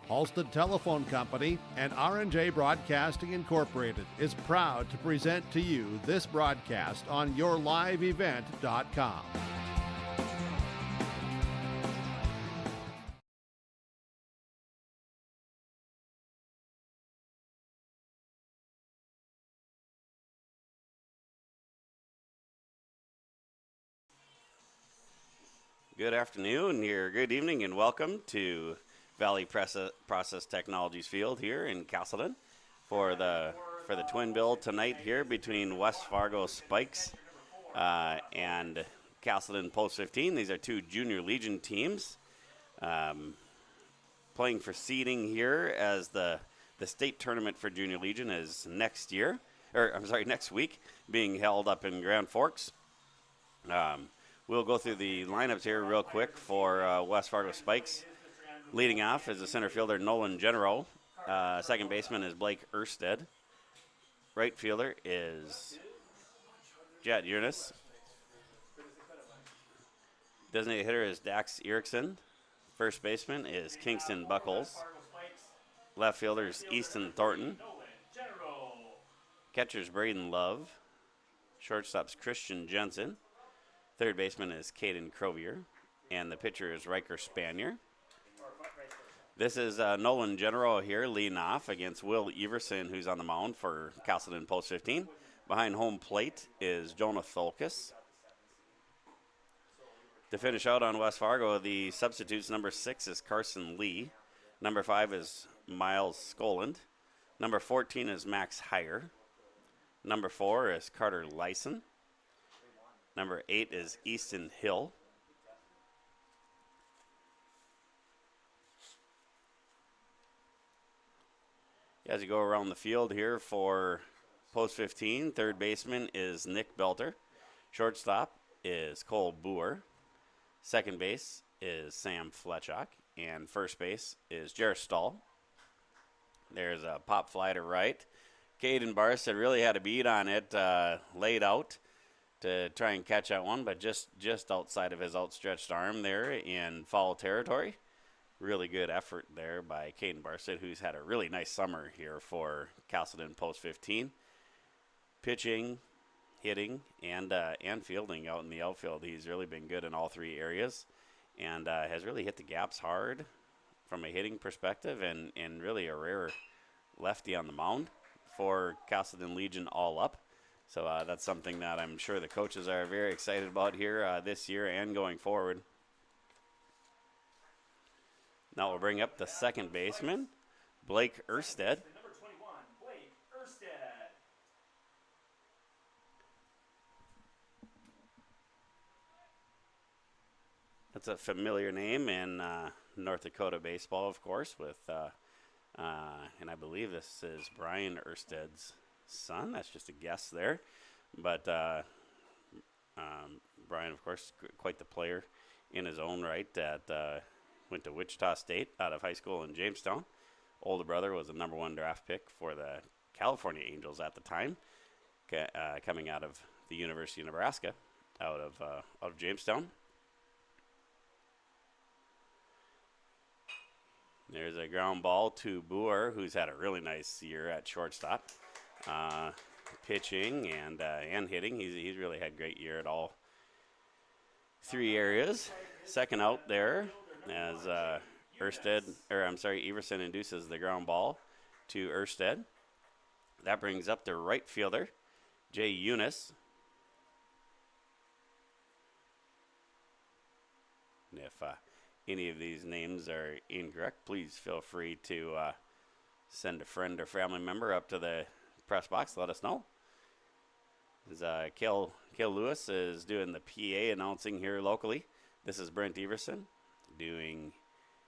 Halstead Telephone Company and R&J Broadcasting Incorporated is proud to present to you this broadcast on yourliveevent.com. Good afternoon, or good evening, and welcome to Valley Process Technologies Field here in Casselton for the twin bill tonight here between West Fargo Spikes and Casselton Post 15. These are two Junior Legion teams playing for seeding here, as the state tournament for Junior Legion is next week, being held up in Grand Forks. We'll go through the lineups here real quick for West Fargo Spikes. Leading off is the center fielder Nolan Genero. Second baseman is Blake Ersted. Right fielder is Jet Eunice. Designated hitter is Dax Erickson. First baseman is Kingston Buckles. Left fielder is Easton Thornton. Catcher's Braden Love. Shortstop's Christian Jensen. Third baseman is Caden Crovier, and the pitcher is Riker Spanier. This is Nolan Genero here leading off against Will Everson, who's on the mound for Casselton Post 15. Behind home plate is Jonah Tholkus. To finish out on West Fargo, the substitutes: number 6 is Carson Lee. Number 5 is Miles Skoland. Number 14 is Max Heyer. Number 4 is Carter Lyson. Number 8 is Easton Hill. As you go around the field here for Post 15, third baseman is Nick Belter. Shortstop is Cole Boer. Second base is Sam Fletchock. And first base is Jarrett Stahl. There's a pop fly to right. Caden Barson really had a beat on it, laid out to try and catch that one, but just outside of his outstretched arm there in foul territory. Really good effort there by Caden Barset, who's had a really nice summer here for Casselton Post 15. Pitching, hitting, and fielding out in the outfield. He's really been good in all three areas, and has really hit the gaps hard from a hitting perspective, and really a rare lefty on the mound for Casselton Legion all up. So that's something that I'm sure the coaches are very excited about here this year and going forward. Now we'll bring up the second baseman, Blake Ersted. Number 21, Blake Ersted. That's a familiar name in North Dakota baseball, of course, with and I believe this is Brian Ersted's son. That's just a guess there, but Brian, of course, quite the player in his own right. Went to Wichita State out of high school in Jamestown. Older brother was the number 1 draft pick for the California Angels at the time, coming out of the University of Nebraska out of Jamestown. There's a ground ball to Boer, who's had a really nice year at shortstop. Pitching and hitting. He's really had a great year at all three areas. Second out there as Everson induces the ground ball to Ersted. That brings up the right fielder, Jay Eunice. And if any of these names are incorrect, please feel free to send a friend or family member up to the press box to let us know. Kale Lewis is doing the PA announcing here locally. This is Brent Everson doing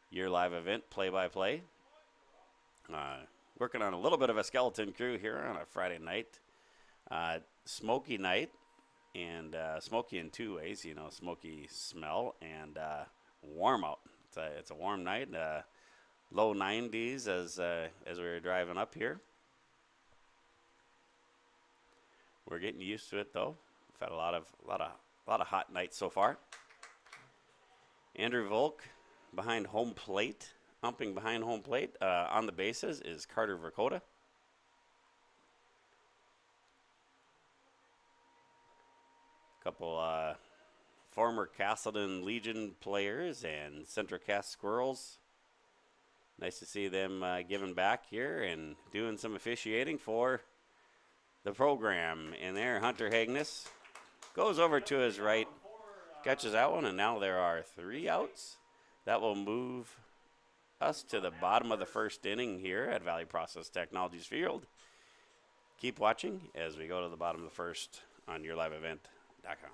your live event play-by-play. Working on a little bit of a skeleton crew here on a Friday night. Smoky night, and smoky in two ways, smoky smell and warm out. It's a warm night, low 90s as we were driving up here. We're getting used to it though. We've had a lot A lot of hot nights so far. Andrew Volk behind home plate, umping behind home plate. On the bases is Carter Dakota. Couple former Casselton Legion players and CentraCast Squirrels. Nice to see them giving back here and doing some officiating for the program. And there, Hunter Hagnes goes over to his right, catches that one, and now there are 3 outs. That will move us to the bottom of the first inning here at Valley Process Technologies Field. Keep watching as we go to the bottom of the first on yourliveevent.com.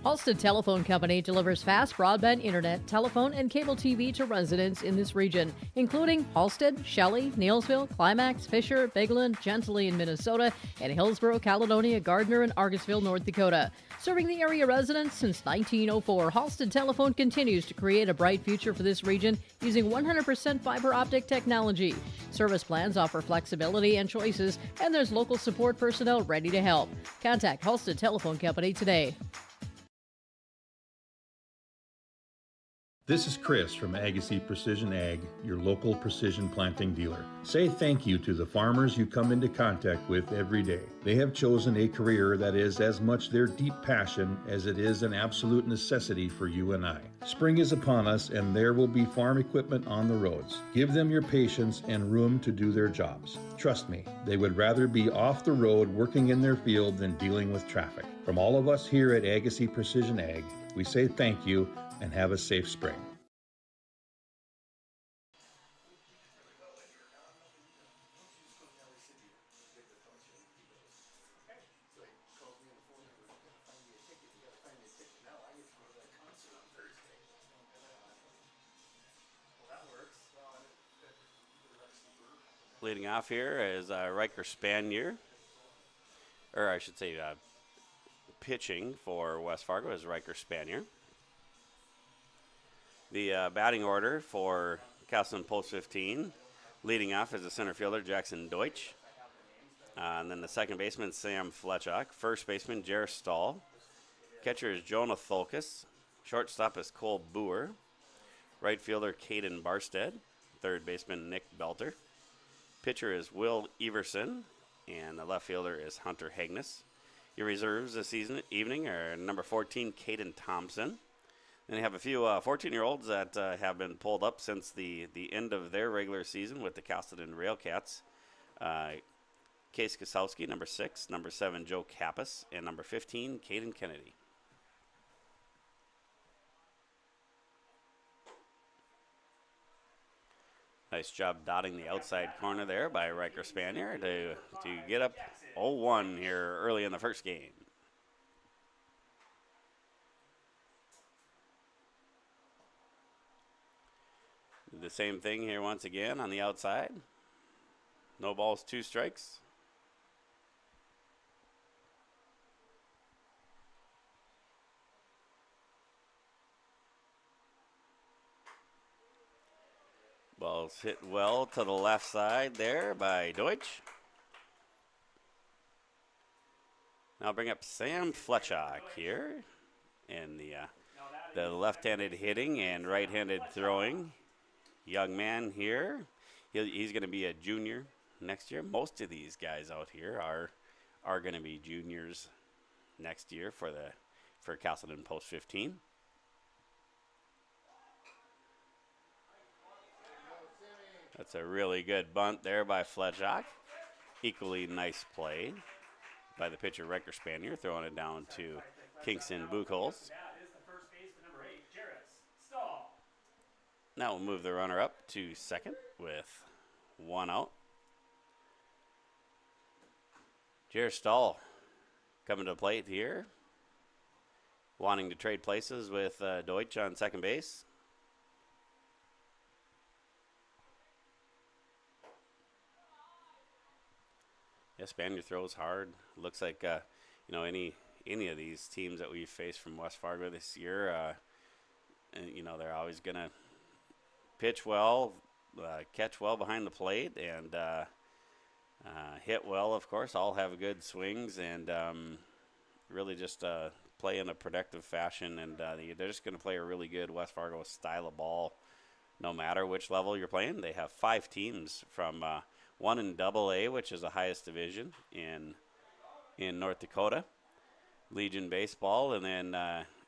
Halstead Telephone Company delivers fast broadband internet, telephone, and cable TV to residents in this region, including Halstead, Shelley, Neilsville, Climax, Fisher, Bigland, Gentilly in Minnesota, and Hillsborough, Caledonia, Gardner, and Argusville, North Dakota. Serving the area residents since 1904, Halstead Telephone continues to create a bright future for this region using 100% fiber optic technology. Service plans offer flexibility and choices, and there's local support personnel ready to help. Contact Halstead Telephone Company today. This is Chris from Agassiz Precision Ag, your local precision planting dealer. Say thank you to the farmers you come into contact with every day. They have chosen a career that is as much their deep passion as it is an absolute necessity for you and I. Spring is upon us and there will be farm equipment on the roads. Give them your patience and room to do their jobs. Trust me, they would rather be off the road working in their field than dealing with traffic. From all of us here at Agassiz Precision Ag, we say thank you and have a safe spring. Leading off here is Riker Spanier, or I should say pitching for West Fargo is Riker Spanier. The batting order for Casselton Post 15, leading off is the center fielder Jackson Deutsch. And then the second baseman, Sam Fletchock. First baseman, Jer Stahl. Catcher is Jonah Thulkus. Shortstop is Cole Boer. Right fielder, Caden Barstead. Third baseman, Nick Belter. Pitcher is Will Everson. And the left fielder is Hunter Hagnes. Your reserves this evening are number 14, Caden Thompson. Then you have a few 14-year-olds that have been pulled up since the end of their regular season with the Casselton Railcats. Case Kasowski, number 6, number 7, Joe Kappas, and number 15, Caden Kennedy. Nice job dotting the outside corner there by Riker Spanier to get up 0-1 here early in the first game. The same thing here once again on the outside. No balls, 2 strikes. Balls hit well to the left side there by Deutsch. Now bring up Sam Fletchock here. And the left-handed hitting and right-handed throwing young man here. He's going to be a junior next year. Most of these guys out here are going to be juniors next year for Casselton Post 15. That's a really good bunt there by Fletchock. Equally nice play by the pitcher Riker Spanier, throwing it down to Kingston Buchholz. Now we'll move the runner up to second with 1 out. Jer Stahl coming to the plate here, wanting to trade places with Deutsch on second base. Yeah, Spanier throws hard. Looks like any of these teams that we've faced from West Fargo this year, they're always gonna pitch well, catch well behind the plate, and hit well, of course. All have good swings and really just play in a productive fashion, and they're just going to play a really good West Fargo style of ball no matter which level you're playing. They have 5 teams from one in AA, which is the highest division in North Dakota, Legion Baseball, and then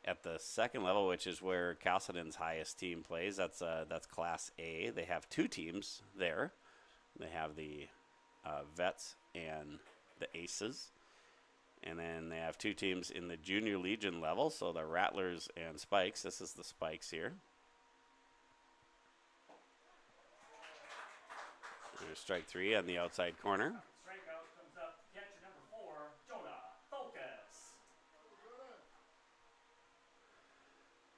at the second level, which is where Casselton's highest team plays, that's Class A. They have 2 teams there. They have the Vets and the Aces. And then they have 2 teams in the Junior Legion level, so the Rattlers and Spikes. This is the Spikes here. There's strike 3 on the outside corner. Strikeout comes up. Catcher number 4, Jonah Focus.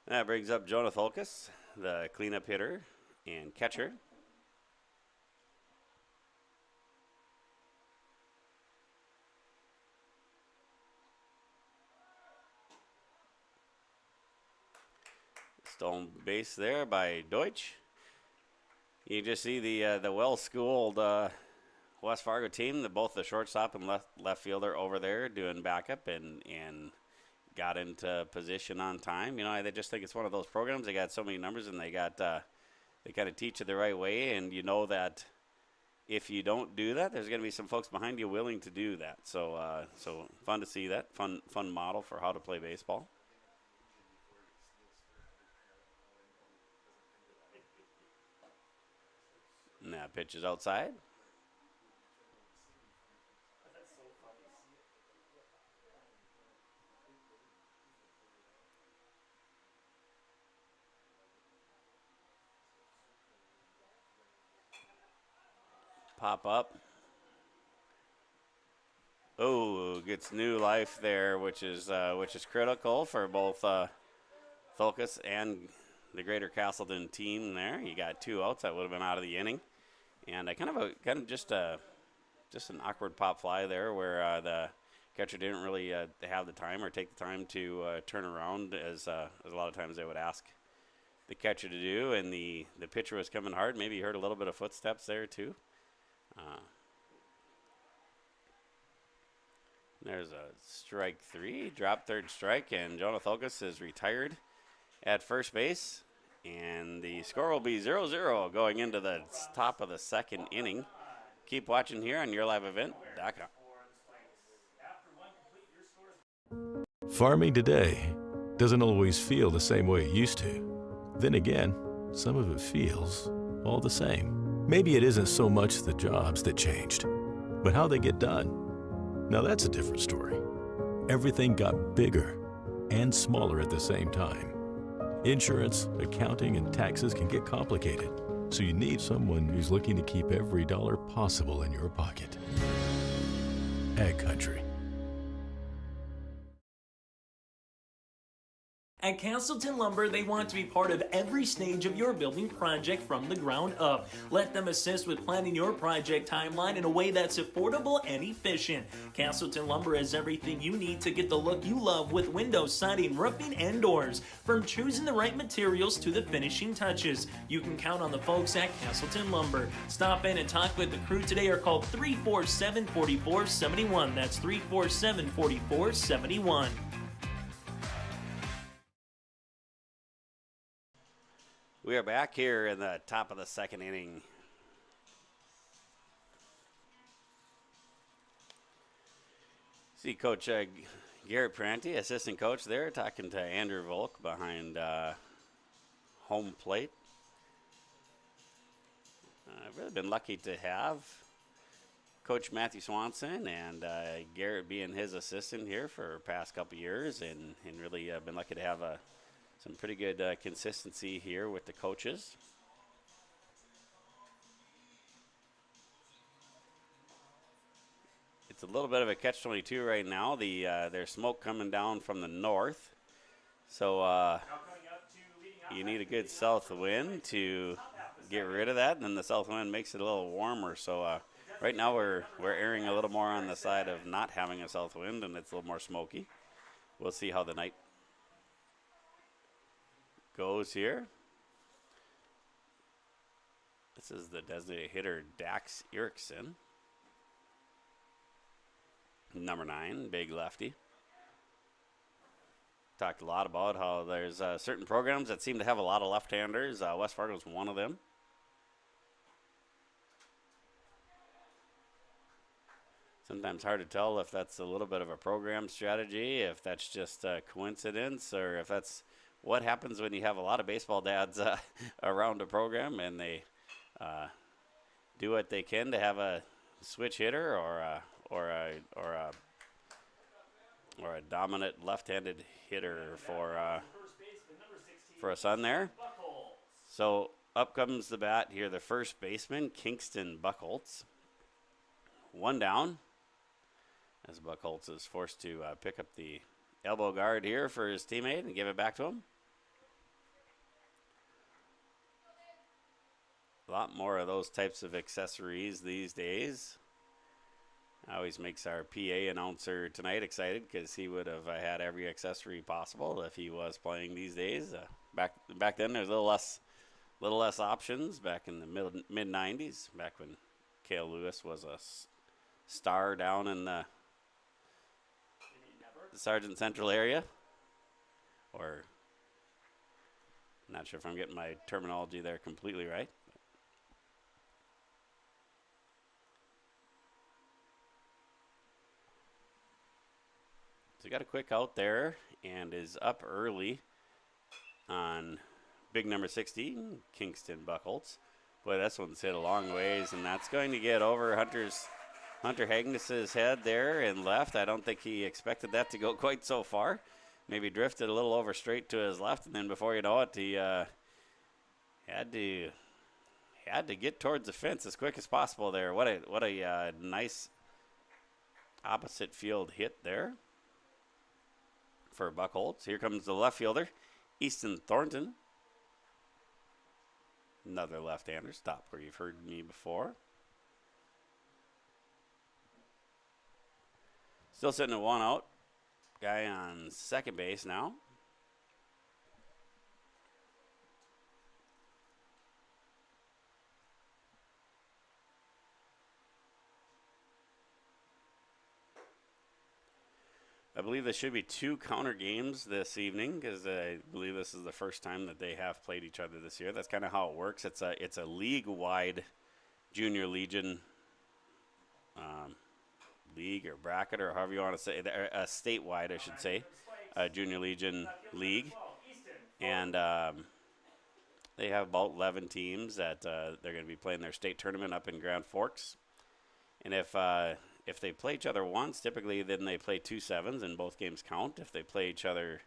That brings up Jonah Folkus, the cleanup hitter and catcher. Stolen base there by Deutsch. You just see the well-schooled West Fargo team, both the shortstop and left fielder over there doing backup and got into position on time. You know, they just think it's one of those programs. They got so many numbers, and they kind of teach it the right way, and you know that if you don't do that, there's going to be some folks behind you willing to do that. So so fun to see that. Fun model for how to play baseball. And that pitch is outside. Pop up. Oh, gets new life there, which is critical for both Focus and the Greater Casselton team there. You got 2 outs that would have been out of the inning. And kind of just an awkward pop fly there where the catcher didn't really have the time or take the time to turn around as a lot of times they would ask the catcher to do. And the pitcher was coming hard. Maybe you heard a little bit of footsteps there too. There's a strike 3, drop 3rd strike, and Jonah Folkus is retired at first base. And the score will be 0-0 going into the top of the 2nd inning. Keep watching here on YourLiveEvent.com. Farming today doesn't always feel the same way it used to. Then again, some of it feels all the same. Maybe it isn't so much the jobs that changed, but how they get done. Now that's a different story. Everything got bigger and smaller at the same time. Insurance, accounting, and taxes can get complicated, so you need someone who's looking to keep every dollar possible in your pocket. Ag Country. At Casselton Lumber, they want to be part of every stage of your building project from the ground up. Let them assist with planning your project timeline in a way that's affordable and efficient. Casselton Lumber has everything you need to get the look you love with windows, siding, roofing, and doors. From choosing the right materials to the finishing touches, you can count on the folks at Casselton Lumber. Stop in and talk with the crew today or call 347-4471. That's 347-4471. We are back here in the top of the 2nd inning. See Coach Garrett Prante, assistant coach there, talking to Andrew Volk behind home plate. I've really been lucky to have Coach Matthew Swanson and Garrett being his assistant here for the past couple years, and really been lucky to have some pretty good consistency here with the coaches. It's a little bit of a catch-22 right now. There's smoke coming down from the north, so you need a good south wind to get rid of that, and then the south wind makes it a little warmer. So right now we're erring a little more on the side of not having a south wind, and it's a little more smoky. We'll see how the night goes here. This is the designated hitter, Dax Erickson. Number 9, big lefty. talked a lot about how there's certain programs that seem to have a lot of left-handers. West Fargo's one of them. Sometimes hard to tell if that's a little bit of a program strategy, if that's just a coincidence, or if that's what happens when you have a lot of baseball dads around a program and they do what they can to have a switch hitter or a dominant left-handed hitter for a son there. So up comes the bat here, the first baseman, Kingston Buckholz. One down, as Buckholz is forced to pick up the elbow guard here for his teammate and give it back to him. A lot more of those types of accessories these days. Always makes our PA announcer tonight excited because he would have had every accessory possible if he was playing these days. Back then, there was a little less options. Back in the mid '90s, back when Cale Lewis was a star down in the Sargent Central area, or not sure if I'm getting my terminology there completely right. So he got a quick out there and is up early on big number 16, Kingston Buckholz. Boy, this one's hit a long ways, and that's going to get over Hunter Hagness's head there and left. I don't think he expected that to go quite so far. Maybe drifted a little over straight to his left, and then before you know it, he had to get towards the fence as quick as possible there. What a nice opposite field hit there for Buckholz. Here comes the left fielder, Easton Thornton. Another left-hander. Stop where you've heard me before. Still sitting at one out. Guy on second base now. I believe there should be 2 counter games this evening because I believe this is the first time that they have played each other this year. That's kind of how it works. It's a league-wide Junior Legion league or bracket, or however you want to say, a statewide, I should say, Junior Legion league. And they have about 11 teams that they're going to be playing their state tournament up in Grand Forks. And if they play each other once, typically then they play 2 sevens and both games count. If they play each other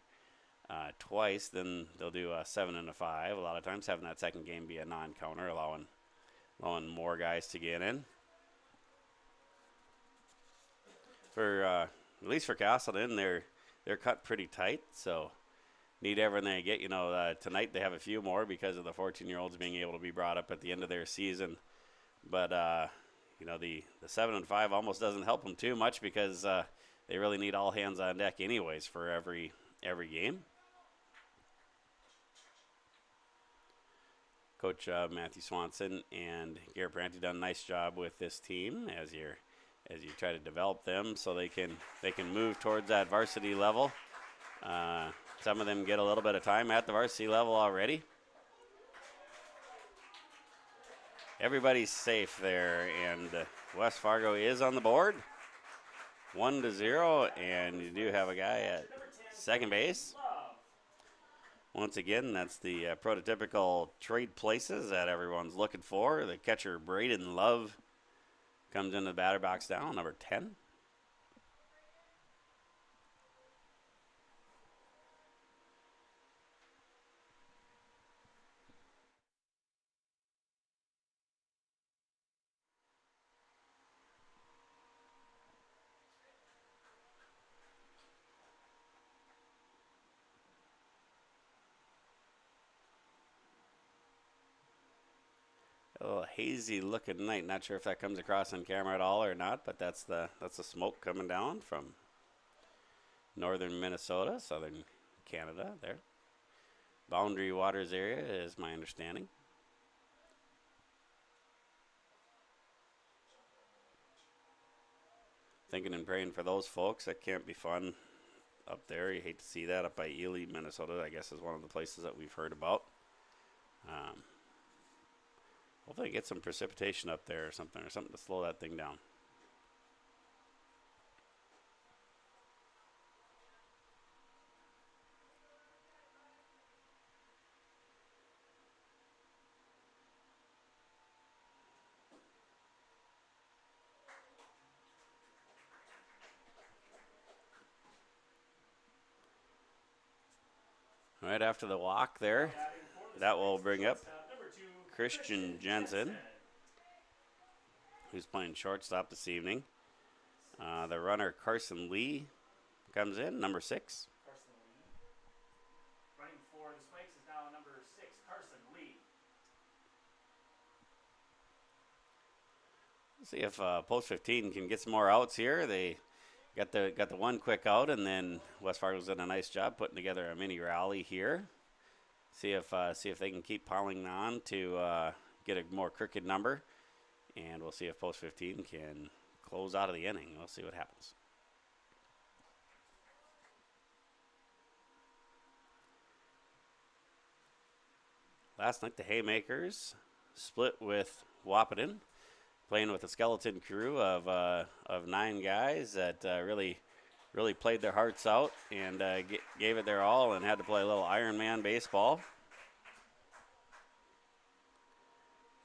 twice, then they'll do a 7 and a 5. A lot of times having that second game be a non-counter, allowing more guys to get in. For at least for Casselton, they're cut pretty tight, so need everything they get. Tonight they have a few more because of the 14-year-olds being able to be brought up at the end of their season. But the 7 and 5 almost doesn't help them too much because they really need all hands on deck anyways for every game. Coach Matthew Swanson and Garrett Branty done a nice job with this team as you try to develop them so they can move towards that varsity level. Some of them get a little bit of time at the varsity level already. Everybody's safe there, and West Fargo is on the board, 1-0, and you do have a guy at second base. Once again, that's the prototypical trade places that everyone's looking for. The catcher, Braden Love, comes into the batter box down, number 10. A little hazy looking night. Not sure if that comes across on camera at all or not, but that's the smoke coming down from northern Minnesota, southern Canada there. Boundary Waters area is my understanding. Thinking and praying for those folks. That can't be fun up there. You hate to see that up by Ely, Minnesota. I guess is one of the places that we've heard about. Hopefully get some precipitation up there or something to slow that thing down. Right after the walk there, that will bring up Christian Jensen, who's playing shortstop this evening. The runner Carson Lee comes in, number 6. Carson Lee. Running for the Spikes is now number 6, Carson Lee. Let's see if Post 15 can get some more outs here. They got the one quick out, and then West Fargo's done a nice job putting together a mini rally here. See if they can keep piling on to get a more crooked number, and we'll see if Post 15 can close out of the inning. We'll see what happens. Last night the Haymakers split with Wahpeton, playing with a skeleton crew of 9 guys that really played their hearts out and gave it their all and had to play a little Iron Man baseball.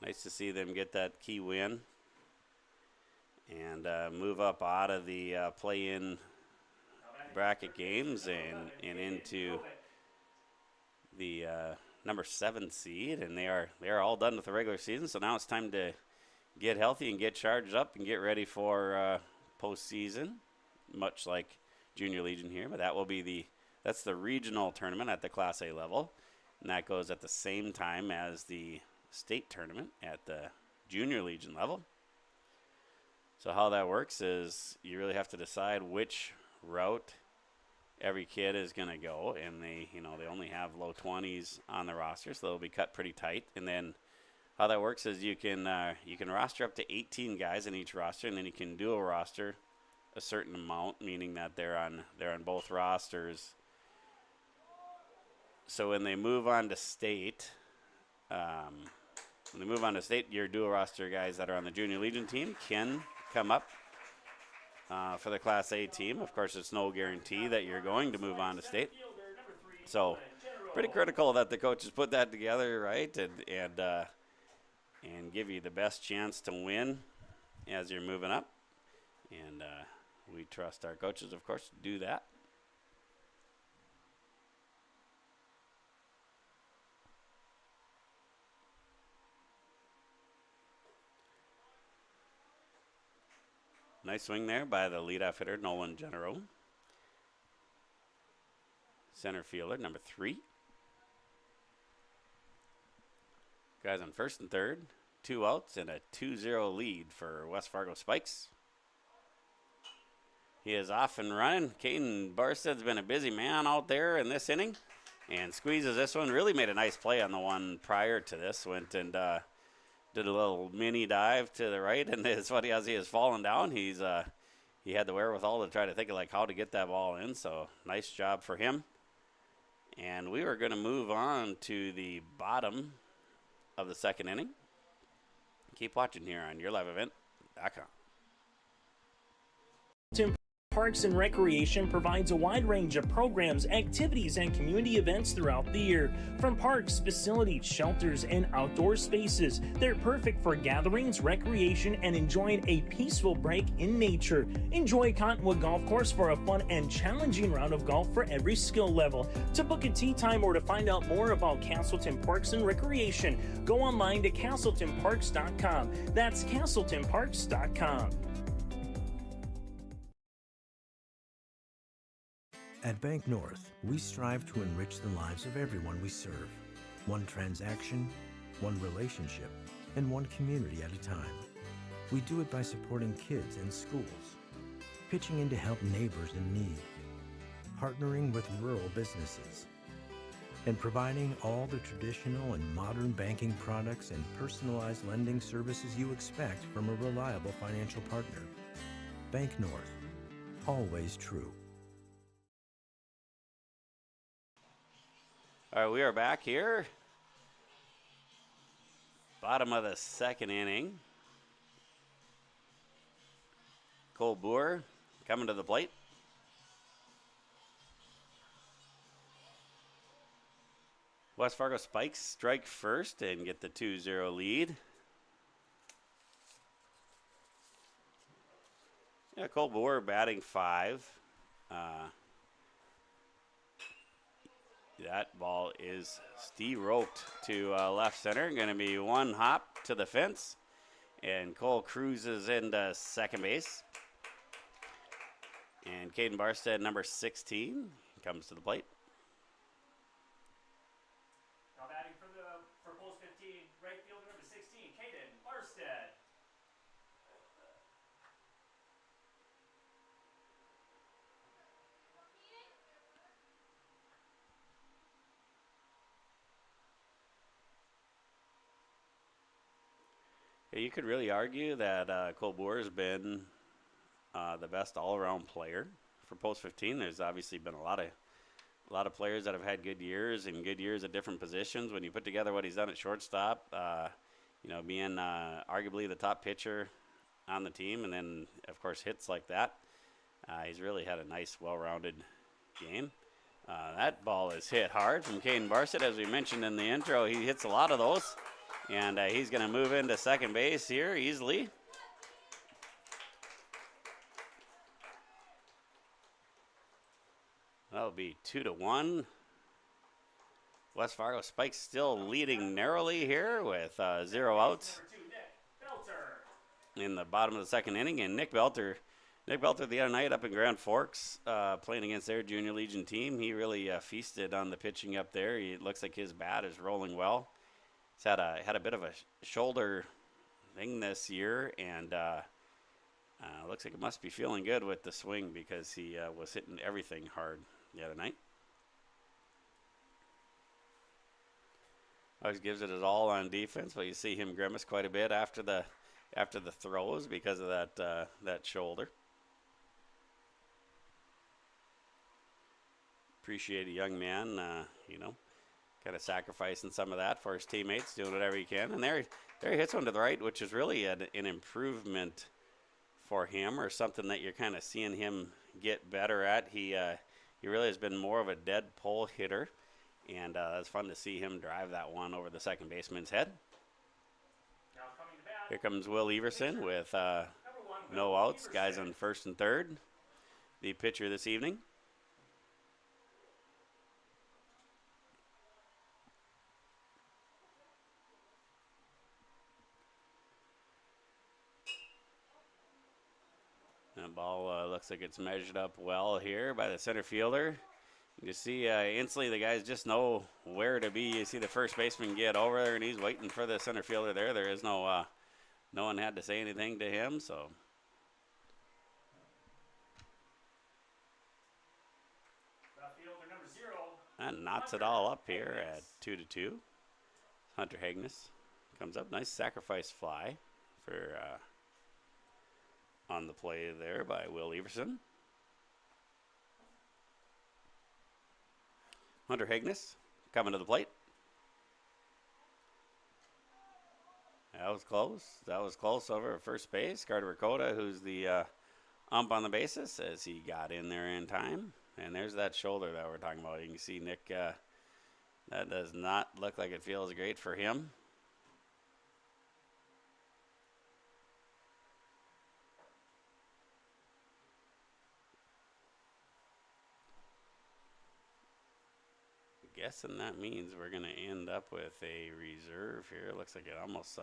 Nice to see them get that key win and move up out of the play-in bracket games and into the number 7 seed, and they are all done with the regular season. So now it's time to get healthy and get charged up and get ready for postseason, much like Junior Legion here. But that will be that's the regional tournament at the Class A level, and that goes at the same time as the state tournament at the Junior Legion level. So how that works is you really have to decide which route every kid is going to go, and they only have low 20s on the roster, so they'll be cut pretty tight. And then how that works is you can roster up to 18 guys in each roster, and then you can dual roster a certain amount, meaning that they're on both rosters. So when they move on to state, your dual roster guys that are on the Junior Legion team can come up for the Class A team. Of course, it's no guarantee that you're going to move on to state. So pretty critical that the coaches put that together, right, and give you the best chance to win as you're moving up. And we trust our coaches, of course, to do that. Nice swing there by the leadoff hitter, Nolan Genero. Center fielder, number 3. Guys on first and third, 2 outs and a 2-0 lead for West Fargo Spikes. He is off and running. Caden Barsted's been a busy man out there in this inning and squeezes this one. Really made a nice play on the one prior to this. Went and did a little mini dive to the right, and it's funny as he is falling down, he had the wherewithal to try to think of how to get that ball in. So nice job for him. And we are going to move on to the bottom of the second inning. Keep watching here on YourLiveEvent.com. Parks and Recreation provides a wide range of programs, activities, and community events throughout the year. From parks, facilities, shelters, and outdoor spaces, they're perfect for gatherings, recreation, and enjoying a peaceful break in nature. Enjoy Cottonwood Golf Course for a fun and challenging round of golf for every skill level. To book a tee time or to find out more about Casselton Parks and Recreation, go online to CasseltonParks.com. That's CasseltonParks.com. At Bank North, we strive to enrich the lives of everyone we serve. One transaction, one relationship, and one community at a time. We do it by supporting kids and schools, pitching in to help neighbors in need, partnering with rural businesses, and providing all the traditional and modern banking products and personalized lending services you expect from a reliable financial partner. Bank North, always true. All right, we are back here. Bottom of the second inning. Cole Boer coming to the plate. West Fargo Spikes strike first and get the 2-0 lead. Yeah, Cole Boer batting 5. That ball is steeroked to left center. Going to be one hop to the fence. And Cole cruises into second base. And Caden Barstead, number 16, comes to the plate. Now batting for post 15, right fielder number 16, Caden Barstead. Yeah, you could really argue that Cole Boer has been the best all-around player for post 15. There's obviously been a lot of players that have had good years and good years at different positions. When you put together what he's done at shortstop, being arguably the top pitcher on the team, and then of course hits like that, he's really had a nice, well-rounded game. That ball is hit hard from Caden Barstead, as we mentioned in the intro. He hits a lot of those, and he's going to move into second base here easily. That'll be 2-1. West Fargo Spikes still leading narrowly here with 0 outs in the bottom of the second inning. And Nick Belter the other night up in Grand Forks playing against their Junior Legion team. He really feasted on the pitching up there. It looks like his bat is rolling well. He's had a bit of a shoulder thing this year, and looks like it must be feeling good with the swing because he was hitting everything hard the other night. Always gives it his all on defense, but you see him grimace quite a bit after the throws because of that shoulder. Appreciate a young man, kind of sacrificing some of that for his teammates, doing whatever he can. And there he hits one to the right, which is really an improvement for him, or something that you're kind of seeing him get better at. He really has been more of a dead pull hitter, and it's fun to see him drive that one over the second baseman's head. Now coming to bat, Here comes Will Everson with number 1, no Will outs, Everson. guys on first and third. The pitcher this evening. That ball looks like it's measured up well here by the center fielder. You see instantly the guys just know where to be. You see the first baseman get over there, and he's waiting for the center fielder there. There is no one had to say anything to him, so. Left fielder number 0. That knots it all up here at 2-2. Hunter Hagnes comes up. Nice sacrifice fly for on the play there by Will Everson. Hunter Hagnes coming to the plate. That was close. That was close over at first base. Carter Dakota, who's the ump on the bases, as he got in there in time. And there's that shoulder that we're talking about. You can see Nick, that does not look like it feels great for him. Guessing that means we're going to end up with a reserve here. Looks like it almost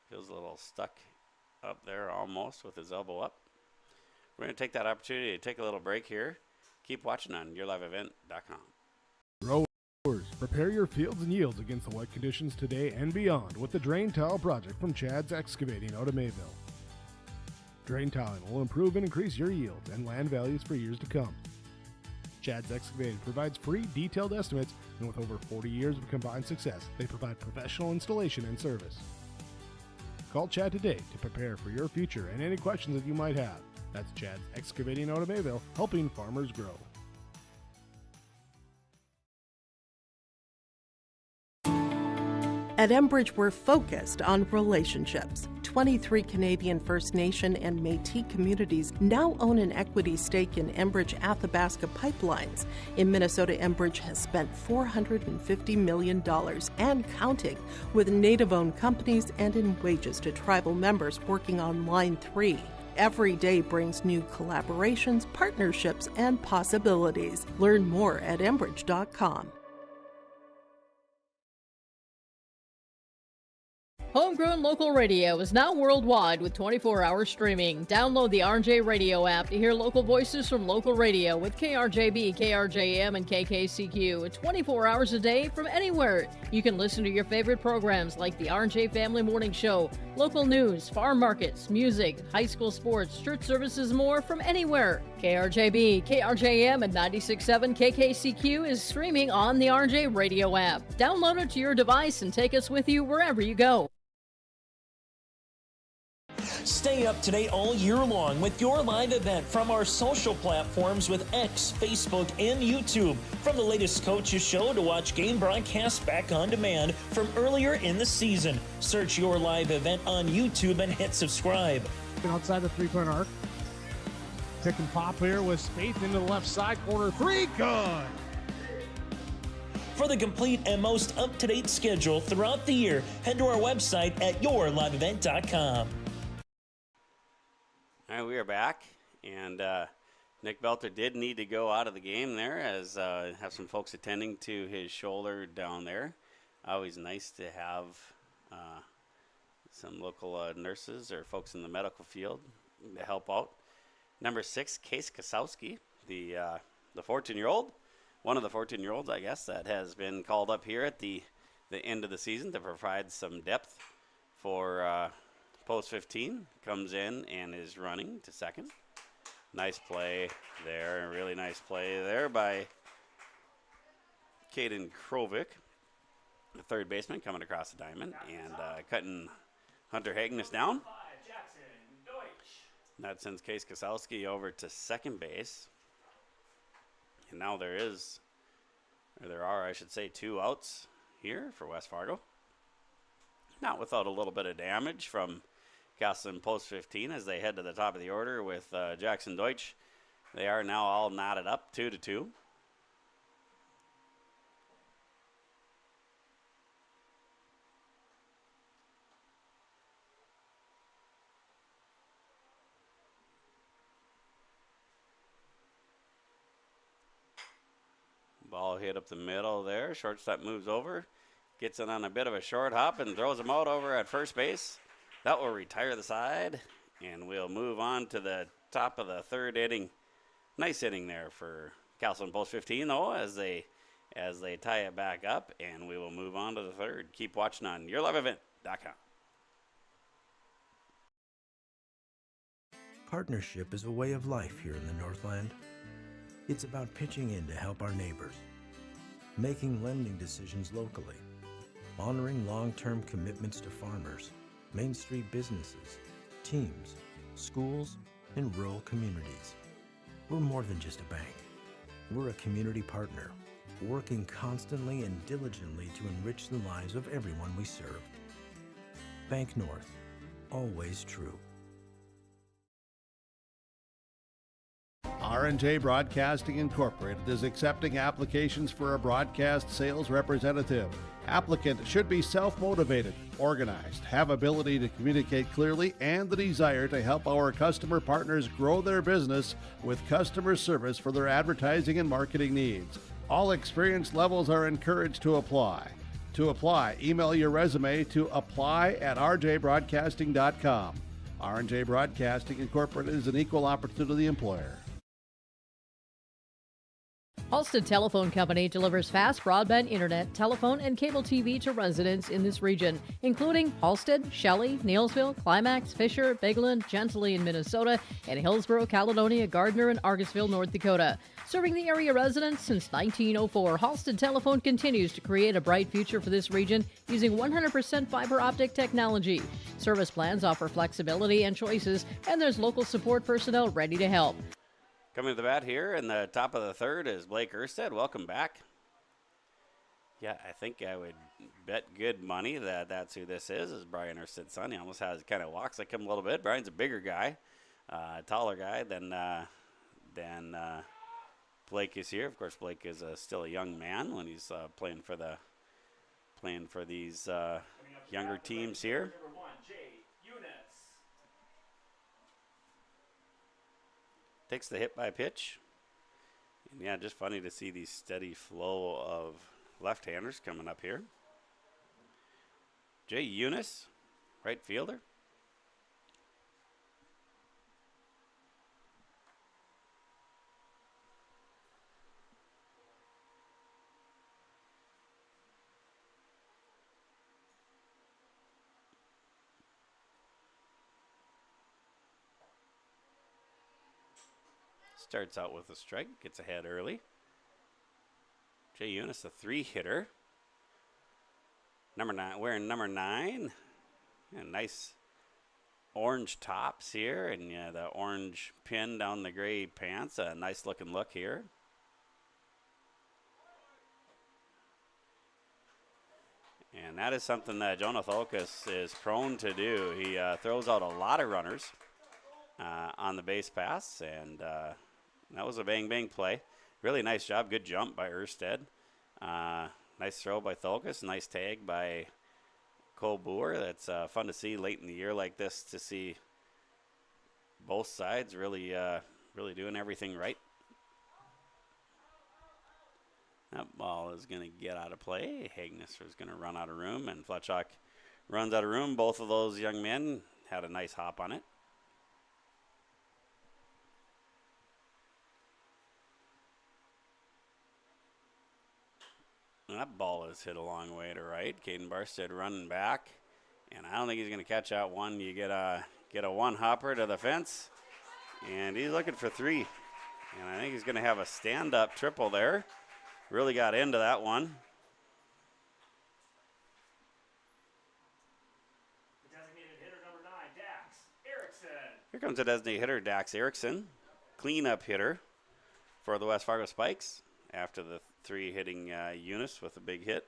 feels a little stuck up there almost with his elbow up. We're going to take that opportunity to take a little break here. Keep watching on yourliveevent.com. Growers, prepare your fields and yields against the wet conditions today and beyond with the Drain Tile project from Chad's Excavating out of Mayville. Drain tiling will improve and increase your yields and land values for years to come. Chad's Excavating provides free detailed estimates, and with over 40 years of combined success, they provide professional installation and service. Call Chad today to prepare for your future and any questions that you might have. That's Chad's Excavating out of Mayville, helping farmers grow. At Enbridge, we're focused on relationships. 23 Canadian First Nation and Métis communities now own an equity stake in Enbridge Athabasca Pipelines. In Minnesota, Enbridge has spent $450 million and counting with Native-owned companies and in wages to tribal members working on Line 3. Every day brings new collaborations, partnerships, and possibilities. Learn more at Enbridge.com. Homegrown local radio is now worldwide with 24-hour streaming. Download the RJ Radio app to hear local voices from local radio with KRJB, KRJM, and KKCQ. 24 hours a day from anywhere. You can listen to your favorite programs like the RJ Family Morning Show, local news, farm markets, music, high school sports, church services, more from anywhere. KRJB, KRJM, and 96.7 KKCQ is streaming on the RJ Radio app. Download it to your device and take us with you wherever you go. Stay up to date all year long with your live event from our social platforms with X, Facebook, and YouTube. From the latest coaches show to watch game broadcasts back on demand from earlier in the season. Search your live event on YouTube and hit subscribe. Outside the three-point arc. Tick and pop here with Spaeth into the left side corner. Three, good. For the complete and most up-to-date schedule throughout the year, head to our website at yourliveevent.com. All right, we are back, and Nick Belter did need to go out of the game there as have some folks attending to his shoulder down there. Always nice to have some local nurses or folks in the medical field to help out. Number 6, Case Kasowski, the 14-year-old, one of the 14-year-olds, I guess, that has been called up here at the end of the season to provide some depth for Post 15, comes in and is running to second. Nice play there, really nice play there by Caden Krovic, the third baseman, coming across the diamond and cutting Hunter Hagness down. That sends Case Kasowski over to second base. And now there are, I should say, 2 outs here for West Fargo. Not without a little bit of damage from Casselton Post 15 as they head to the top of the order with Jackson Deutsch. They are now all knotted up 2-2. Ball hit up the middle there. Shortstop moves over, gets it on a bit of a short hop and throws him out over at first base. That will retire the side, and we'll move on to the top of the third inning. Nice inning there for Casselton Post 15, though, as they tie it back up, and we will move on to the third. Keep watching on yourliveevent.com. Partnership is a way of life here in the Northland. It's about pitching in to help our neighbors, making lending decisions locally, honoring long-term commitments to farmers, Main Street businesses, teams, schools, and rural communities. We're more than just a bank. We're a community partner, working constantly and diligently to enrich the lives of everyone we serve. Bank North, always true. R&J Broadcasting Incorporated is accepting applications for a broadcast sales representative. Applicant should be self-motivated, organized, have ability to communicate clearly, and the desire to help our customer partners grow their business with customer service for their advertising and marketing needs. All experience levels are encouraged to apply. To apply, email your resume to apply@rjbroadcasting.com. R&J Broadcasting Incorporated is an equal opportunity employer. Halstead Telephone Company delivers fast broadband internet, telephone, and cable TV to residents in this region, including Halstead, Shelley, Neillsville, Climax, Fisher, Bigland, Gentilly in Minnesota, and Hillsborough, Caledonia, Gardner, and Argusville, North Dakota. Serving the area residents since 1904, Halstead Telephone continues to create a bright future for this region using 100% fiber optic technology. Service plans offer flexibility and choices, and there's local support personnel ready to help. Coming to the bat here in the top of the third is Blake Erstead. Welcome back. Yeah, I think I would bet good money that that's who this is Brian Ersted's son. He almost kind of walks like him a little bit. Brian's a bigger guy, taller guy than Blake is here. Of course, Blake is still a young man when he's playing for these younger teams here. Number 1, Jay Eunice. Takes the hit by pitch. And yeah, just funny to see the steady flow of left-handers coming up here. Jay Eunice, right fielder. Starts out with a strike, gets ahead early. Jay Eunice, a 3-hitter. Wearing number 9. Yeah, nice orange tops here, and yeah, the orange pin down the gray pants. A nice looking look here. And that is something that Jonah Tholkus is prone to do. He throws out a lot of runners on the base pass, and that was a bang-bang play. Really nice job. Good jump by Ersted. Nice throw by Tholkus. Nice tag by Cole Boer. That's fun to see late in the year like this, to see both sides really doing everything right. That ball is going to get out of play. Hagnesser is going to run out of room, and Fletchock runs out of room. Both of those young men had a nice hop on it. That ball is hit a long way to right. Caden Barstead running back, and I don't think he's going to catch that one. You get a one-hopper to the fence, and he's looking for 3. And I think he's going to have a stand-up triple there. Really got into that one. The designated hitter number 9, Dax Erickson. Here comes the designated hitter, Dax Erickson. Cleanup hitter for the West Fargo Spikes after the 3 hitting Eunice with a big hit.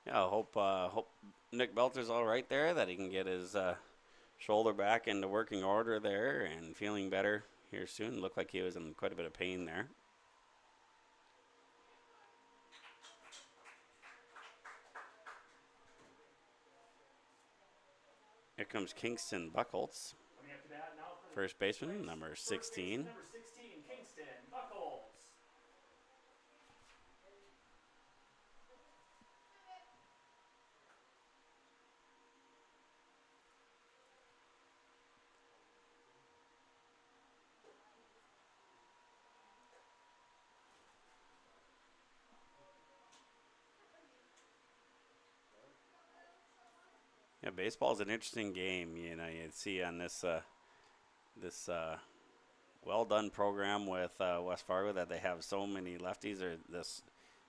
Yeah, I hope Nick Belter's all right there, that he can get his shoulder back into working order there and feeling better here soon. Looked like he was in quite a bit of pain there. Here comes Kingston Buckholz, Coming up to bat now for the first baseman, number First 16. baseman, number 16, Kingston Buckholz. Yeah, baseball is an interesting game. You know, you see on this well done program with West Fargo that they have so many lefties. Or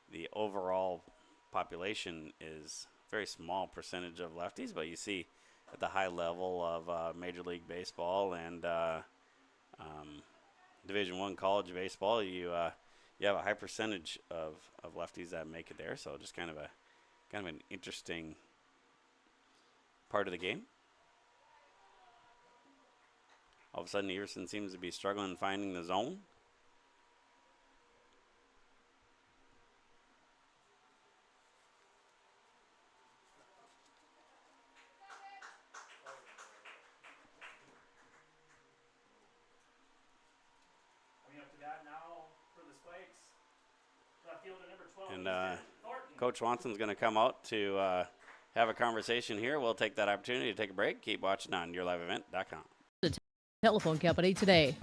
the overall population is a very small percentage of lefties, but you see at the high level of Major League Baseball and Division I college baseball, you have a high percentage of lefties that make it there. So just kind of an interesting part of the game. All of a sudden, Everson seems to be struggling finding the zone. Coming up to bat now for the Spikes. Left fielder number 12, And Easton Thornton. Coach Swanson's going to come out to have a conversation here, we'll take that opportunity to take a break. Keep watching on yourliveevent.com. The telephone company today.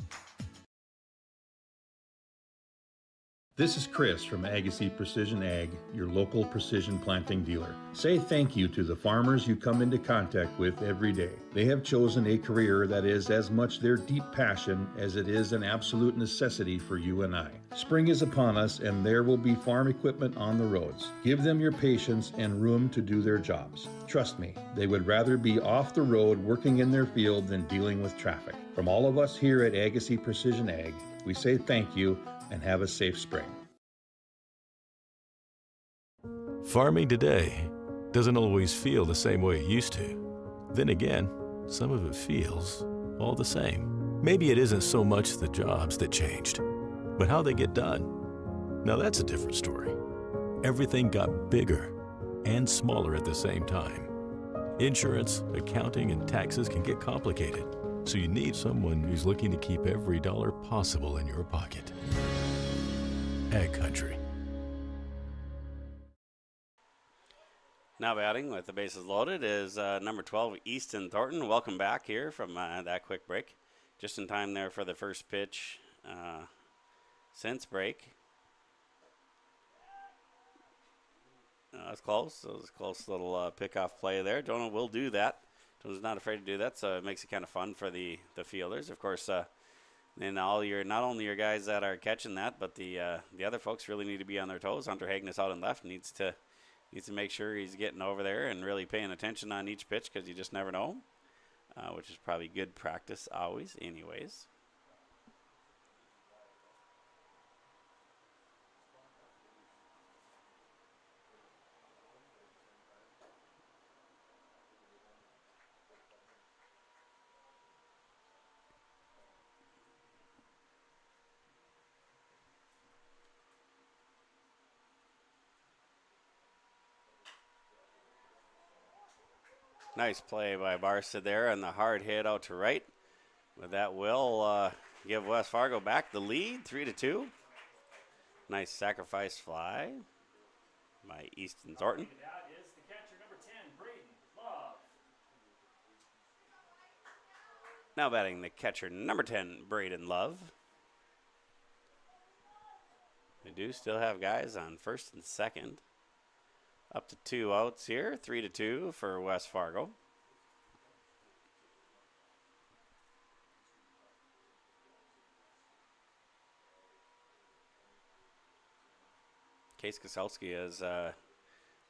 This is Chris from Agassiz Precision Ag, your local precision planting dealer. Say thank you to the farmers you come into contact with every day. They have chosen a career that is as much their deep passion as it is an absolute necessity for you and I. Spring is upon us and there will be farm equipment on the roads. Give them your patience and room to do their jobs. Trust me, they would rather be off the road working in their field than dealing with traffic. From all of us here at Agassiz Precision Ag, we say thank you and have a safe spring. Farming today doesn't always feel the same way it used to. Then again, some of it feels all the same. Maybe it isn't so much the jobs that changed, but how they get done. Now that's a different story. Everything got bigger and smaller at the same time. Insurance, accounting, and taxes can get complicated, so you need someone who's looking to keep every dollar possible in your pocket. Ag Country. Now batting with the bases loaded is number 12, Easton Thornton. Welcome back here from that quick break. Just in time there for the first pitch since break. That's close. It was a close little pickoff play there. Jonah will do that. Jonah's not afraid to do that, so it makes it kind of fun for the fielders. Of course, and not only your guys that are catching that, but the other folks really need to be on their toes. Hunter Hagness out and left needs to make sure he's getting over there and really paying attention on each pitch, because you just never know, which is probably good practice always anyways. Nice play by Barstead there, and the hard hit out to right. But that will give West Fargo back the lead, 3-2. Nice sacrifice fly by Easton Thornton. That is the catcher, number 10, Braden Love. Now batting the catcher, number 10, Braden Love. We do still have guys on first and second. Up to 2 outs here, 3-2 for West Fargo. Case Kaselski has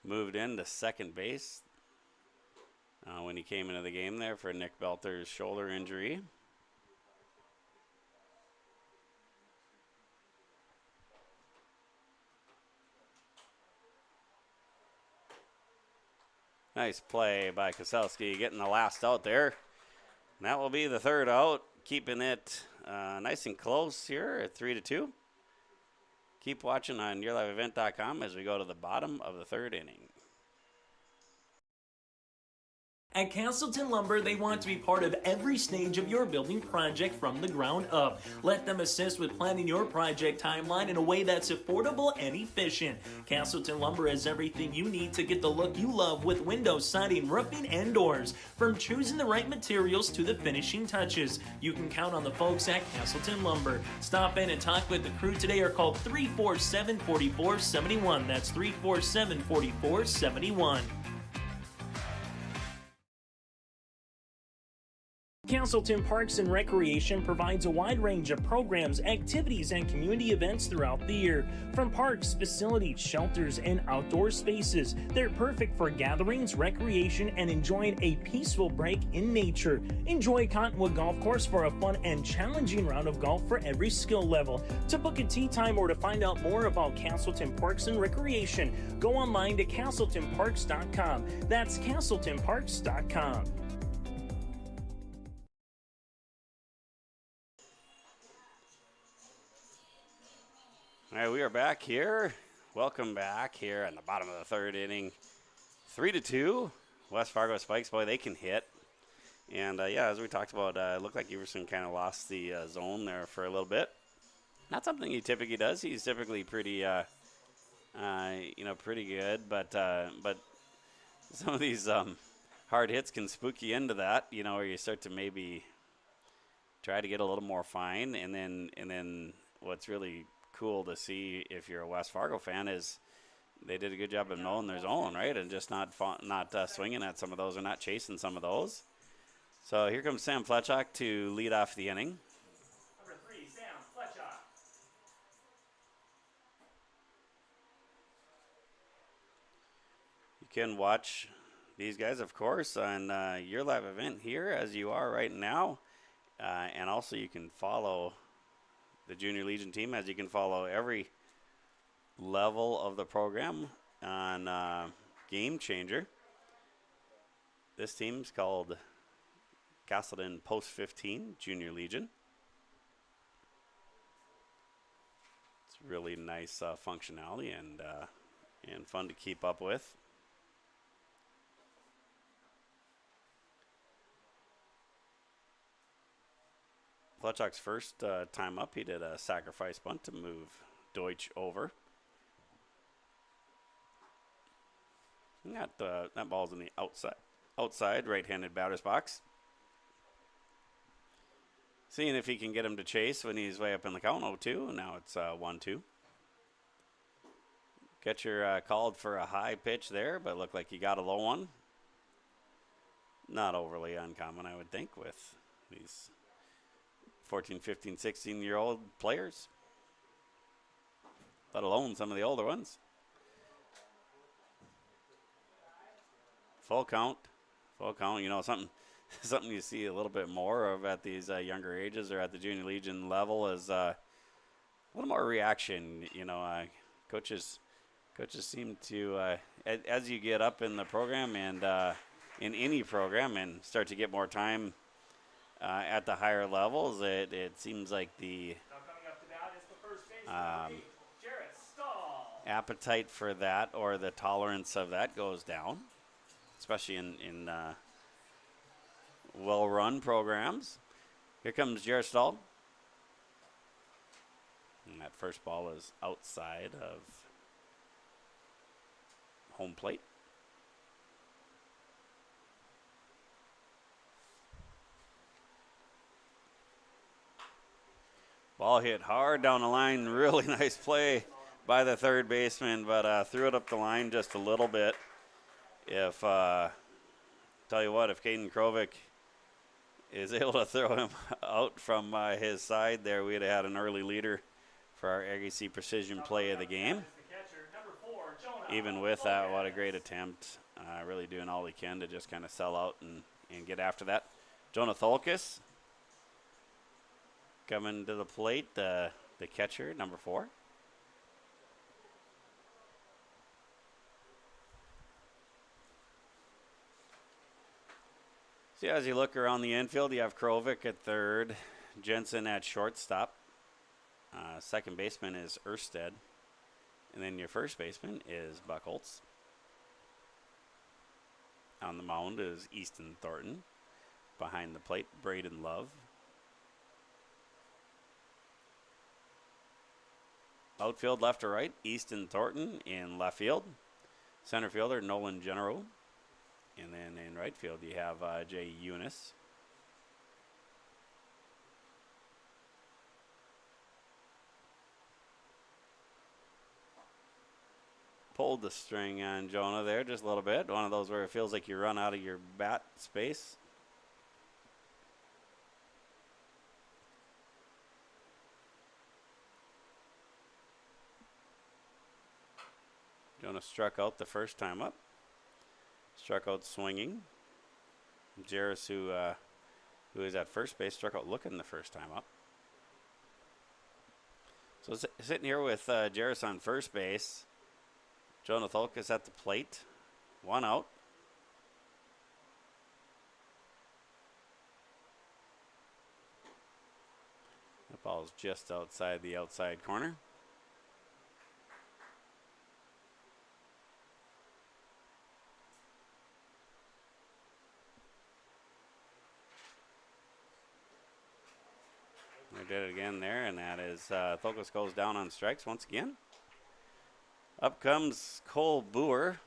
moved into second base when he came into the game there for Nick Belter's shoulder injury. Nice play by Kaselski, getting the last out there. And that will be the third out, keeping it nice and close here at 3-2. Keep watching on yourliveevent.com as we go to the bottom of the third inning. At Casselton Lumber, they want to be part of every stage of your building project from the ground up. Let them assist with planning your project timeline in a way that's affordable and efficient. Casselton Lumber has everything you need to get the look you love with windows, siding, roofing, and doors. From choosing the right materials to the finishing touches, you can count on the folks at Casselton Lumber. Stop in and talk with the crew today or call 347-4471. That's 347-4471. Casselton Parks and Recreation provides a wide range of programs, activities, and community events throughout the year. From parks, facilities, shelters, and outdoor spaces, they're perfect for gatherings, recreation, and enjoying a peaceful break in nature. Enjoy Cottonwood Golf Course for a fun and challenging round of golf for every skill level. To book a tee time or to find out more about Casselton Parks and Recreation, go online to CasseltonParks.com. That's CasseltonParks.com. All right, we are back here. Welcome back here in the bottom of the third inning. 3-2. West Fargo Spikes, boy, they can hit. And, yeah, as we talked about, it looked like Everson kind of lost the zone there for a little bit. Not something he typically does. He's typically pretty, pretty good. But some of these hard hits can spook you into that, you know, or you start to maybe try to get a little more fine. And then what's really cool to see if you're a West Fargo fan is they did a good job of knowing their zone, right, and just not swinging at some of those or not chasing some of those. So here comes Sam Fletchock to lead off the inning. Number 3, Sam Fletchock. You can watch these guys, of course, on your live event here as you are right now. And also you can follow the Junior Legion team as you can follow every level of the program on Game Changer. This team's called Casselton Post 15 Junior Legion. It's really nice functionality and fun to keep up with. Fletchock's first time up, he did a sacrifice bunt to move Deutsch over. And that ball's in the outside right-handed batter's box. Seeing if he can get him to chase when he's way up in the count, 0-2. Now it's 1-2. Catcher called for a high pitch there, but looked like he got a low one. Not overly uncommon, I would think, with these 14, 15, 16-year-old players, let alone some of the older ones. Full count, you know, something you see a little bit more of at these younger ages or at the Junior Legion level is a little more reaction. You know, coaches seem to, as you get up in the program and in any program and start to get more time at the higher levels, it seems like the appetite for that or the tolerance of that goes down, especially in well-run programs. Here comes Jared Stahl. And that first ball is outside of home plate. Ball hit hard down the line. Really nice play by the third baseman, but threw it up the line just a little bit. If tell you what, if Caden Krovic is able to throw him out from his side there, we'd have had an early leader for our AGC Precision play of the game. Even with that, what a great attempt. Really doing all he can to just kind of sell out and get after that. Jonah Tholkis coming to the plate, the catcher, number 4. See, as you look around the infield, you have Krovic at third, Jensen at shortstop. Second baseman is Ersted. And then your first baseman is Buchholz. On the mound is Easton Thornton. Behind the plate, Braden Love. Outfield left to right, Easton Thornton in left field. Center fielder, Nolan Genero. And then in right field, you have Jay Eunice. Pulled the string on Jonah there just a little bit. One of those where it feels like you run out of your bat space. Jonah struck out the first time up. Struck out swinging. Jairus, who is at first base, struck out looking the first time up. So sitting here with Jairus on first base. Jonah Tholkis at the plate. 1 out. That ball's just outside the outside corner. They did it again there, and that is Tholkis goes down on strikes once again. Up comes Cole Boer.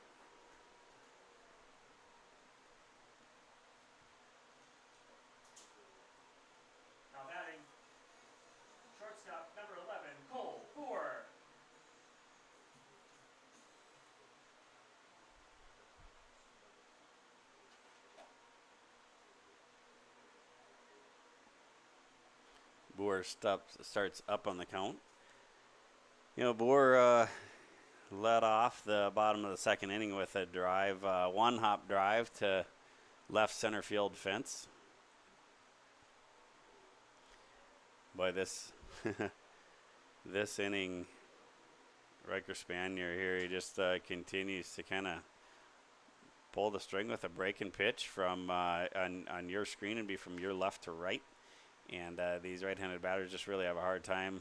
Boer starts up on the count. You know, Boer led off the bottom of the second inning with a drive, one-hop drive to left center field fence. Boy, this this inning, Riker Spanier here, he just continues to kind of pull the string with a break and pitch from on your screen and be from your left to right. And these right-handed batters just really have a hard time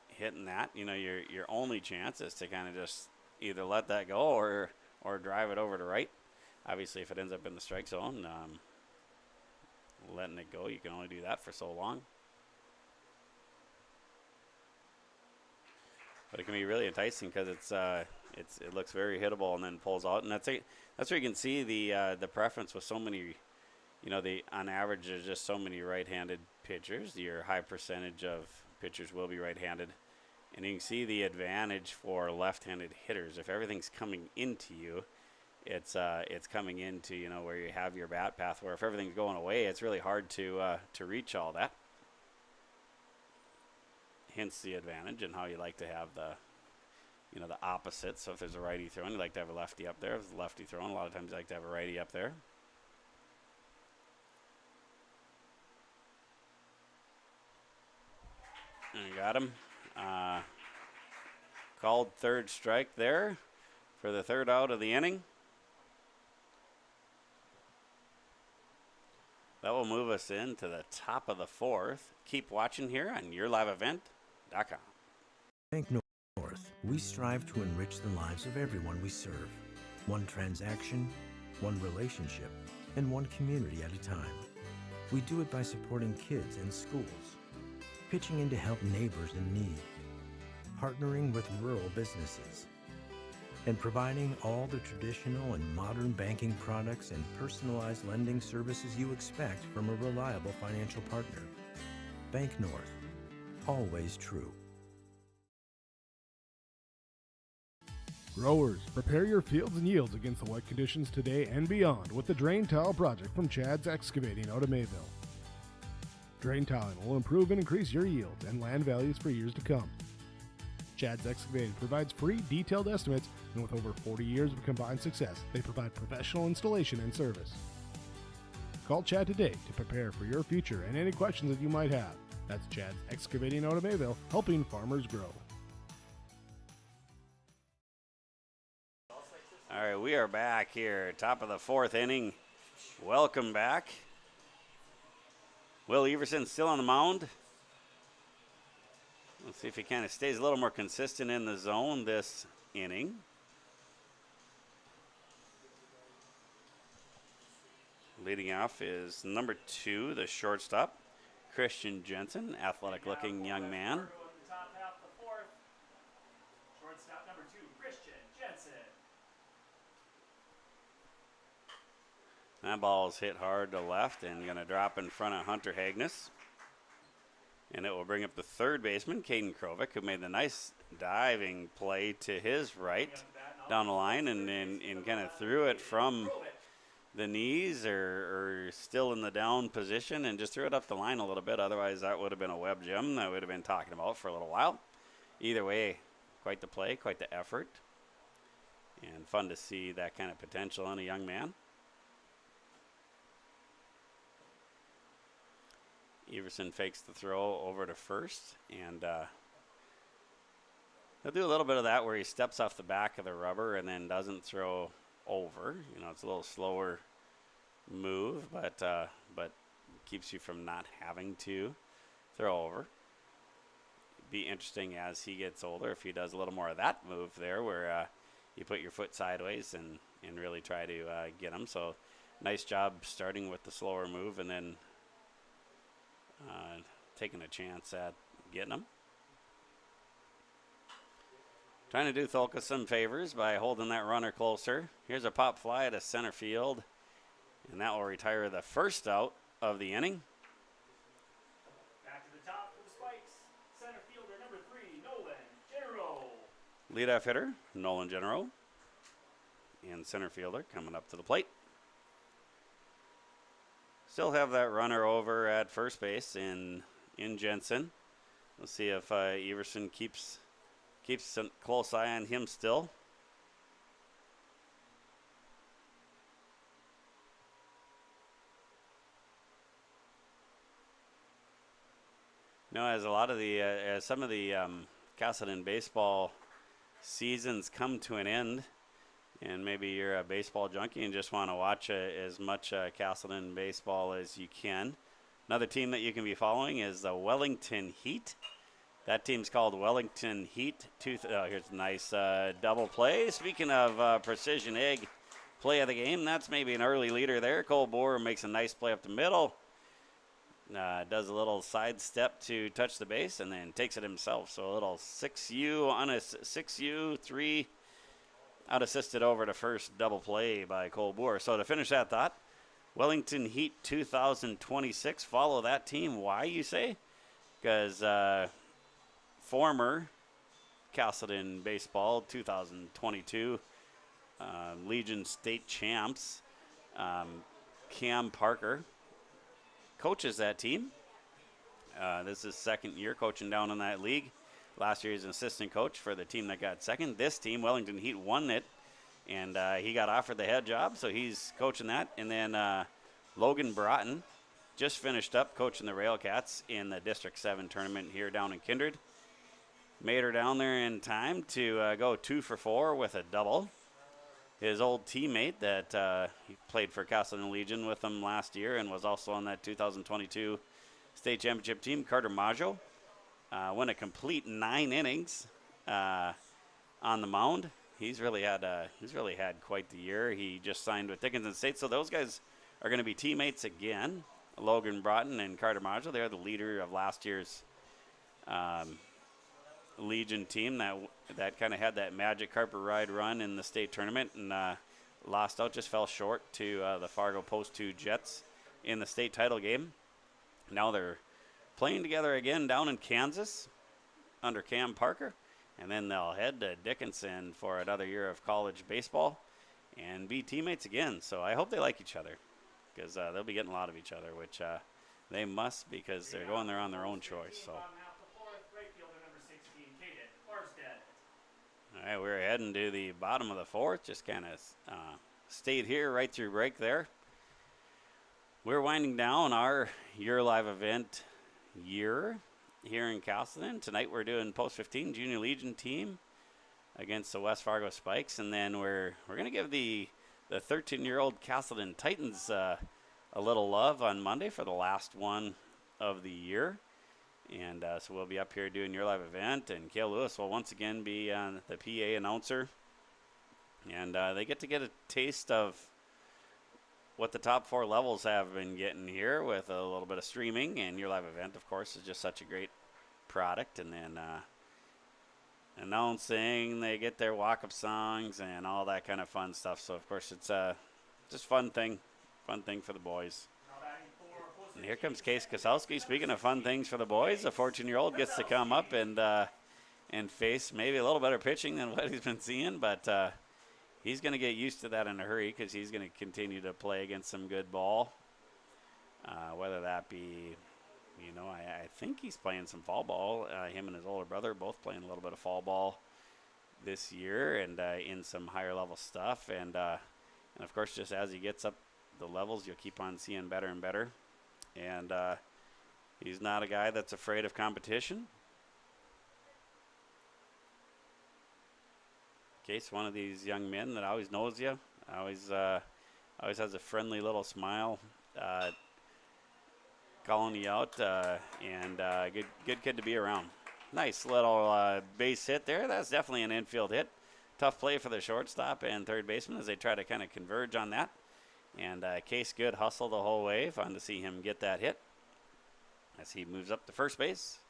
hitting that. You know, your only chance is to kind of just either let that go or drive it over to right. Obviously, if it ends up in the strike zone, letting it go, you can only do that for so long. But it can be really enticing because it looks very hittable and then pulls out, and that's where you can see the preference with so many. You know, on average, there's just so many right-handed pitchers. Your high percentage of pitchers will be right-handed. And you can see the advantage for left-handed hitters. If everything's coming into you, it's coming into, you know, where you have your bat path, where if everything's going away, it's really hard to reach all that. Hence the advantage and how you like to have the opposite. So if there's a righty throwing, you like to have a lefty up there. If there's a lefty throwing, a lot of times you like to have a righty up there. And you got him. Called third strike there for the third out of the inning. That will move us into the top of the fourth. Keep watching here on YourLiveEvent.com. Bank North, we strive to enrich the lives of everyone we serve. One transaction, one relationship, and one community at a time. We do it by supporting kids and schools, pitching in to help neighbors in need, partnering with rural businesses, and providing all the traditional and modern banking products and personalized lending services you expect from a reliable financial partner. Bank North, always true. Growers, prepare your fields and yields against the wet conditions today and beyond with the Drain Tile Project from Chad's Excavating out of Mayville. Drain tiling will improve and increase your yields and land values for years to come. Chad's Excavating provides free detailed estimates, and with over 40 years of combined success, they provide professional installation and service. Call Chad today to prepare for your future and any questions that you might have. That's Chad's Excavating out of Mayville, helping farmers grow. All right, we are back here, top of the fourth inning. Welcome back. Will Everson still on the mound. Let's see if he kind of stays a little more consistent in the zone this inning. Leading off is number 2, the shortstop, Christian Jensen, athletic-looking young man. Fargo in the top half of the fourth. Shortstop number 2, Christian Jensen. That ball is hit hard to left and going to drop in front of Hunter Hagnes. And it will bring up the third baseman, Caden Krovic, who made the nice diving play to his right down the line and kind of threw it from the knees or still in the down position and just threw it up the line a little bit. Otherwise, that would have been a web gem that would have been talking about for a little while. Either way, quite the play, quite the effort. And fun to see that kind of potential in a young man. Everson fakes the throw over to first, and he'll do a little bit of that where he steps off the back of the rubber and then doesn't throw over. You know, it's a little slower move, but keeps you from not having to throw over. It'd be interesting as he gets older if he does a little more of that move there where you put your foot sideways and really try to get him. So nice job starting with the slower move and then taking a chance at getting him. Trying to do Tholka some favors by holding that runner closer. Here's a pop fly to center field, and that will retire the first out of the inning. Back to the top for the Spikes. Center fielder number 3, Nolan General. Leadoff hitter, Nolan General. And center fielder coming up to the plate. Still have that runner over at first base in Jensen. We'll see if Everson keeps a close eye on him still. As a lot of the as some of the Casselton baseball seasons come to an end, and maybe you're a baseball junkie and just want to watch as much Casselton baseball as you can. Another team that you can be following is the Wellington Heat. That team's called Wellington Heat. Here's a nice double play. Speaking of precision egg play of the game, that's maybe an early leader there. Cole Boer makes a nice play up the middle. Does a little side step to touch the base and then takes it himself. So a little 6U, 3 unassisted over to first, double play by Cole Boer. So to finish that thought, Wellington Heat 2026. Follow that team. Why, you say? Because former Casselton baseball 2022 Legion state champs Cam Parker coaches that team. This is second year coaching down in that league. Last year he was an assistant coach for the team that got second. This team, Wellington Heat, won it, and he got offered the head job, so he's coaching that. And then Logan Broughton just finished up coaching the Railcats in the District 7 tournament here down in Kindred. Made her down there in time to go 2 for 4 with a double. His old teammate that he played for Casselton Legion with him last year and was also on that 2022 state championship team, Carter Maggio, went a complete 9 innings on the mound. He's really had quite the year. He just signed with Dickinson State, so those guys are going to be teammates again. Logan Broughton and Carter Maggio. They're the leader of last year's Legion team that kind of had that magic carpet ride run in the state tournament and lost out, just fell short to the Fargo Post 2 Jets in the state title game. Now they're playing together again down in Kansas under Cam Parker, and then they'll head to Dickinson for another year of college baseball and be teammates again. So I hope they like each other, because they'll be getting a lot of each other, which they must, because they're going there on their own choice. So. All right, we're heading to the bottom of the fourth. Just kind of stayed here right through break there. We're winding down our Year Live event year here in Casselton. Tonight we're doing Post 15 Junior Legion team against the West Fargo Spikes, and then we're going to give the 13-year-old Casselton Titans a little love on Monday for the last one of the year. And so we'll be up here doing Your Live event, and Cale Lewis will once again be the PA announcer. And they get a taste of what the top 4 levels have been getting here with a little bit of streaming. And Your Live event, of course, is just such a great product. And then announcing, they get their walk-up songs and all that kind of fun stuff. So, of course, it's just fun thing for the boys. And here comes Case Kasowski. Speaking of fun things for the boys, a 14-year-old gets to come up and face maybe a little better pitching than what he's been seeing, but he's going to get used to that in a hurry, because he's going to continue to play against some good ball. Whether that be, I think he's playing some fall ball. Him and his older brother both playing a little bit of fall ball this year, and in some higher level stuff. And of course, just as he gets up the levels, you'll keep on seeing better and better. And he's not a guy that's afraid of competition. Case, one of these young men that always knows you, always has a friendly little smile, calling you out, and good kid to be around. Nice little base hit there. That's definitely an infield hit. Tough play for the shortstop and third baseman as they try to kind of converge on that. And Case good hustle the whole way. Fun to see him get that hit as he moves up to first base.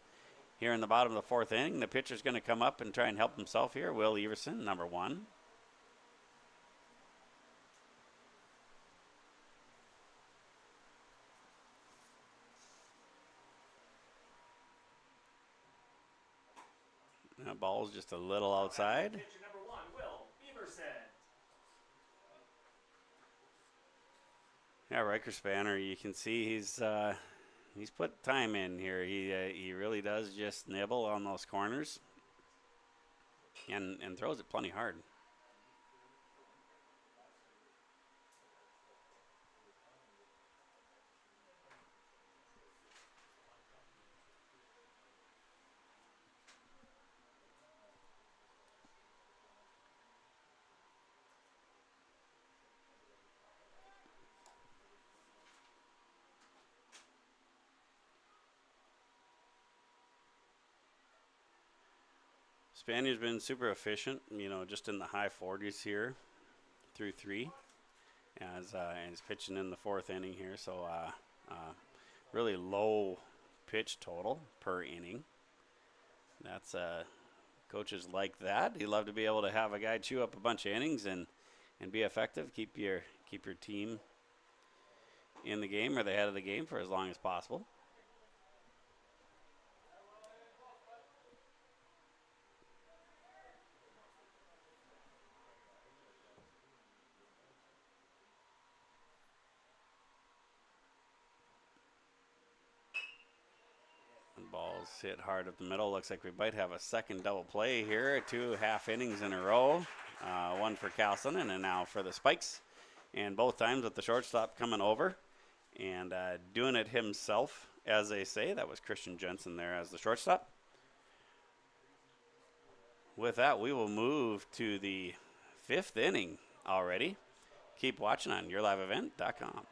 Here in the bottom of the 4th inning, the pitcher's going to come up and try and help himself here. Will Everson, number 1. That ball's just a little outside. Pitcher number 1, Will Everson. Yeah, Riker Spanner, you can see he's put time in here. He really does just nibble on those corners and throws it plenty hard. Spaniard's been super efficient, just in the high 40s here through 3 as he's pitching in the 4th inning here. So really low pitch total per inning. That's coaches like that. You love to be able to have a guy chew up a bunch of innings and be effective, keep your team in the game or the head of the game for as long as possible. Balls hit hard up the middle. Looks like we might have a second double play here. 2 half innings in a row. One for Casselton and then now for the Spikes. And both times with the shortstop coming over and doing it himself, as they say. That was Christian Jensen there as the shortstop. With that, we will move to the 5th inning already. Keep watching on yourliveevent.com.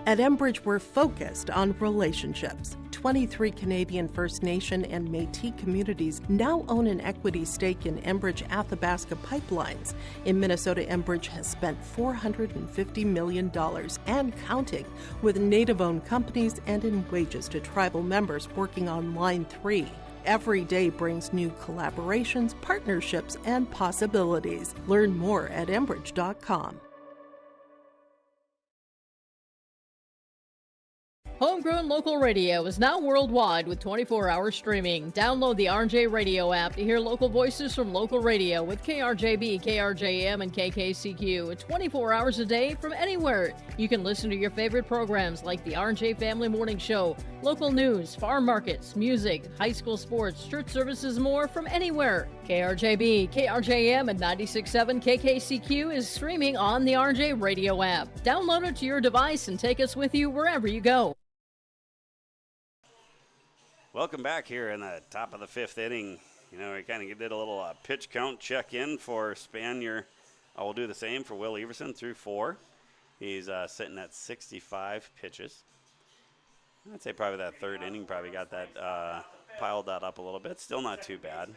At Enbridge, we're focused on relationships. 23 Canadian First Nation and Métis communities now own an equity stake in Enbridge Athabasca Pipelines. In Minnesota, Enbridge has spent $450 million and counting, with Native-owned companies and in wages to tribal members working on Line 3. Every day brings new collaborations, partnerships, and possibilities. Learn more at Enbridge.com. Homegrown local radio is now worldwide with 24-hour streaming. Download the RJ Radio app to hear local voices from local radio with KRJB, KRJM, and KKCQ 24 hours a day from anywhere. You can listen to your favorite programs like the RJ Family Morning Show, local news, farm markets, music, high school sports, church services, more from anywhere. KRJB, KRJM, and 96.7 KKCQ is streaming on the RJ Radio app. Download it to your device and take us with you wherever you go. Welcome back here in the top of the 5th inning. We kind of did a little pitch count check-in for Spanier. We'll do the same for Will Everson through 4. He's sitting at 65 pitches. I'd say probably that 3rd inning probably got that piled that up a little bit. Still not too bad.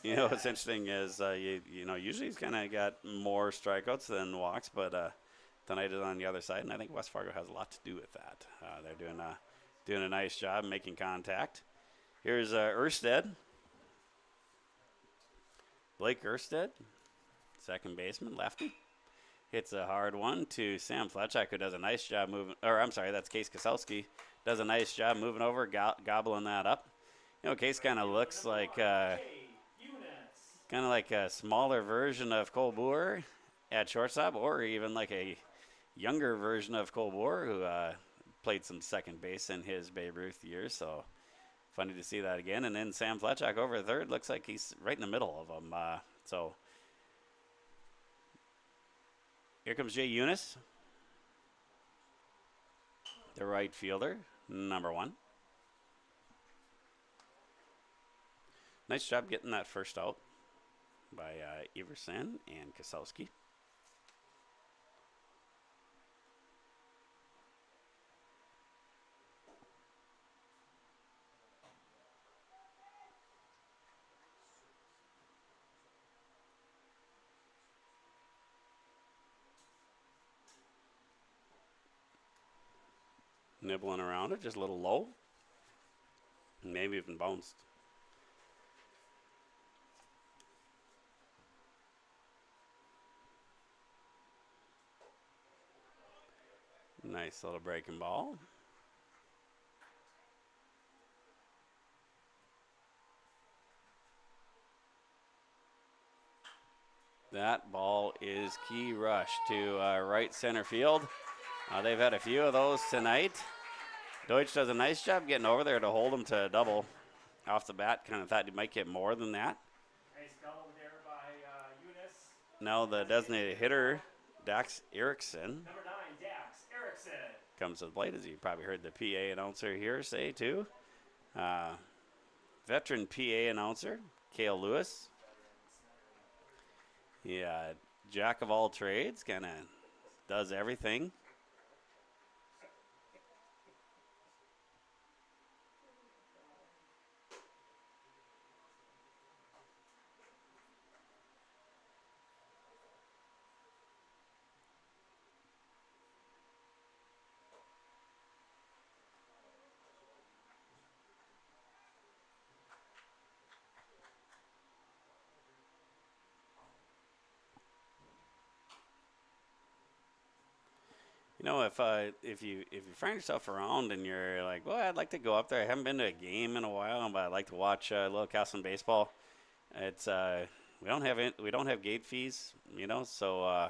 What's interesting is, usually he's kind of got more strikeouts than walks, but tonight is on the other side, and I think West Fargo has a lot to do with that. They're doing a nice job making contact. Here's Erstead. Blake Erstead, second baseman, lefty. Hits a hard one to Sam Fletchak, who does a nice job moving, that's Case Kasowski. Does a nice job moving over, gobbling that up. Case kind of looks like a smaller version of Cole Boer at shortstop, or even like a younger version of Cole Boer, who played some second base in his Babe Ruth years, so funny to see that again. And then Sam Fletchak over 3rd, looks like he's right in the middle of them. So here comes Jay Eunice, the right fielder, number 1. Nice job getting that first out by Everson and Kasowski. Nibbling around it, just a little low. Maybe even bounced. Nice little breaking ball. That ball is key rush to right center field. They've had a few of those tonight. Deutsch does a nice job getting over there to hold him to a double off the bat. Kind of thought he might get more than that. Nice double there by Eunice. Now the designated hitter, Dax Erickson, Number 9, Dax Erickson. comes to the plate, as you probably heard the PA announcer here say too. Veteran PA announcer, Cale Lewis. Yeah, jack of all trades, kind of does everything. You know, if you find yourself around and you're like, well, I'd like to go up there. I haven't been to a game in a while, but I'd like to watch a little Casselton baseball. It's we don't have gate fees, you know, so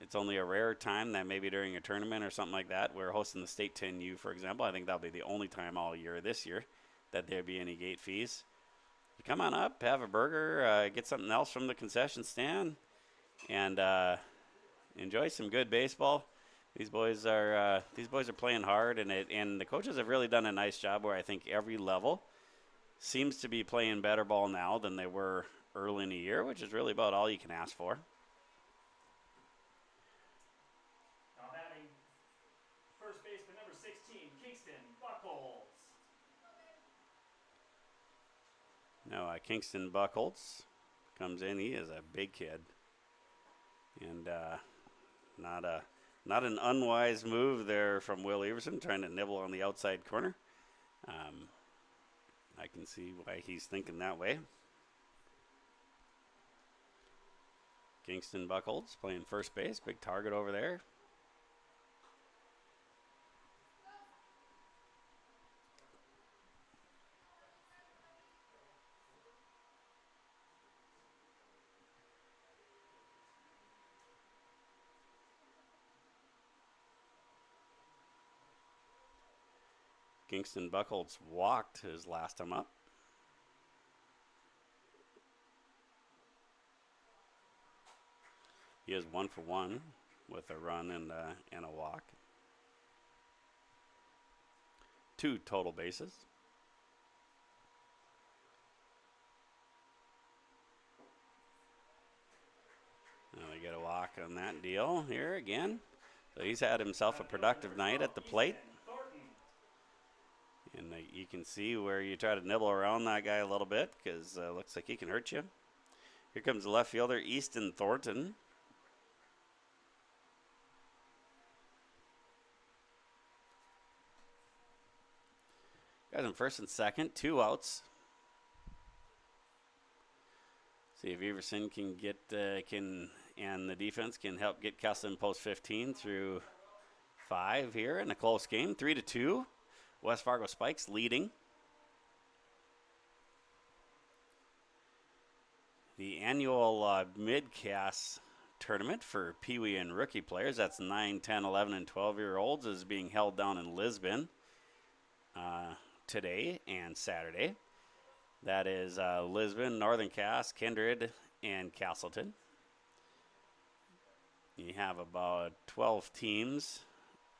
it's only a rare time that maybe during a tournament or something like that. We're hosting the state 10U, for example. I think that'll be the only time all year this year that there'd be any gate fees. You come on up, have a burger, get something else from the concession stand, and enjoy some good baseball. These boys are playing hard, and the coaches have really done a nice job where I think every level seems to be playing better ball now than they were early in the year, which is really about all you can ask for. Now batting first baseman number 16, Kingston Buckholz. Now Kingston Buckholz comes in. He is a big kid, and not an unwise move there from Will Everson, trying to nibble on the outside corner. I can see why he's thinking that way. Kingston Buckholz playing first base. Big target over there. Kingston Buckholz walked his last time up. He is 1 for 1 with a run and a walk. 2 total bases. Now we get a walk on that deal here again. So he's had himself a productive night at the plate. And you can see where you try to nibble around that guy a little bit because looks like he can hurt you. Here comes the left fielder, Easton Thornton. Guys in first and second, 2 outs. See if Everson can get and the defense can help get Casselton post 15 through 5 here in a close game, 3-2. West Fargo Spikes leading. The annual mid-cast tournament for Pee-wee and rookie players, that's 9, 10, 11, and 12-year-olds, is being held down in Lisbon today and Saturday. That is Lisbon, Northern Cass, Kindred, and Casselton. You have about 12 teams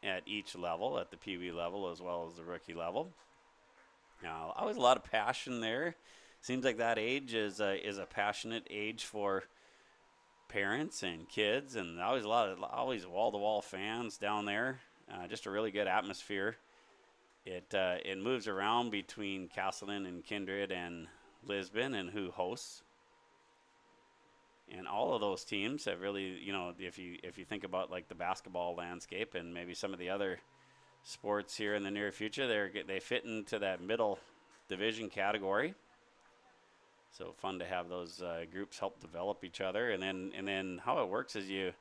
at each level, at the Pee-wee level as well as the rookie level. Now, always a lot of passion there. Seems like that age is a passionate age for parents and kids, and always wall-to-wall fans down there. Just a really good atmosphere. It moves around between Casselton and Kindred and Lisbon and who hosts. And all of those teams have really, you know, if you think about like the basketball landscape and maybe some of the other sports here in the near future, they fit into that middle division category. So fun to have those groups help develop each other, and then how it works is you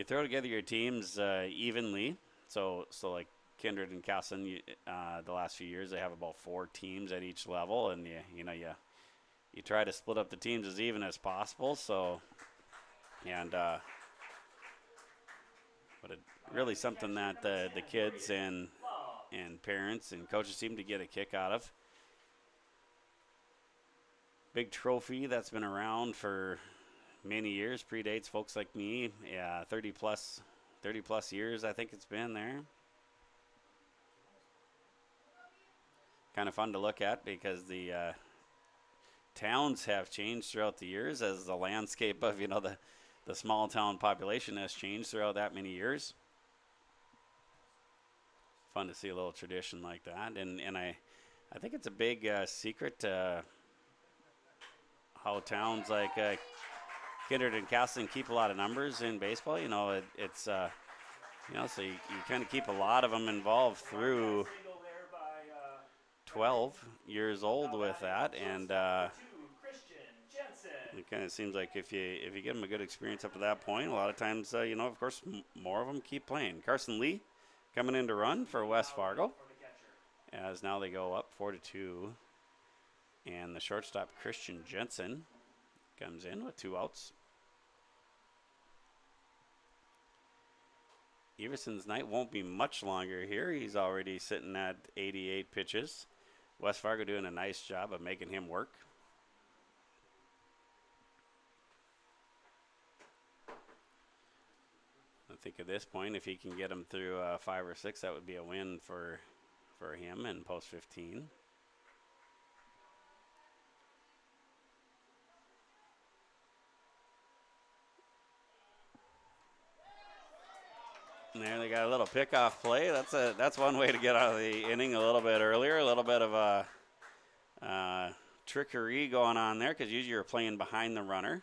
throw together your teams evenly. So like Kindred and Casselton, the last few years they have about 4 teams at each level, and you try to split up the teams as even as possible. So And but really something that the kids and parents and coaches seem to get a kick out of. Big trophy that's been around for many years, predates folks like me. Yeah, 30 plus years I think it's been there. Kind of fun to look at because the towns have changed throughout the years as the landscape of, you know, the small town population has changed throughout that many years. Fun to see a little tradition like that. And I think it's a big secret how towns like Kinnard and Casselton keep a lot of numbers in baseball. You know, it's you know, so you kind of keep a lot of them involved through 12 years old with that, and it kind of seems like if you give them a good experience up to that point, a lot of times, you know, of course, more of them keep playing. Carson Lee coming in to run for West Fargo, as now they go up 4-2. And the shortstop, Christian Jensen, comes in with 2 outs. Everson's night won't be much longer here. He's already sitting at 88 pitches. West Fargo doing a nice job of making him work. I think at this point, if he can get him through 5 or 6, that would be a win for him in post 15. And there they got a little pickoff play. That's one way to get out of the inning a little bit earlier. A little bit of a trickery going on there because usually you're playing behind the runner.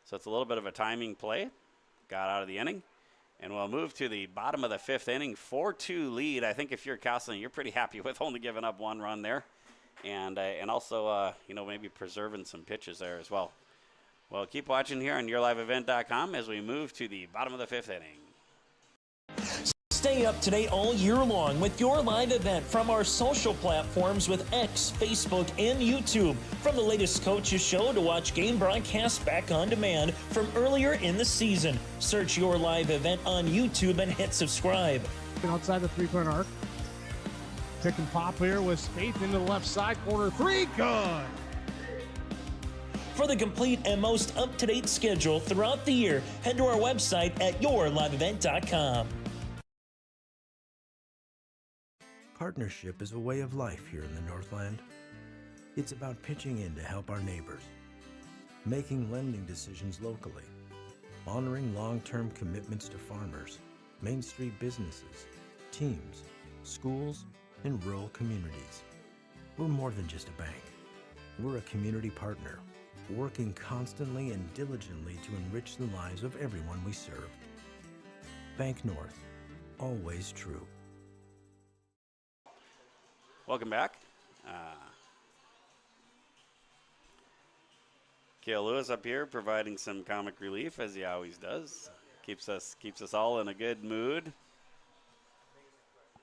So it's a little bit of a timing play. Got out of the inning. And we'll move to the bottom of the 5th inning. 4-2 lead. I think if you're Casselton, you're pretty happy with only giving up 1 run there. And also, you know, maybe preserving some pitches there as well. Well, keep watching here on YourLiveEvent.com as we move to the bottom of the 5th inning. Stay up to date all year long with your live event from our social platforms with X, Facebook, and YouTube. From the latest coaches show to watch game broadcasts back on demand from earlier in the season. Search your live event on YouTube and hit subscribe. Outside the 3-point arc. Pick and pop here with Spaeth into the left side corner. 3, good. For the complete and most up-to-date schedule throughout the year, head to our website at yourliveevent.com. Partnership is a way of life here in the Northland. It's about pitching in to help our neighbors, making lending decisions locally, honoring long-term commitments to farmers, Main Street businesses, teams, schools, and rural communities. We're more than just a bank. We're a community partner, working constantly and diligently to enrich the lives of everyone we serve. Bank North, always true. Welcome back. Cale Lewis up here providing some comic relief as he always does. Keeps us all in a good mood.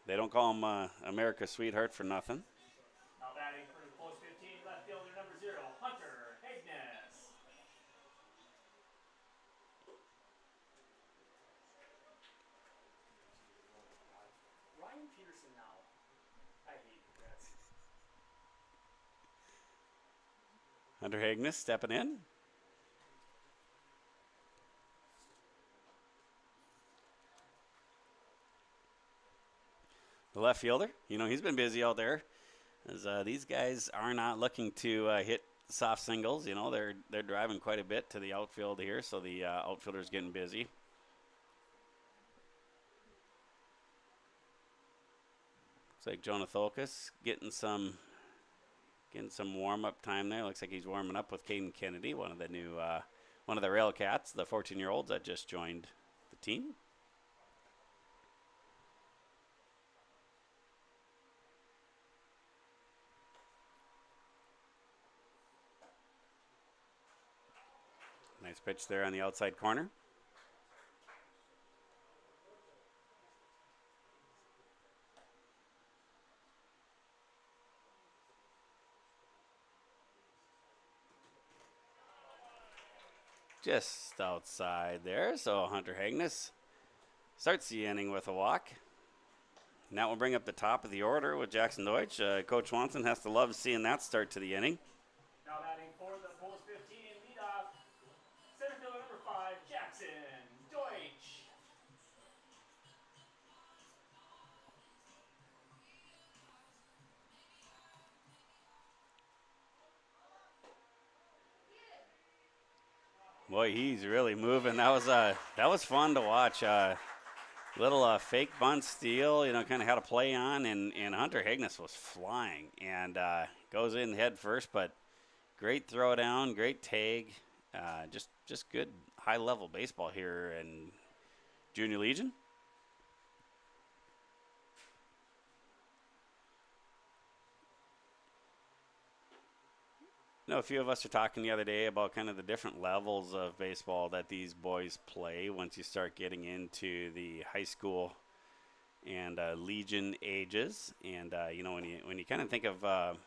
They don't call him America's sweetheart for nothing. Now batting for post 15, left fielder number 0, Hunter Hagnes. Ryan Peterson now. I hate regrets. Hunter Hagnes stepping in. The left fielder, you know, he's been busy out there. As these guys are not looking to hit soft singles. You know, they're driving quite a bit to the outfield here, so the outfielder's getting busy. Looks like Jonathokas getting some warm-up time there. Looks like he's warming up with Caden Kennedy, one of the Railcats, the 14-year-olds that just joined the team. Nice pitch there on the outside corner. just outside there. So Hunter Hagnes starts the inning with a walk. And that will bring up the top of the order with Jackson Deutsch. Coach Swanson has to love seeing that start to the inning. Now batting for the post 15 leadoff, center fielder number 5, Jackson Deutsch. Boy, he's really moving. That was fun to watch. Little fake bunt steal, kind of had a play on, and Hunter Hagnes was flying and goes in head first, but great throw down, great tag, just good high level baseball here in Junior Legion. A few of us were talking the other day about kind of the different levels of baseball that these boys play once you start getting into the high school and Legion ages. And when you kind of think of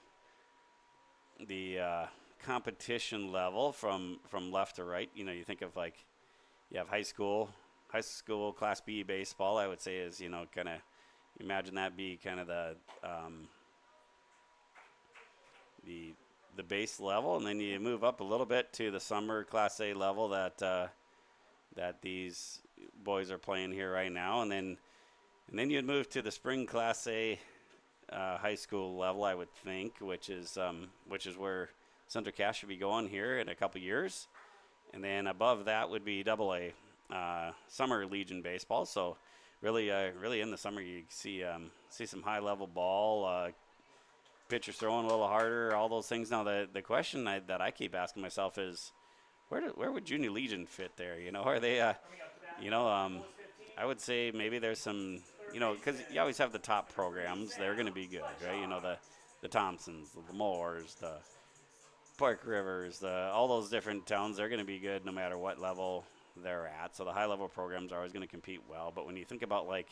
the competition level from left to right, you think of like you have high school Class B baseball. I would say is kind of imagine that be kind of the base level, and then you move up a little bit to the summer Class A level that these boys are playing here right now, and then you'd move to the spring Class A high school level, I would think, which is where Central Cass should be going here in a couple years, and then above that would be Double A summer Legion baseball. So really in the summer you see some high level ball. Pitchers throwing a little harder, all those things. Now, the question that I keep asking myself is, where would Junior Legion fit there? Are they, I would say maybe there's some, because you always have the top programs. They're going to be good, right? The Thompsons, the Moores, the Park Rivers, all those different towns, they're going to be good no matter what level they're at. So the high-level programs are always going to compete well. But when you think about, like,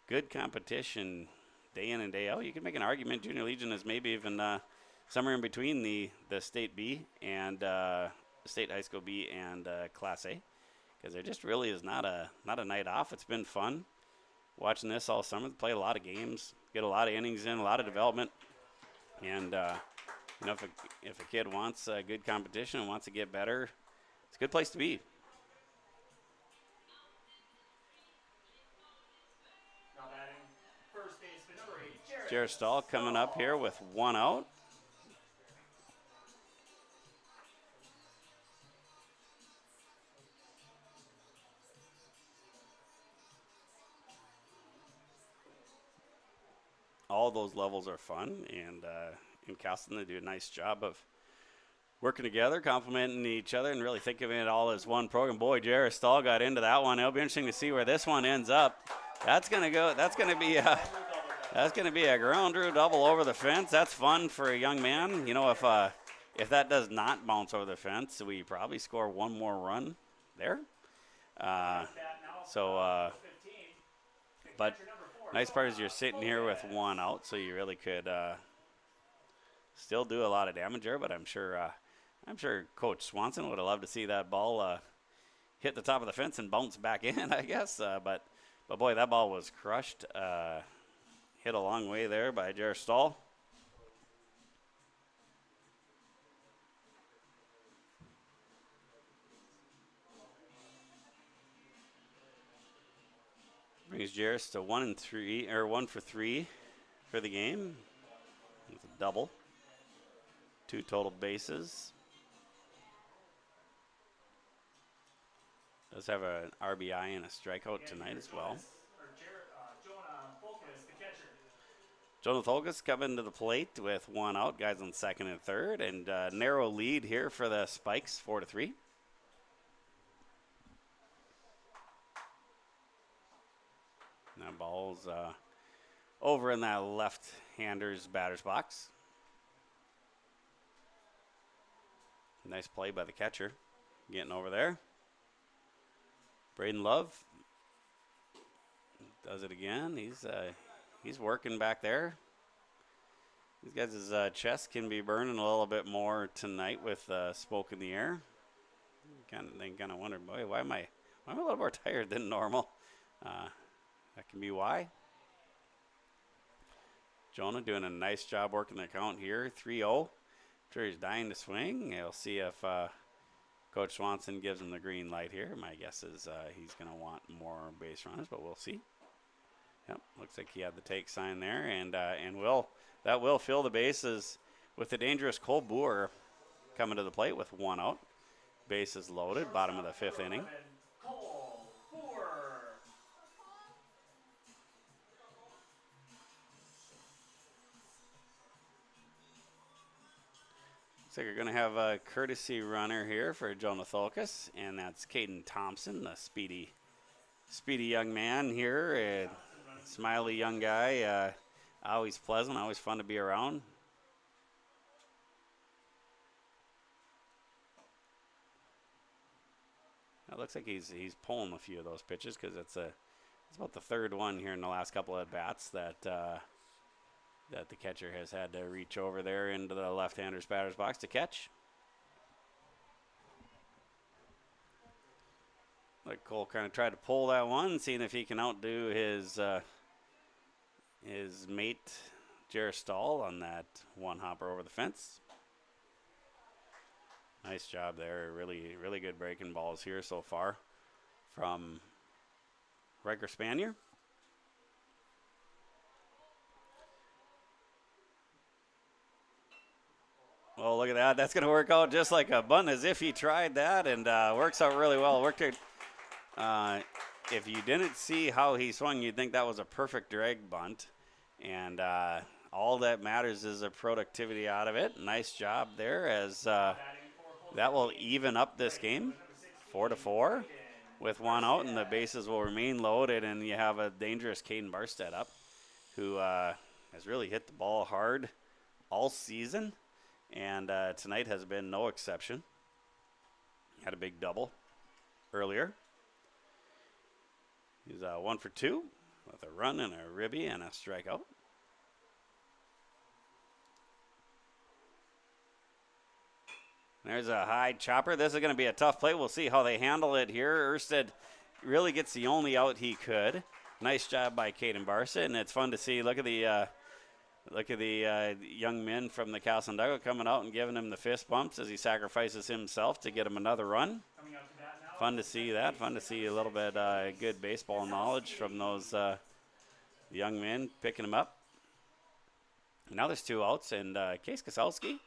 good competition day in and day out, you can make an argument Junior Legion is maybe even somewhere in between the State B and State High School B and Class A, because there just really is not a night off. It's been fun watching this all summer. Play a lot of games, get a lot of innings in, a lot of development, and if a kid wants good competition and wants to get better, it's a good place to be. Jared Stahl coming up here with one out. All those levels are fun, and in Casselton they do a nice job of working together, complementing each other, and really thinking of it all as one program. Boy, Jared Stahl got into that one. It'll be interesting to see where this one ends up. That's gonna be a ground drew double over the fence. That's fun for a young man. If that does not bounce over the fence, we probably score one more run there. But nice part is you're sitting here with one out, so you really could still do a lot of damage there. But I'm sure Coach Swanson would have loved to see that ball hit the top of the fence and bounce back in, I guess. But boy, that ball was crushed. Hit a long way there by Jared Stahl. Brings Jared to 1 for 3 for the game with a double. 2 total bases. Does have an RBI and a strikeout tonight as well. Jonah Tholkus coming to the plate with one out. Guys on second and third, and narrow lead here for the Spikes, 4-3. That ball's over in that left-hander's batter's box. Nice play by the catcher, getting over there. Braden Love does it again. He's working back there. These guys' chest can be burning a little bit more tonight with smoke in the air. Kind of wondered, boy, why am I a little more tired than normal? That can be why. Jonah doing a nice job working the count here, 3-0. Sure, he's dying to swing. We'll see if Coach Swanson gives him the green light here. My guess is he's going to want more base runners, but we'll see. Yep, looks like he had the take sign there, and that will fill the bases with the dangerous Cole Boer coming to the plate with 1 out. Bases loaded, bottom of the 5th inning. Cole Boer. Looks like you're going to have a courtesy runner here for Jonah Tholkus, and that's Caden Thompson, the speedy young man here. Smiley young guy, always pleasant, always fun to be around. It looks like he's pulling a few of those pitches because it's about the 3rd one here in the last couple of bats that the catcher has had to reach over there into the left-hander's batter's box to catch. Like Cole kind of tried to pull that one, seeing if he can outdo his mate Jared Stahl on that one hopper over the fence. Nice job there. Really, really good breaking balls here so far from Riker Spanier. Well, look at that. That's going to work out just like a bunt, as if he tried that, and works out really well. If you didn't see how he swung, you'd think that was a perfect drag bunt. And all that matters is the productivity out of it. Nice job there, as that will even up this game, 4-4, with 1 out, and the bases will remain loaded. And you have a dangerous Caden Barstead up, who has really hit the ball hard all season. And tonight has been no exception. Had a big double earlier. He's 1 for 2 with a run and a ribby and a strikeout. There's a high chopper. This is going to be a tough play. We'll see how they handle it here. Ersted really gets the only out he could. Nice job by Caden Barsa, and it's fun to see. Look at the young men from the Casselton dugout coming out and giving him the fist bumps as he sacrifices himself to get him another run. Fun to see that. Fun to see a little bit good baseball knowledge from those young men picking him up. Now there's 2 outs, and Case Kaselski,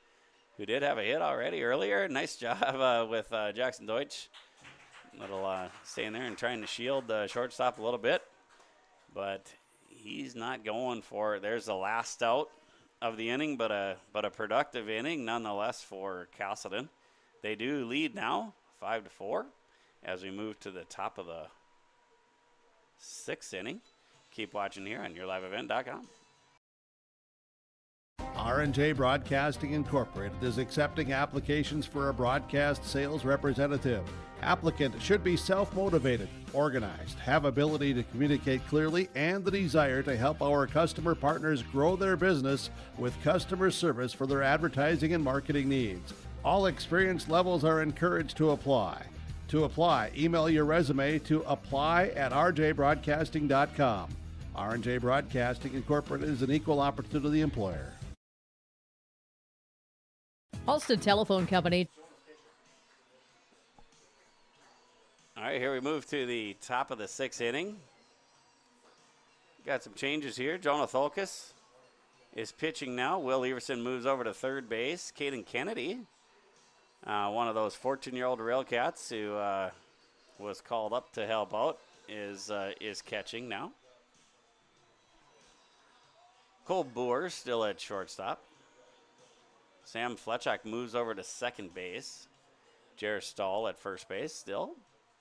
who did have a hit already earlier. Nice job with Jackson Deutsch. Staying there and trying to shield the shortstop a little bit. But he's not going for it. There's the last out of the inning, but a productive inning nonetheless for Casselton. They do lead now, 5-4, as we move to the top of the 6th inning. Keep watching here on YourLiveEvent.com. R&J Broadcasting Incorporated is accepting applications for a broadcast sales representative. Applicant should be self-motivated, organized, have ability to communicate clearly, and the desire to help our customer partners grow their business with customer service for their advertising and marketing needs. All experience levels are encouraged to apply. To apply, email your resume to apply@rjbroadcasting.com. R&J Broadcasting Incorporated is an equal opportunity employer. Halstead Telephone Company. All right, here we move to the top of the 6th inning. Got some changes here. Jonah Tholkus is pitching now. Will Everson moves over to third base. Caden Kennedy, one of those 14-year-old Railcats who was called up to help out, is catching now. Cole Boer still at shortstop. Sam Fletchak moves over to second base. Jared Stahl at first base still.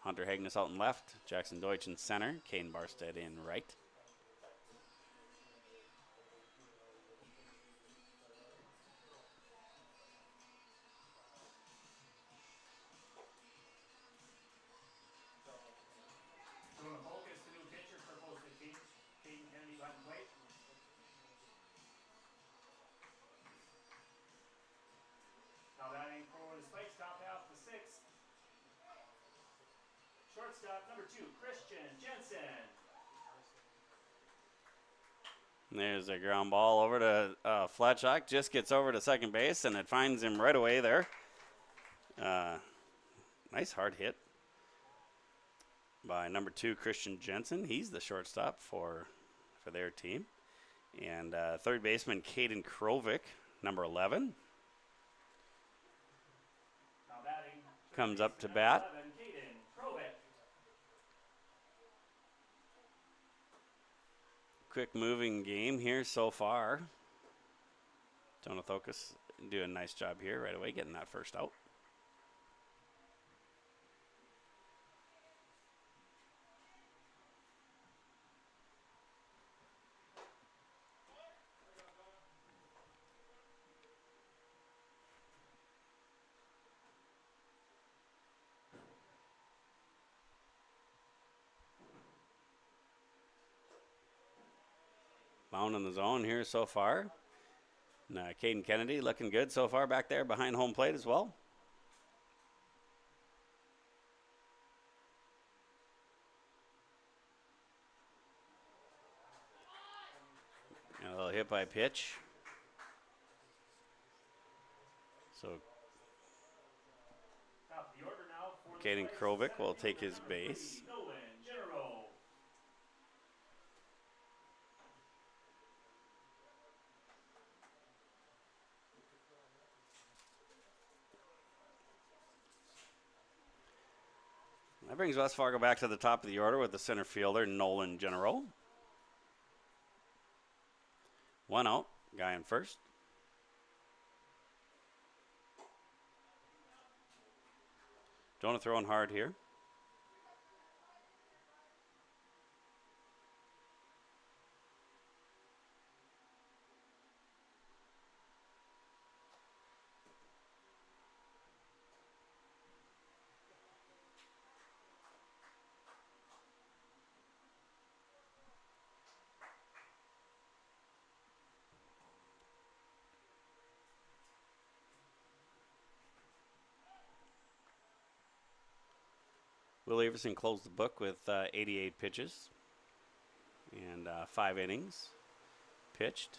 Hunter Hagnes out in left. Jackson Deutsch in center. Kane Barstead in right. Jonah Tholkus, the new pitcher for post 15. Caden Kennedy behind the plate. Now batting for the Spikes, top half the 6th. shortstop, number 2, Christian Jensen. There's a ground ball over to Fletchock. Just gets over to second base, and it finds him right away there. Nice hard hit by number 2, Christian Jensen. He's the shortstop for their team. And third baseman, Caden Krovic, number 11. Now batting, Comes up to bat. 11, Caden Krovic. Quick moving game here so far. Donathokus doing a nice job here right away, getting that first out. Mound in the zone here so far. And Caden Kennedy looking good so far back there behind home plate as well. And a little hit by pitch. So Top of the order now for the Caden Spikes, Krovic center will take fielder, his number base. 3, Nolan General. That brings West Fargo back to the top of the order with the center fielder, Nolan General. 1 out, guy in first. Jonah throwing hard here. Will Everson closed the book with 88 pitches and 5 innings pitched.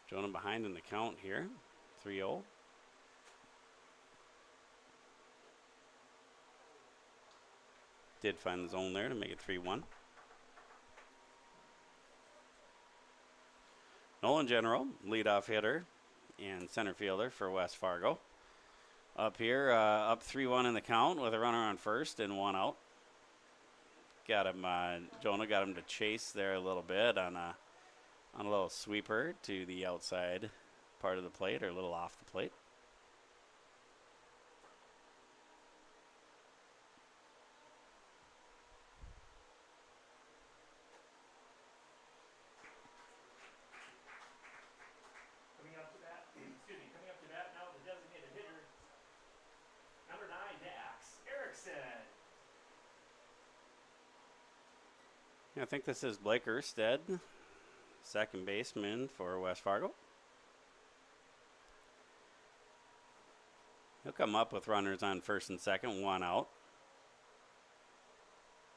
Jonah behind in the count here, 3-0. Did find the zone there to make it 3-1. Nolan General, leadoff hitter and center fielder for West Fargo. Up here, up 3-1 in the count with a runner on first and 1 out. Got him, Jonah got him to chase there a little bit on a little sweeper to the outside part of the plate, or a little off the plate. Coming up to bat now, the designated hitter, number 9, Dax Erickson. I think this is Blake Erstead, second baseman for West Fargo. He'll come up with runners on first and second, 1 out.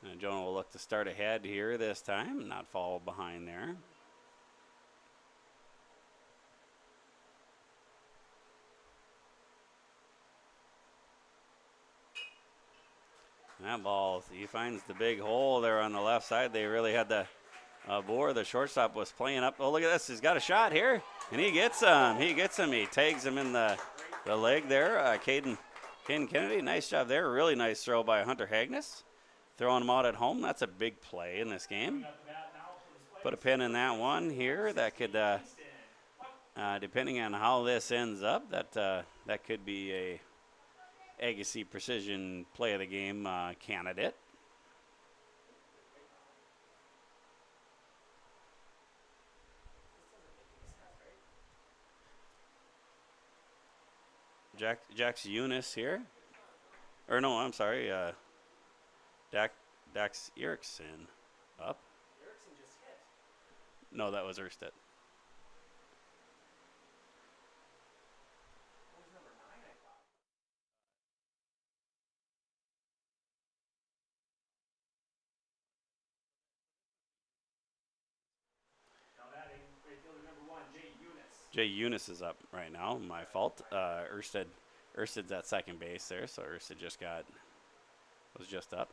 And Jonah will look to start ahead here this time, not fall behind there. That ball, he finds the big hole there on the left side. They really had the bore. The shortstop was playing up. Oh, look at this. He's got a shot here, and he gets him. He gets him. He tags him in the leg there. Caden Kennedy, nice job there. Really nice throw by Hunter Hagness. Throwing him out at home. That's a big play in this game. Put a pin in that one here. That could, depending on how this ends up, that could be a Agassi Precision Play of the Game candidate. Jack's Eunice here. Or no, I'm sorry. Dax Erickson up. Erickson just hit. No, that was Erstedt. What was number 9, I thought? Now batting, right fielder number 1, Jay Eunice. Jay Eunice is up right now. My fault. Ersted's at second base there, so Ersted was just up.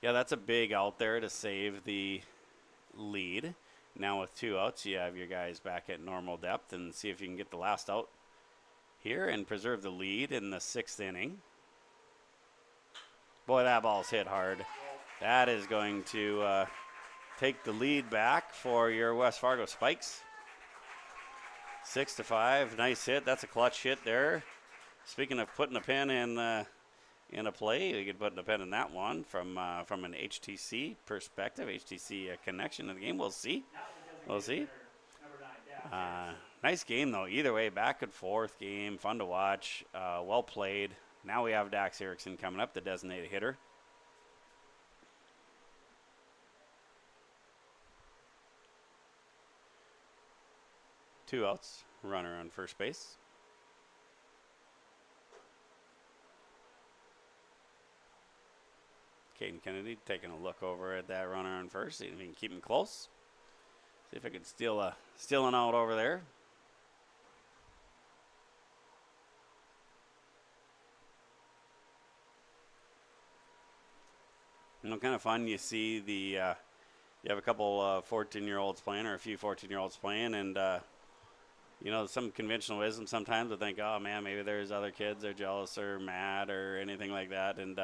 Yeah, that's a big out there to save the lead. Now with 2 outs, you have your guys back at normal depth and see if you can get the last out here and preserve the lead in the 6th inning. Boy, that ball's hit hard. That is going to take the lead back for your West Fargo Spikes. 6-5, nice hit. That's a clutch hit there. Speaking of putting a pin in a play, you could put a pin in that one from an HTC perspective, HTC connection in the game. We'll see. We'll see. Nice game though. Either way, back and forth game, fun to watch, well played. Now we have Dax Erickson coming up, the designated hitter. Two outs, runner on first base. Caden Kennedy taking a look over at that runner on first, see if he can keep him close. See if I can steal an out over there. You know, kind of fun. You see you have a couple 14-year-olds playing, or a few 14-year-olds playing, and you know, some conventional wisdom sometimes will think, oh man, maybe there's other kids they're jealous or mad or anything like that, and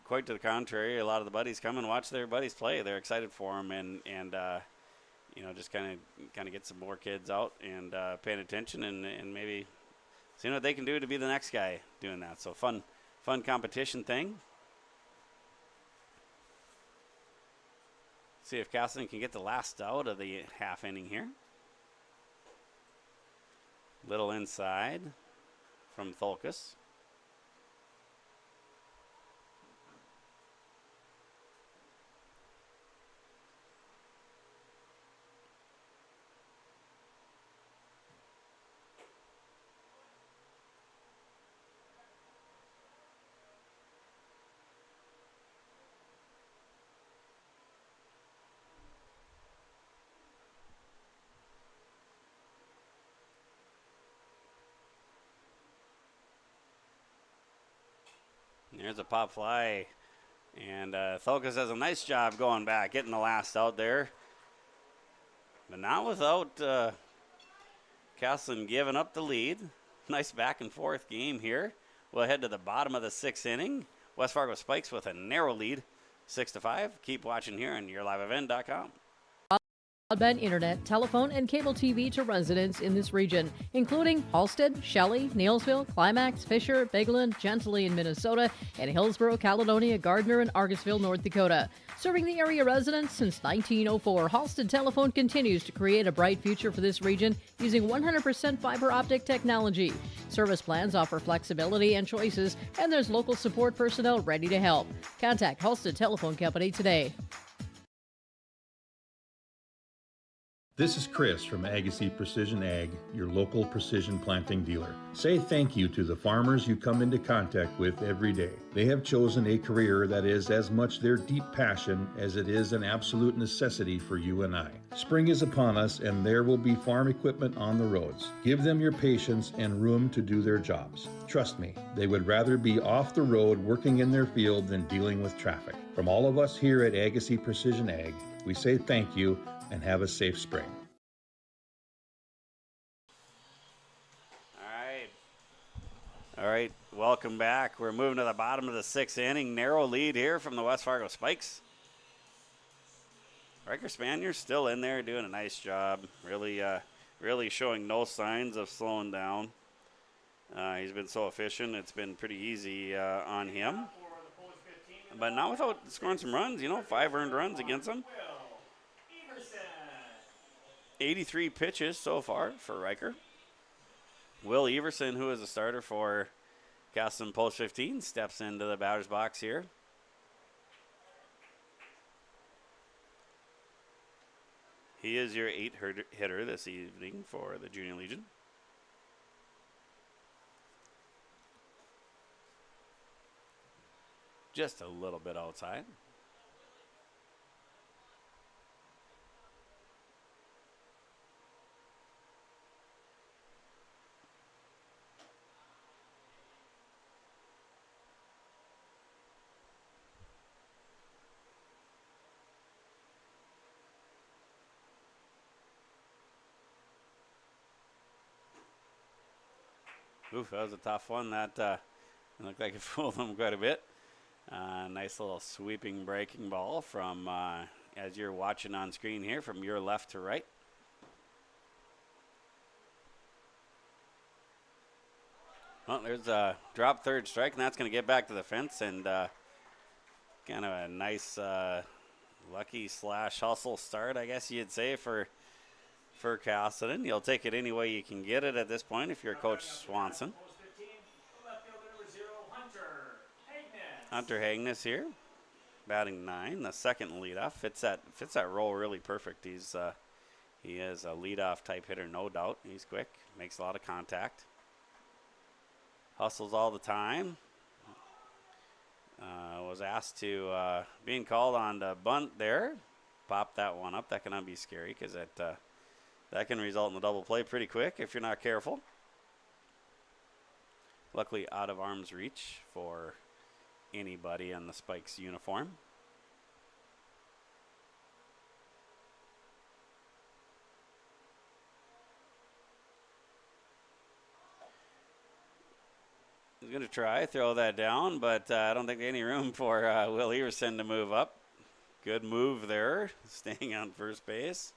quite to the contrary, a lot of the buddies come and watch their buddies play. They're excited for them, and you know, just kind of get some more kids out and paying attention and maybe seeing what they can do to be the next guy doing that. So fun competition thing. See if Casselton can get the last out of the half inning here. Little inside from Tholkus. There's a pop fly, and Tholkus does a nice job going back, getting the last out there. But not without Casselton giving up the lead. Nice back and forth game here. We'll head to the bottom of the 6th inning. West Fargo Spikes with a narrow lead, 6-5. Keep watching here on YourLiveEvent.com. Broadband internet, telephone, and cable TV to residents in this region, including Halstead, Shelley, Neilsville, Climax, Fisher, Bigland, Gentilly in Minnesota, and Hillsborough, Caledonia, Gardner, and Argusville, North Dakota. Serving the area residents since 1904, Halstead Telephone continues to create a bright future for this region using 100% fiber optic technology. Service plans offer flexibility and choices, and there's local support personnel ready to help. Contact Halstead Telephone Company today. This is Chris from Agassiz Precision Ag, your local precision planting dealer. Say thank you to the farmers you come into contact with every day. They have chosen a career that is as much their deep passion as it is an absolute necessity for you and I. Spring is upon us and there will be farm equipment on the roads. Give them your patience and room to do their jobs. Trust me, they would rather be off the road working in their field than dealing with traffic. From all of us here at Agassiz Precision Ag, we say thank you and have a safe spring. All right, welcome back. We're moving to the bottom of the 6th inning. Narrow lead here from the West Fargo Spikes. Riker Spaniard's still in there doing a nice job. Really showing no signs of slowing down. He's been so efficient. It's been pretty easy on him. But not without scoring some runs, you know, 5 earned runs against him. 83 pitches so far for Riker. Will Everson, who is a starter for Casselton Post 15, steps into the batter's box here. He is your 8 hitter this evening for the Junior Legion. Just a little bit outside. Oof, that was a tough one. That looked like it fooled him quite a bit. Nice little sweeping breaking ball from, as you're watching on screen here, from your left to right. Well, there's a drop third strike, and that's going to get back to the fence, and kind of a nice lucky / hustle start, I guess you'd say, for Casselton. You'll take it any way you can get it at this point if you're Coach Swanson. Hunter Hagnes here, batting 9, the second leadoff. Fits that role really perfect. He is a leadoff type hitter, no doubt. He's quick, makes a lot of contact, hustles all the time. Was asked to being called on to bunt there, pop that one up. That can be scary because that can result in a double play pretty quick if you're not careful. Luckily out of arm's reach for anybody in the Spikes uniform. He's going to try, throw that down, but I don't think any room for Will Everson to move up. Good move there, staying on first base.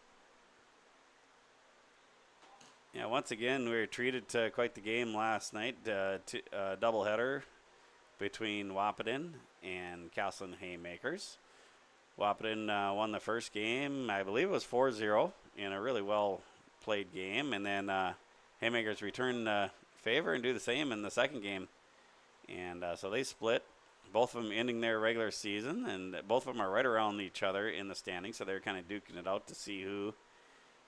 Yeah, once again, we were treated to quite the game last night. Doubleheader between Wahpeton and Casselton Haymakers. Wahpeton won the first game, I believe it was 4-0, in a really well played game. And then Haymakers return the favor and do the same in the second game. And so they split, both of them ending their regular season, and both of them are right around each other in the standings, so they're kind of duking it out to see who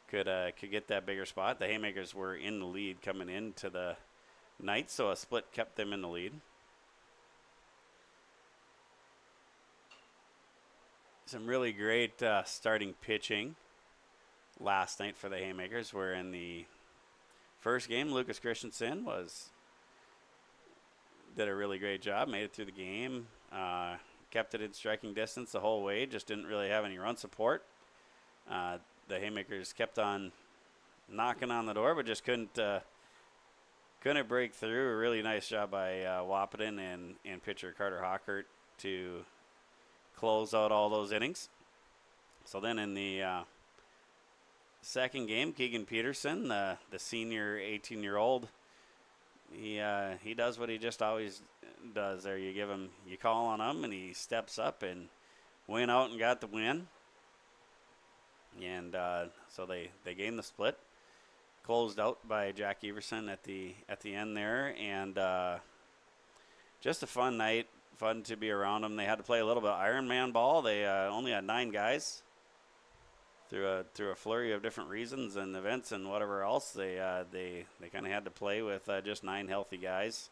could get that bigger spot. The Haymakers were in the lead coming into the night, so a split kept them in the lead. Some really great starting pitching last night for the Haymakers, where in the first game, Lucas Christensen did a really great job, made it through the game, kept it in striking distance the whole way, just didn't really have any run support. The Haymakers kept on knocking on the door, but just couldn't break through. A really nice job by Wahpeton and pitcher Carter Hockert to close out all those innings. So then in the second game, Keegan Peterson, the senior 18-year-old, he does what he just always does there. You call on him, and he steps up and went out and got the win. And so they gained the split, closed out by Jack Everson at the end there, and just a fun night, fun to be around them. They had to play a little bit of Ironman ball. They only had 9 guys through a flurry of different reasons and events and whatever else. They kind of had to play with just 9 healthy guys,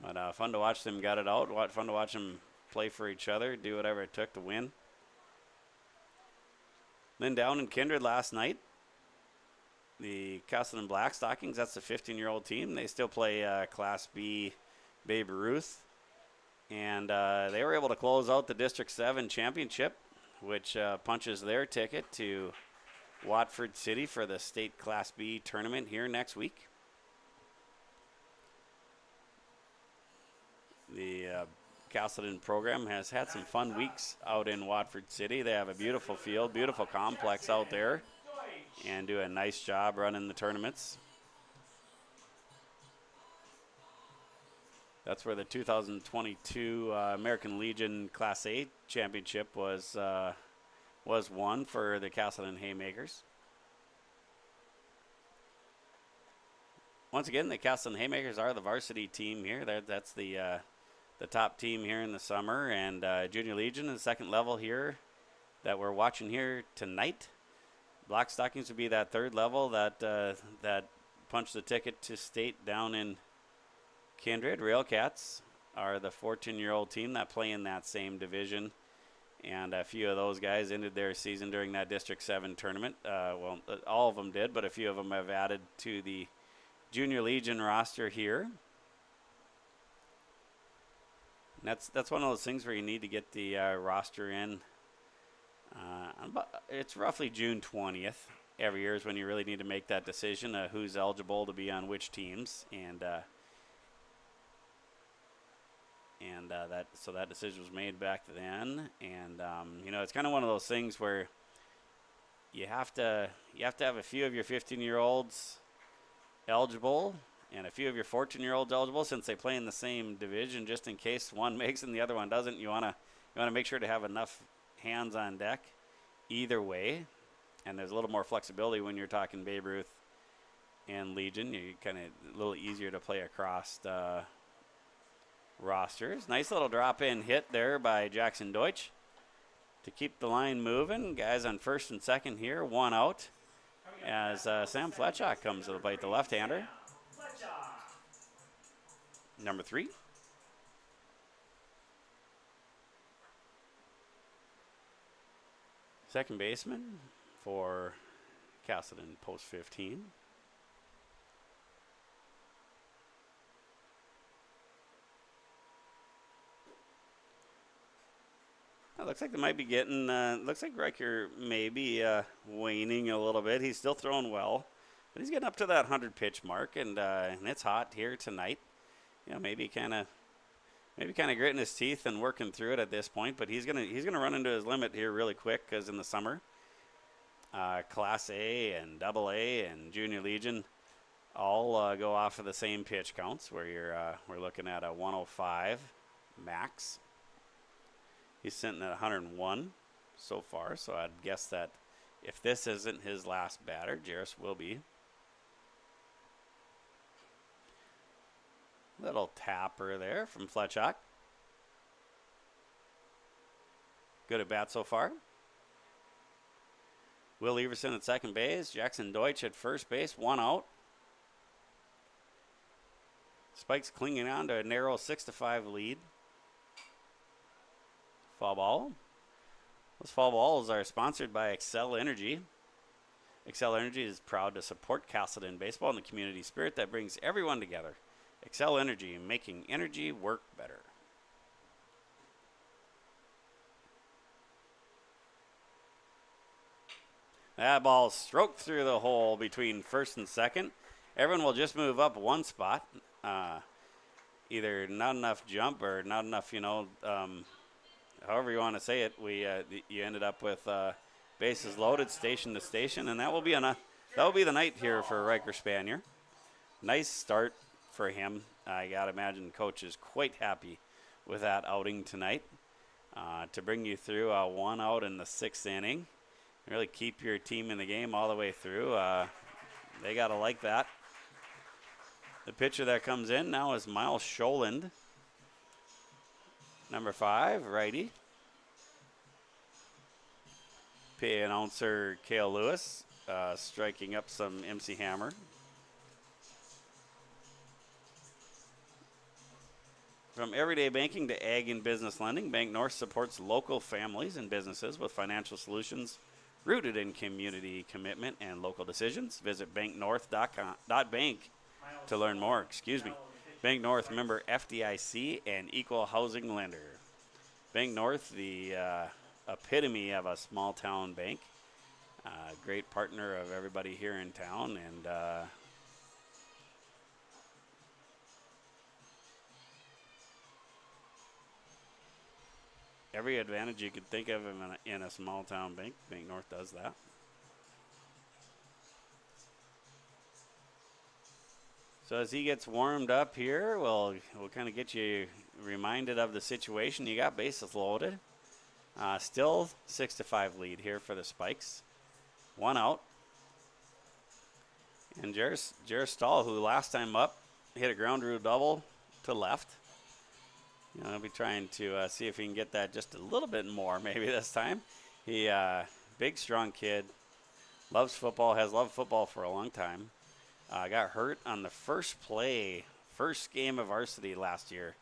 but fun to watch them get it out. Fun to watch them play for each other, do whatever it took to win. Then down in Kindred last night, the Casselton Blackstockings, that's the 15-year-old team. They still play Class B Babe Ruth. And they were able to close out the District 7 championship, which punches their ticket to Watford City for the state Class B tournament here next week. The Casselton program has had some fun weeks out in Watford City. They have a beautiful field, beautiful complex out there, and do a nice job running the tournaments. That's where the 2022 American Legion Class A championship was won for the Casselton Haymakers. Once again, the Casselton Haymakers are the varsity team here. That's the top team here in the summer, and Junior Legion is the second level here that we're watching here tonight. Black Stockings would be that third level that that punch the ticket to state down in Kindred. Railcats are the 14-year-old team that play in that same division. And a few of those guys ended their season during that District 7 tournament. Well, all of them did, but a few of them have added to the Junior Legion roster here. And that's one of those things where you need to get the roster in. It's roughly June 20th. Every year is when you really need to make that decision of who's eligible to be on which teams. So that decision was made back then, and it's kind of one of those things where you have to have a few of your 15-year-olds eligible and a few of your 14-year-olds eligible, since they play in the same division. Just in case one makes it and the other one doesn't, you want to make sure to have enough hands on deck either way. And there's a little more flexibility when you're talking Babe Ruth and Legion. You kind of a little easier to play across rosters. Nice little drop-in hit there by Jackson Deutsch to keep the line moving. Guys on first and second here, one out as Sam Fletchock comes to the plate, the left-hander. Number 3. Second baseman for Casselton, post 15. It looks like they might be getting, looks like Riker may be waning a little bit. He's still throwing well, but he's getting up to that 100 pitch mark, and it's hot here tonight. Maybe kind of gritting his teeth and working through it at this point, but he's gonna run into his limit here really quick, because in the summer, Class A and Double A and Junior Legion all go off of the same pitch counts, where we're looking at a 105 max. He's sitting at 101 so far, so I'd guess that if this isn't his last batter, Jarris will be. Little tapper there from Fletchock. Good at bat so far. Will Everson at second base. Jackson Deutsch at first base. One out. Spikes clinging on to a narrow 6-5 lead. Foul ball. Those foul balls are sponsored by Excel Energy. Excel Energy is proud to support Casselton baseball and the community spirit that brings everyone together. Excel Energy, making energy work better. That ball stroked through the hole between first and second. Everyone will just move up one spot. Either not enough jump or not enough, however you want to say it. You ended up with bases loaded, station to station, and that will be the night here for Riker Spanier. Nice start for him. I gotta imagine coach is quite happy with that outing tonight. To bring you through one out in the 6th inning, really keep your team in the game all the way through. They gotta like that. The pitcher that comes in now is Miles Scholand, number 5, righty. PA announcer Cale Lewis striking up some MC Hammer. From everyday banking to ag and business lending, Bank North supports local families and businesses with financial solutions rooted in community commitment and local decisions. Visit banknorth.bank to learn more. Bank North, member FDIC and equal housing lender. Bank North, the epitome of a small town bank. Great partner of everybody here in town, and every advantage you could think of in a small town bank. Bank North does that. So as he gets warmed up here, we'll kind of get you reminded of the situation. You got bases loaded. Still 6-5 lead here for the Spikes. One out. And Jarris Stahl, who last time up hit a ground rule double to left. I'll be trying to see if he can get that just a little bit more maybe this time. He big, strong kid. Loves football, has loved football for a long time. Got hurt on the first game of varsity last year.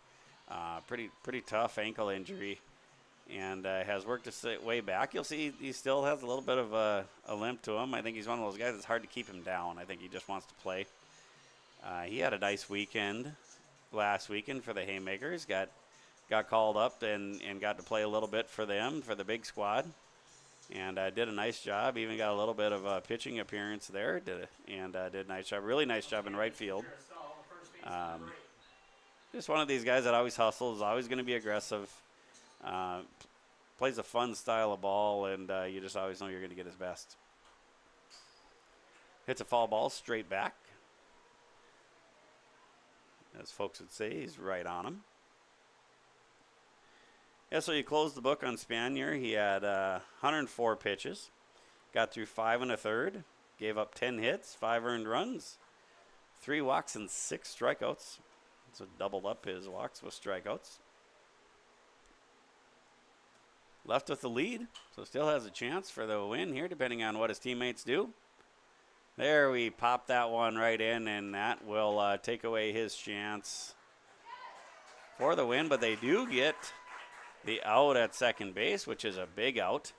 Pretty tough ankle injury, and has worked his way back. You'll see he still has a little bit of a limp to him. I think he's one of those guys that's hard to keep him down. I think he just wants to play. He had a nice weekend last weekend for the Haymakers. Got called up and got to play a little bit for them, for the big squad. And did a nice job. Even got a little bit of a pitching appearance there. Did a nice job. Really nice job in right field. Just one of these guys that always hustles, always going to be aggressive. Plays a fun style of ball, and you just always know you're going to get his best. Hits a foul ball straight back. As folks would say, he's right on him. Yeah, so you closed the book on Spanier. He had 104 pitches, got through 5 1/3, gave up 10 hits, 5 earned runs, 3 walks, and 6 strikeouts. So doubled up his walks with strikeouts. Left with the lead, so still has a chance for the win here, depending on what his teammates do. There, we pop that one right in, and that will take away his chance for the win. But they do get the out at second base, which is a big out.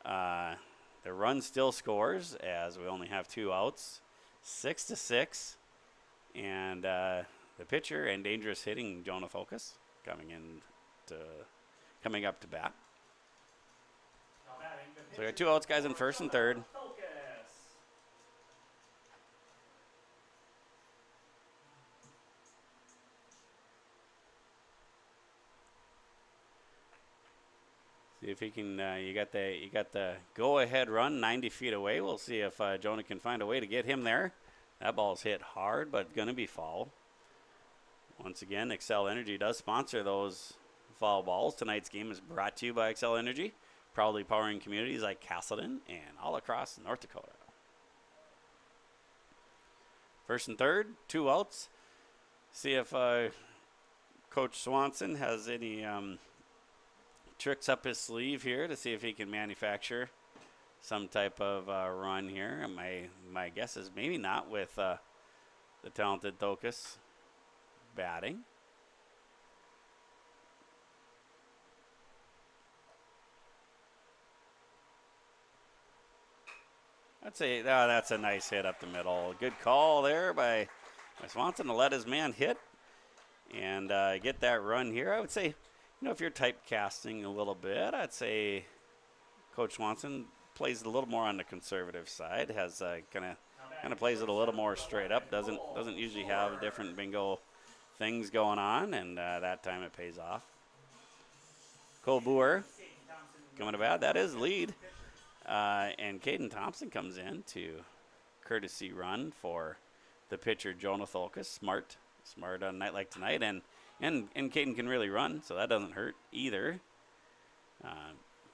The run still scores, as we only have 2 outs. 6-6, and the pitcher and dangerous hitting Jonah Focus coming up to bat. So we got 2 outs, guys in first and third. See if he can. You got the go-ahead run 90 feet away. We'll see if Jonah can find a way to get him there. That ball's hit hard, but going to be foul. Once again, Xcel Energy does sponsor those foul balls. Tonight's game is brought to you by Xcel Energy, proudly powering communities like Casselton and all across North Dakota. First and third, 2 outs. See if Coach Swanson has any tricks up his sleeve here to see if he can manufacture some type of run here. My guess is maybe not with the talented Thokus batting. I'd say that's a nice hit up the middle. Good call there by Swanson to let his man hit and get that run here. I would say, if you're typecasting a little bit, I'd say Coach Swanson plays it a little more on the conservative side. Has kind of plays it a little more straight up. Doesn't usually have different bingo things going on, and that time it pays off. Cole Boer coming to bat. That is lead. And Caden Thompson comes in to courtesy run for the pitcher Jonah Tholkus. Smart on a night like tonight, and Caden can really run, so that doesn't hurt either.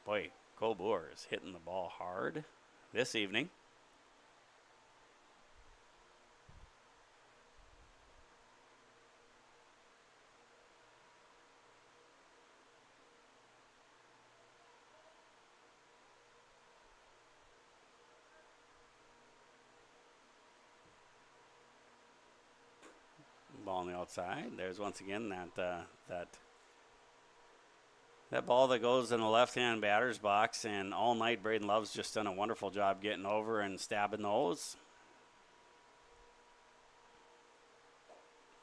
Boy, Cole Boer is hitting the ball hard this evening. Ball on the outside. There's once again that ball that goes in the left-hand batter's box, and all night Braden Love's just done a wonderful job getting over and stabbing those.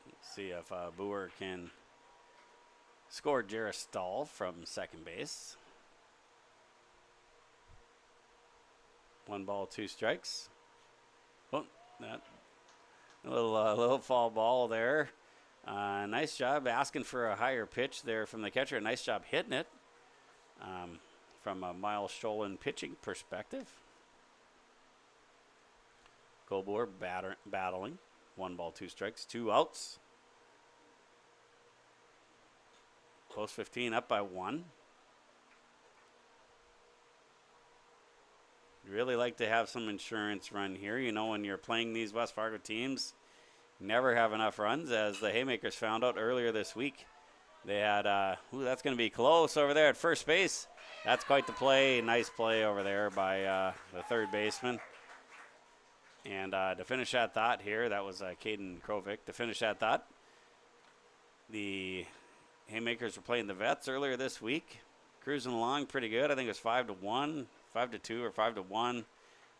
Let's see if Boer can score Jarrett Stahl from second base. 1 ball, 2 strikes. Oh, that. A little foul ball there. Nice job asking for a higher pitch there from the catcher. Nice job hitting it from a Miles Scholin pitching perspective. Cole Boer battling. 1 ball, 2 strikes, 2 outs. Post 15 up by 1. Really like to have some insurance run here. When you're playing these West Fargo teams, you never have enough runs, as the Haymakers found out earlier this week. They had, that's going to be close over there at first base. That's quite the play. Nice play over there by the third baseman. And to finish that thought here, that was Caden Krovic. To finish that thought, the Haymakers were playing the Vets earlier this week, cruising along pretty good. I think it was 5-1, 5-2, or 5-1,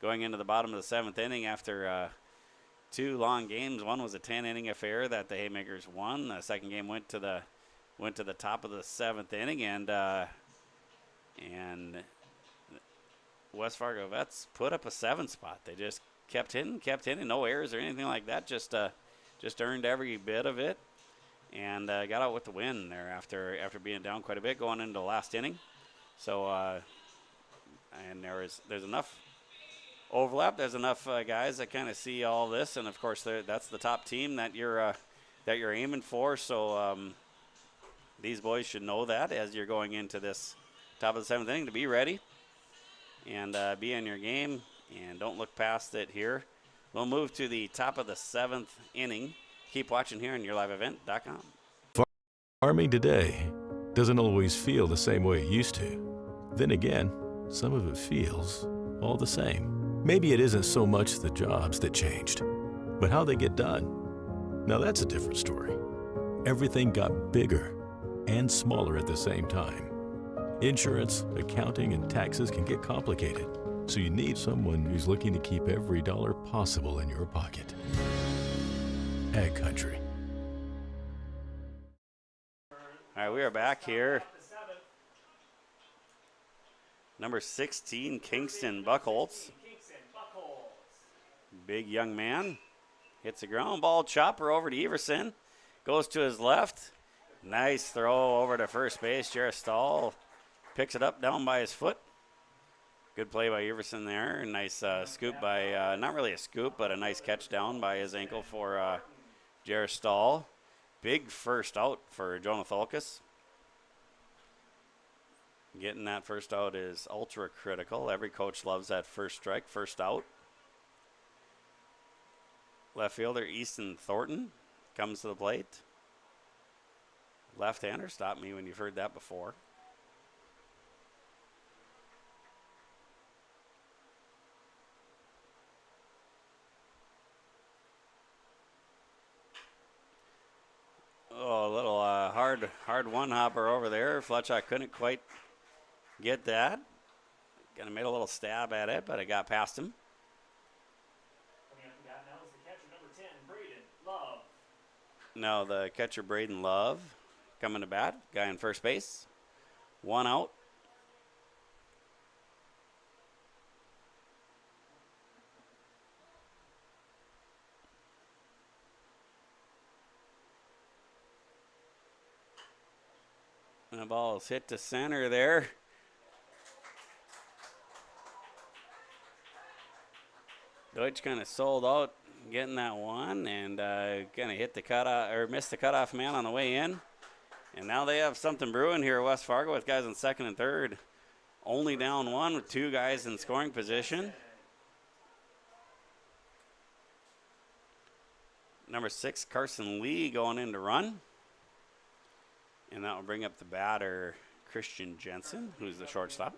going into the bottom of the 7th inning after 2 long games. One was a 10-inning affair that the Haymakers won. The second game went to the top of the 7th inning, and West Fargo Vets put up a 7 spot. They just kept hitting, no errors or anything like that. Just earned every bit of it, and got out with the win there after being down quite a bit going into the last inning. So, and there's enough overlap. There's enough guys that kind of see all this, and of course that's the top team that you're aiming for. So these boys should know that as you're going into this top of the 7th inning to be ready and be in your game, and don't look past it here. We'll move to the top of the 7th inning. Keep watching here on YourLiveEvent.com. Farming today doesn't always feel the same way it used to. Then again, some of it feels all the same. Maybe it isn't so much the jobs that changed, but how they get done. Now that's a different story. Everything got bigger and smaller at the same time. Insurance, accounting, and taxes can get complicated, so you need someone who's looking to keep every dollar possible in your pocket. Ag Country. All right, we are back here. Number 16, Kingston Buckholz. Big young man. Hits a ground ball chopper over to Everson. Goes to his left. Nice throw over to first base. Jared Stahl picks it up down by his foot. Good play by Everson there. Nice scoop by, not really a scoop, but a nice catch down by his ankle for Jared Stahl. Big first out for Jonah Tholkus. Getting that first out is ultra critical. Every coach loves that first strike, first out. Left fielder Easton Thornton comes to the plate. Left-hander, stop me when you've heard that before. Oh, a little hard one-hopper over there. Fletchock couldn't quite get that. Kind of made a little stab at it, but it got past him. Coming up to bat now is the catcher, number 10, Braden Love. Now the catcher, Braden Love, coming to bat. Guy in first base. 1 out. And the ball is hit to center there. Deutsch kind of sold out getting that one, and kind of hit the cutoff, or missed the cutoff man on the way in. And now they have something brewing here, West Fargo, with guys in second and third. Only down 1 with 2 guys in scoring position. Number 6, Carson Lee, going in to run. And that will bring up the batter, Christian Jensen, who's the shortstop.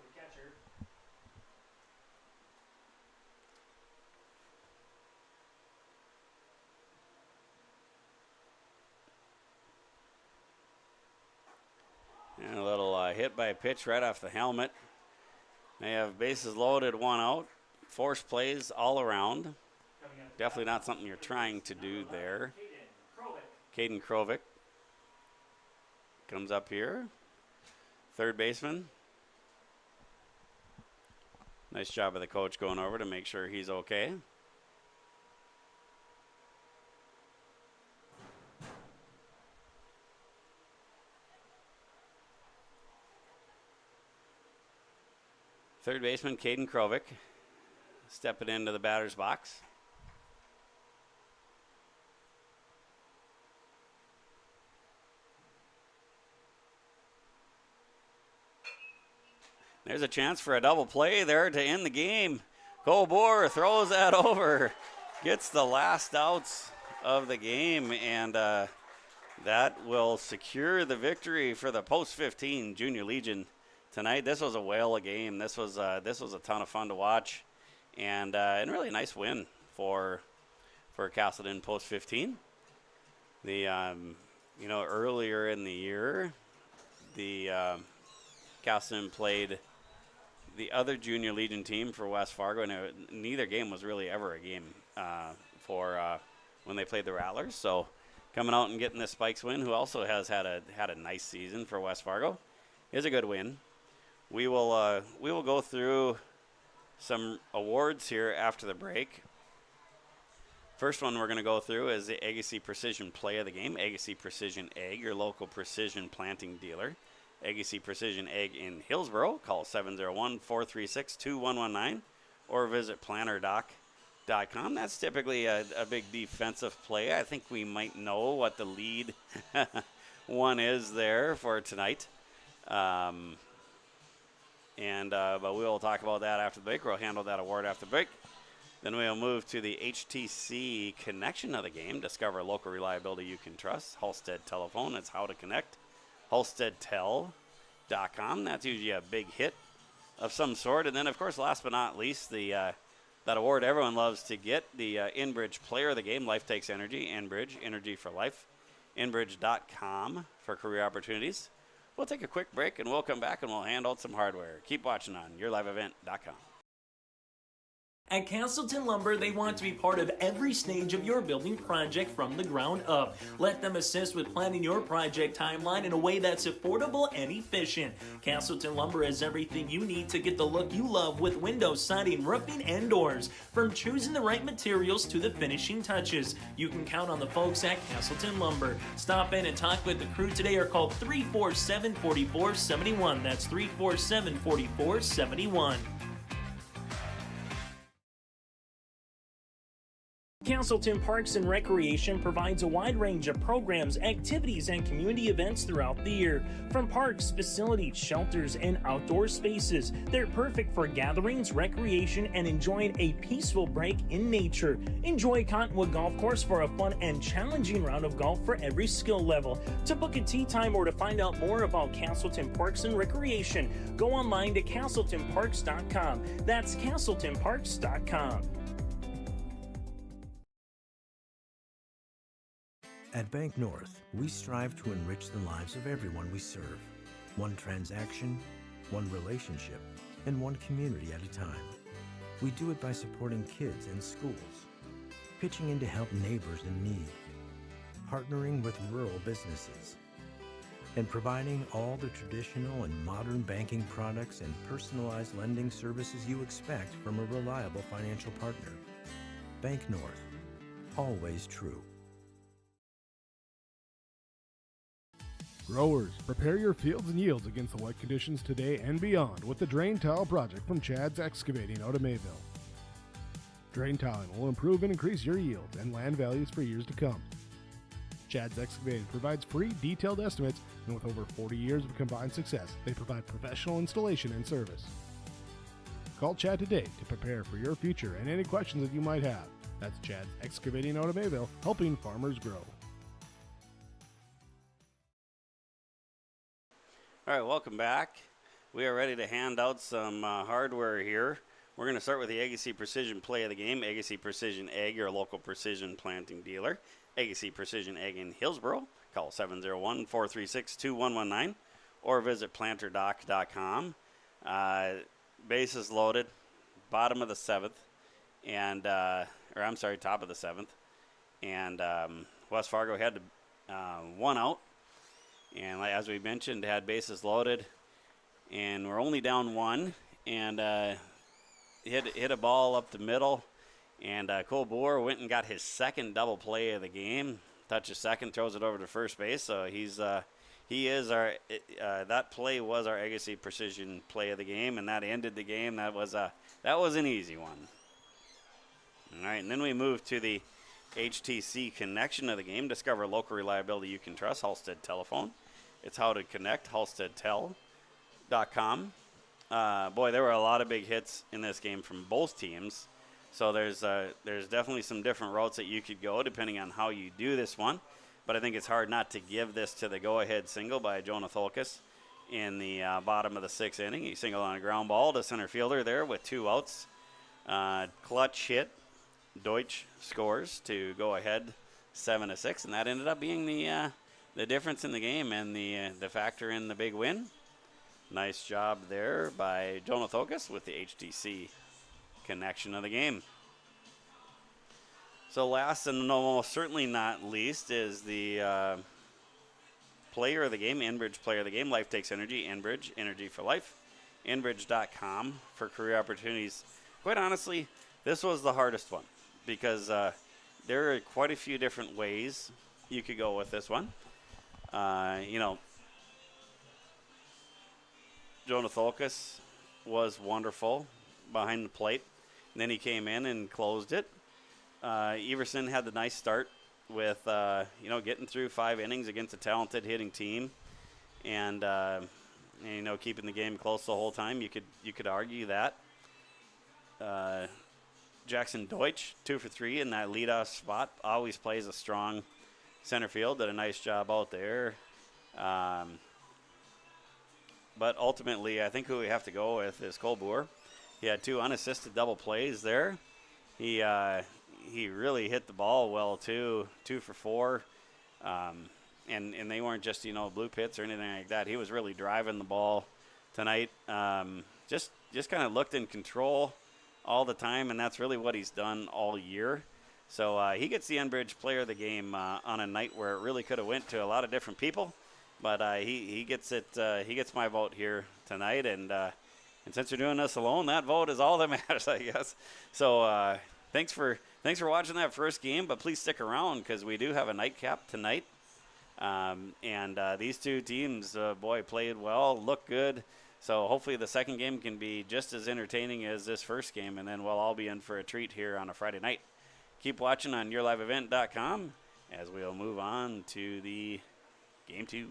And a little hit by a pitch right off the helmet. They have bases loaded, 1 out. Force plays all around. Definitely not something you're trying to do there. Caden Krovic comes up here. Third baseman. Nice job of the coach going over to make sure he's okay. Third baseman, Caden Krovic, stepping into the batter's box. There's a chance for a double play there to end the game. Cole Boer throws that over, gets the last outs of the game, and that will secure the victory for the Post 15 Junior Legion tonight. This was a whale of a game. This was a ton of fun to watch, and really nice win for Casselton Post 15. The earlier in the year, the Casselton played the other Junior Legion team for West Fargo, and neither game was really ever a game for when they played the Rattlers. So coming out and getting the Spikes win, who also has had a nice season for West Fargo, is a good win. We will go through some awards here after the break. First one we're going to go through is the Agassiz Precision Play of the Game. Agassiz Precision Ag, your local precision planting dealer. Agassiz Precision Ag in Hillsboro. Call 701-436-2119 or visit planterdoc.com. That's typically a big defensive play. I think we might know what the lead one is there for tonight. But we will talk about that after the break. We'll handle that award after the break. Then we'll move to the HTC connection of the game. Discover local reliability you can trust. Halstead Telephone, it's how to connect. HalsteadTel.com. That's usually a big hit of some sort. And then, of course, last but not least, that award everyone loves to get, the Enbridge Player of the Game. Life Takes Energy. Enbridge, energy for life. Enbridge.com for career opportunities. We'll take a quick break, and we'll come back, and we'll hand out some hardware. Keep watching on YourLiveEvent.com. At Casselton Lumber, they want to be part of every stage of your building project from the ground up. Let them assist with planning your project timeline in a way that's affordable and efficient. Casselton Lumber has everything you need to get the look you love with windows, siding, roofing, and doors. From choosing the right materials to the finishing touches, you can count on the folks at Casselton Lumber. Stop in and talk with the crew today or call 347-4471. That's 347-4471. Casselton Parks and Recreation provides a wide range of programs, activities, and community events throughout the year. From parks, facilities, shelters, and outdoor spaces, they're perfect for gatherings, recreation, and enjoying a peaceful break in nature. Enjoy Cottonwood Golf Course for a fun and challenging round of golf for every skill level. To book a tee time or to find out more about Casselton Parks and Recreation, go online to CasseltonParks.com. That's CasseltonParks.com. At Bank North, we strive to enrich the lives of everyone we serve. One transaction, one relationship, and one community at a time. We do it by supporting kids and schools, pitching in to help neighbors in need, partnering with rural businesses, and providing all the traditional and modern banking products and personalized lending services you expect from a reliable financial partner. Bank North, always true. Growers, prepare your fields and yields against the wet conditions today and beyond with the Drain Tile project from Chad's Excavating out of Mayville. Drain tiling will improve and increase your yields and land values for years to come. Chad's Excavating provides free detailed estimates, and with over 40 years of combined success, they provide professional installation and service. Call Chad today to prepare for your future and any questions that you might have. That's Chad's Excavating out of Mayville, helping farmers grow. All right, welcome back. We are ready to hand out some hardware here. We're going to start with the Agassiz Precision Play of the Game. Agassiz Precision Ag, your local precision planting dealer. Agassiz Precision Ag in Hillsboro. Call 701-436-2119 or visit planterdoc.com. Bases loaded, bottom of the seventh, and top of the seventh. And West Fargo had one out. And as we mentioned, had bases loaded, and we're only down one, and hit a ball up the middle, and Cole Boer went and got his second double play of the game. Touches second, throws it over to first base. So he is our that play was our Agassiz Precision Play of the Game, and that ended the game. That was an easy one. All right, and then we move to the HTC connection of the game. Discover local reliability you can trust. Halstead Telephone. It's how to connect. HalsteadTel.com. Boy, there were a lot of big hits in this game from both teams. So there's definitely some different routes that you could go depending on how you do this one. But I think it's hard not to give this to the go-ahead single by Jonah Tholkus in the bottom of the sixth inning. He singled on a ground ball to center fielder there with two outs. Clutch hit Deutsch scores to go ahead 7-6, and that ended up being the difference in the game and the factor in the big win. Nice job there by Jonathokas with the HTC connection of the game. So last and almost certainly not least is the player of the game, Enbridge player of the game. Life takes energy. Enbridge, energy for life. Enbridge.com for career opportunities. Quite honestly, this was the hardest one because there are quite a few different ways you could go with this one. Jonathokas was wonderful behind the plate. And then he came in and closed it. Everson had the nice start with, getting through 5 innings against a talented hitting team and keeping the game close the whole time. You could argue that. Jackson Deutsch, 2 for 3 in that leadoff spot. Always plays a strong center field. Did a nice job out there. But ultimately, I think who we have to go with is Cole Boer. He had 2 unassisted double plays there. He really hit the ball well, too. 2 for 4. And they weren't just, blue pits or anything like that. He was really driving the ball tonight. Just kind of looked in control all the time, and that's really what he's done all year. So he gets the Enbridge player of the game on a night where it really could have went to a lot of different people. But he gets it. He gets my vote here tonight, and since you're doing this alone, that vote is all that matters, I guess. So thanks for watching that first game, but please stick around because we do have a nightcap tonight. And these two teams, played well, looked good. So hopefully the second game can be just as entertaining as this first game, and then we'll all be in for a treat here on a Friday night. Keep watching on yourliveevent.com as we'll move on to the game 2.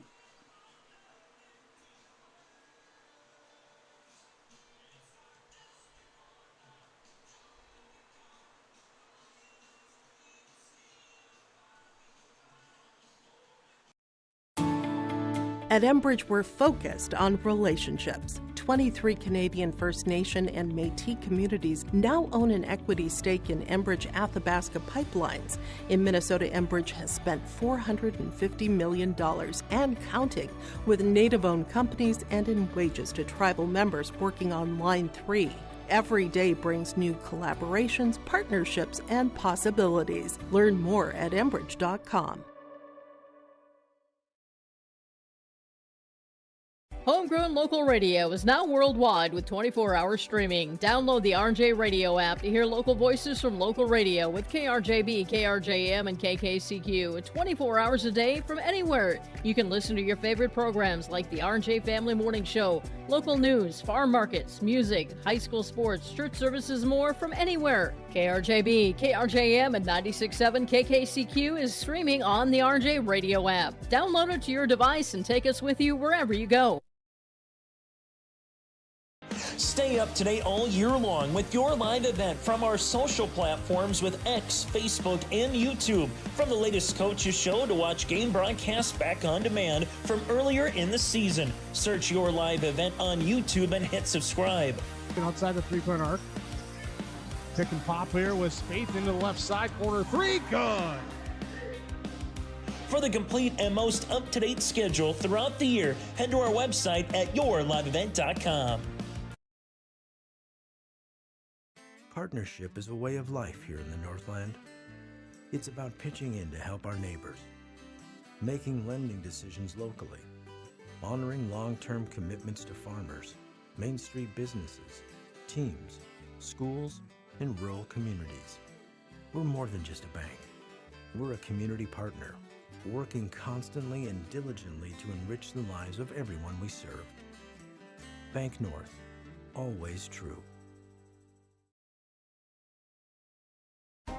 At Enbridge, we're focused on relationships. 23 Canadian First Nation and Métis communities now own an equity stake in Enbridge Athabasca Pipelines. In Minnesota, Enbridge has spent $450 million and counting with Native-owned companies and in wages to tribal members working on Line 3. Every day brings new collaborations, partnerships, and possibilities. Learn more at Enbridge.com. Homegrown local radio is now worldwide with 24-hour streaming. Download the RJ Radio app to hear local voices from local radio with KRJB, KRJM, and KKCQ 24 hours a day from anywhere. You can listen to your favorite programs like the RJ Family Morning Show, local news, farm markets, music, high school sports, church services, more from anywhere. KRJB, KRJM, and 96.7 KKCQ is streaming on the RJ Radio app. Download it to your device and take us with you wherever you go. Stay up to date all year long with your live event from our social platforms with X, Facebook, and YouTube. From the latest coaches show to watch game broadcasts back on demand from earlier in the season. Search your live event on YouTube and hit subscribe. Outside the three-point arc. Pick and pop here with Spaeth into the left side corner. 3, good. For the complete and most up-to-date schedule throughout the year, head to our website at yourliveevent.com. Partnership is a way of life here in the Northland. It's about pitching in to help our neighbors, making lending decisions locally, honoring long-term commitments to farmers, Main Street businesses, teams, schools, and rural communities. We're more than just a bank. We're a community partner, working constantly and diligently to enrich the lives of everyone we serve. Bank North, always true.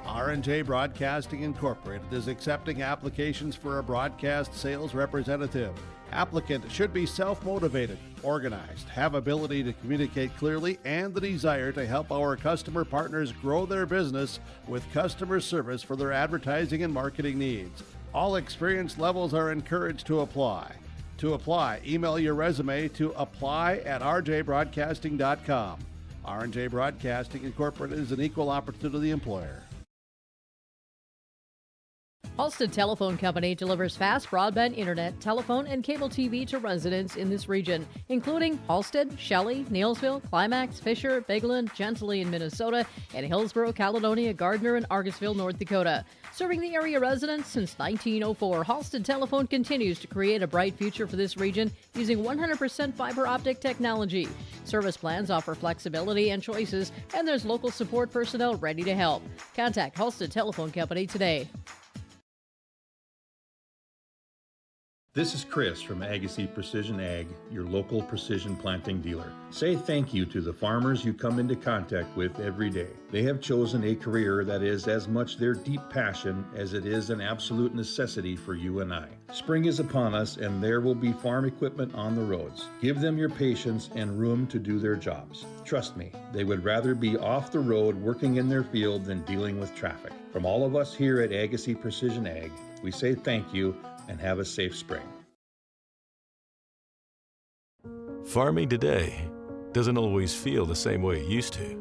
R&J Broadcasting Incorporated is accepting applications for a broadcast sales representative. Applicant should be self-motivated, organized, have ability to communicate clearly, and the desire to help our customer partners grow their business with customer service for their advertising and marketing needs. All experience levels are encouraged to apply. To apply, email your resume to apply@rjbroadcasting.com. R&J Broadcasting Incorporated is an equal opportunity employer. Halstead Telephone Company delivers fast broadband internet, telephone, and cable TV to residents in this region, including Halstead, Shelley, Neillsville, Climax, Fisher, Bigland, Gentilly in Minnesota, and Hillsborough, Caledonia, Gardner, and Argusville, North Dakota. Serving the area residents since 1904, Halstead Telephone continues to create a bright future for this region using 100% fiber optic technology. Service plans offer flexibility and choices, and there's local support personnel ready to help. Contact Halstead Telephone Company today. This is Chris from Agassiz Precision Ag, your local precision planting dealer. Say thank you to the farmers you come into contact with every day. They have chosen a career that is as much their deep passion as it is an absolute necessity for you and I. Spring is upon us and there will be farm equipment on the roads. Give them your patience and room to do their jobs. Trust me, they would rather be off the road working in their field than dealing with traffic. From all of us here at Agassiz Precision Ag, we say thank you and have a safe spring. Farming today doesn't always feel the same way it used to.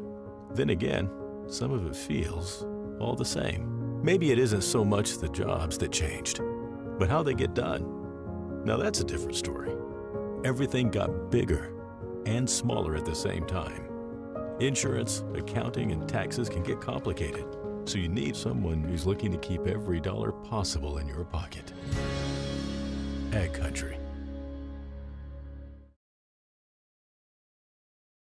Then again, some of it feels all the same. Maybe it isn't so much the jobs that changed, but how they get done. Now that's a different story. Everything got bigger and smaller at the same time. Insurance, accounting, and taxes can get complicated, so you need someone who's looking to keep every dollar possible in your pocket. Ag Country.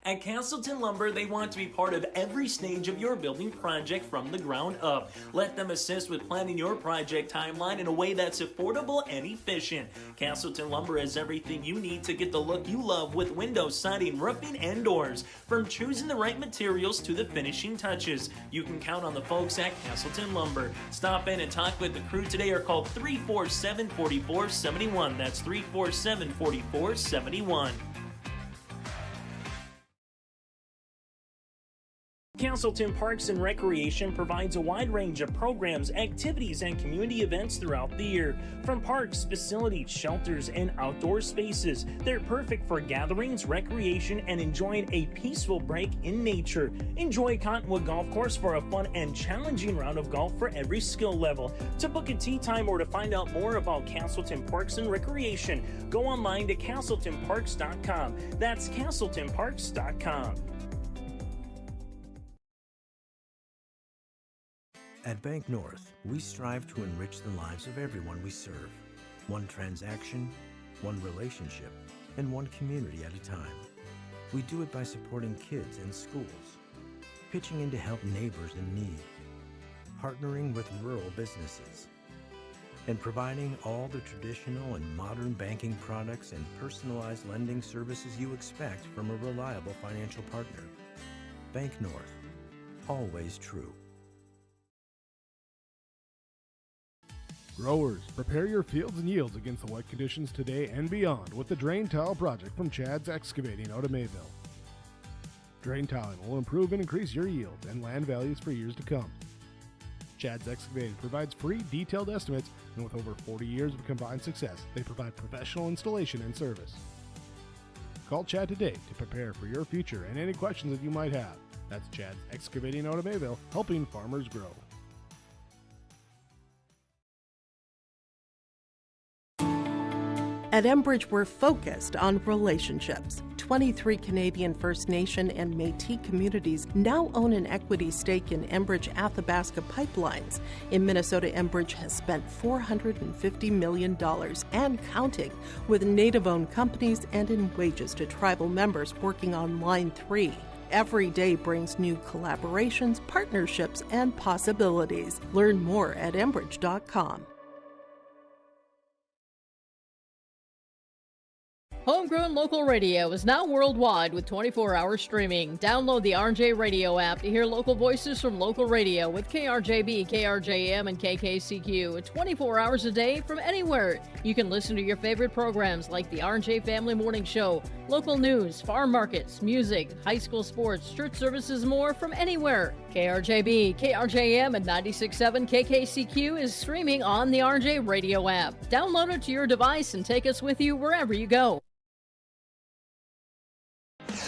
At Casselton Lumber, they want to be part of every stage of your building project from the ground up. Let them assist with planning your project timeline in a way that's affordable and efficient. Casselton Lumber has everything you need to get the look you love with windows, siding, roofing, and doors. From choosing the right materials to the finishing touches, you can count on the folks at Casselton Lumber. Stop in and talk with the crew today or call 347-4471. That's 347-4471. Casselton Parks and Recreation provides a wide range of programs, activities, and community events throughout the year. From parks, facilities, shelters, and outdoor spaces, they're perfect for gatherings, recreation, and enjoying a peaceful break in nature. Enjoy Cottonwood Golf Course for a fun and challenging round of golf for every skill level. To book a tee time or to find out more about Casselton Parks and Recreation, go online to CasseltonParks.com. That's CasseltonParks.com. At Bank North, we strive to enrich the lives of everyone we serve. One transaction, one relationship, and one community at a time. We do it by supporting kids and schools, pitching in to help neighbors in need, partnering with rural businesses, and providing all the traditional and modern banking products and personalized lending services you expect from a reliable financial partner. Bank North, always true. Growers, prepare your fields and yields against the wet conditions today and beyond with the Drain Tile project from Chad's Excavating out of Mayville. Drain tiling will improve and increase your yields and land values for years to come. Chad's Excavating provides free detailed estimates, and with over 40 years of combined success, they provide professional installation and service. Call Chad today to prepare for your future and any questions that you might have. That's Chad's Excavating out of Mayville, helping farmers grow. At Enbridge, we're focused on relationships. 23 Canadian First Nation and Métis communities now own an equity stake in Enbridge Athabasca Pipelines. In Minnesota, Enbridge has spent $450 million and counting, with Native-owned companies and in wages to tribal members working on Line 3. Every day brings new collaborations, partnerships, and possibilities. Learn more at Enbridge.com. Homegrown local radio is now worldwide with 24-hour streaming. Download the RJ Radio app to hear local voices from local radio with KRJB, KRJM, and KKCQ 24 hours a day from anywhere. You can listen to your favorite programs like the RJ Family Morning Show, local news, farm markets, music, high school sports, church services, more from anywhere. KRJB, KRJM, and 96.7 KKCQ is streaming on the RJ Radio app. Download it to your device and take us with you wherever you go.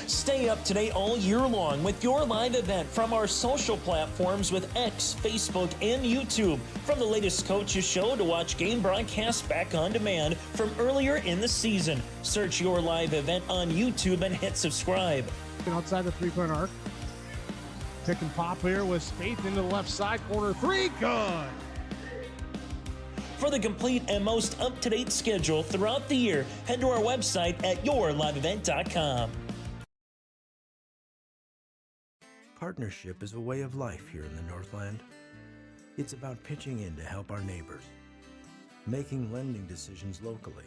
Stay up to date all year long with your live event from our social platforms with X, Facebook, and YouTube. From the latest coaches show to watch game broadcasts back on demand from earlier in the season. Search your live event on YouTube and hit subscribe. Outside the three-point arc. Pick and pop here with Spaeth into the left side corner. Three, good. For the complete and most up-to-date schedule throughout the year, head to our website at yourliveevent.com. Partnership is a way of life here in the Northland. It's about pitching in to help our neighbors, making lending decisions locally,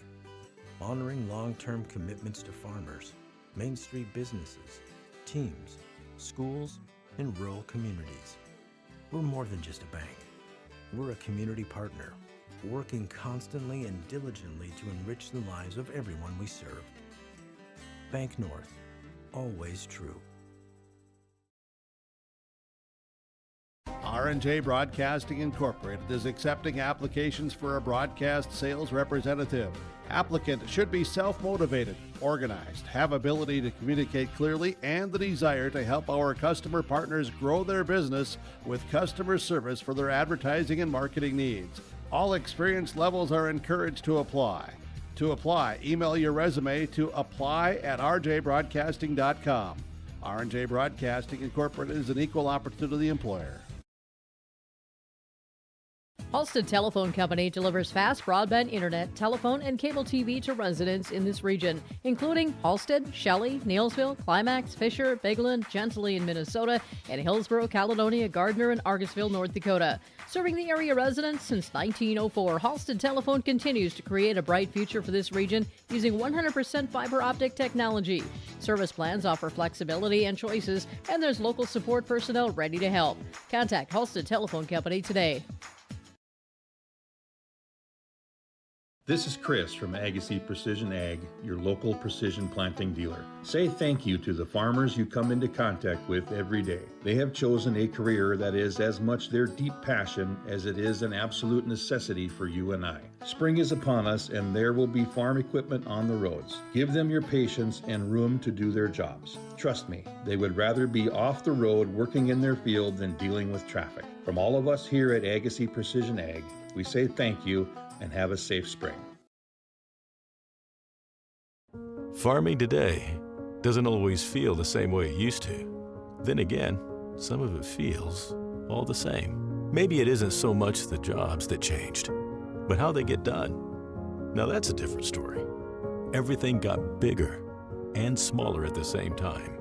honoring long-term commitments to farmers, Main Street businesses, teams, schools, and rural communities. We're more than just a bank. We're a community partner, working constantly and diligently to enrich the lives of everyone we serve. Bank North, always true. R&J Broadcasting Incorporated is accepting applications for a broadcast sales representative. Applicant should be self-motivated, organized, have ability to communicate clearly, and the desire to help our customer partners grow their business with customer service for their advertising and marketing needs. All experience levels are encouraged to apply. To apply, email your resume to apply@rjbroadcasting.com. R&J Broadcasting Incorporated is an equal opportunity employer. Halstead Telephone Company delivers fast broadband internet, telephone, and cable TV to residents in this region, including Halstead, Shelley, Neilsville, Climax, Fisher, Bigland, Gentilly in Minnesota, and Hillsborough, Caledonia, Gardner, and Argusville, North Dakota. Serving the area residents since 1904, Halstead Telephone continues to create a bright future for this region using 100% fiber optic technology. Service plans offer flexibility and choices, and there's local support personnel ready to help. Contact Halstead Telephone Company today. This is Chris from Agassiz Precision Ag, your local precision planting dealer. Say thank you to the farmers you come into contact with every day. They have chosen a career that is as much their deep passion as it is an absolute necessity for you and I. Spring is upon us and there will be farm equipment on the roads. Give them your patience and room to do their jobs. Trust me, they would rather be off the road working in their field than dealing with traffic. From all of us here at Agassiz Precision Ag, we say thank you and have a safe spring. Farming today doesn't always feel the same way it used to. Then again, some of it feels all the same. Maybe it isn't so much the jobs that changed, but how they get done. Now that's a different story. Everything got bigger and smaller at the same time.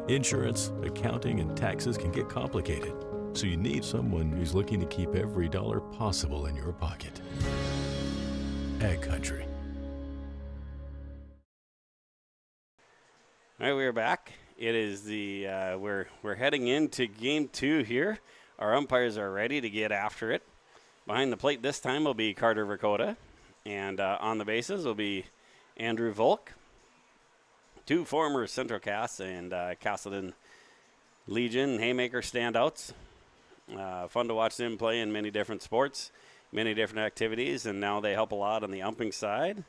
Insurance, accounting, and taxes can get complicated, so you need someone who's looking to keep every dollar possible in your pocket. Ag Country. All right, we are back. It is we're heading into game 2 here. Our umpires are ready to get after it. Behind the plate this time will be Carter Dakota, and on the bases will be Andrew Volk, 2 former Central Cass and Casselton Legion Haymaker standouts. Fun to watch them play in many different sports, many different activities, and now they help a lot on the umping side.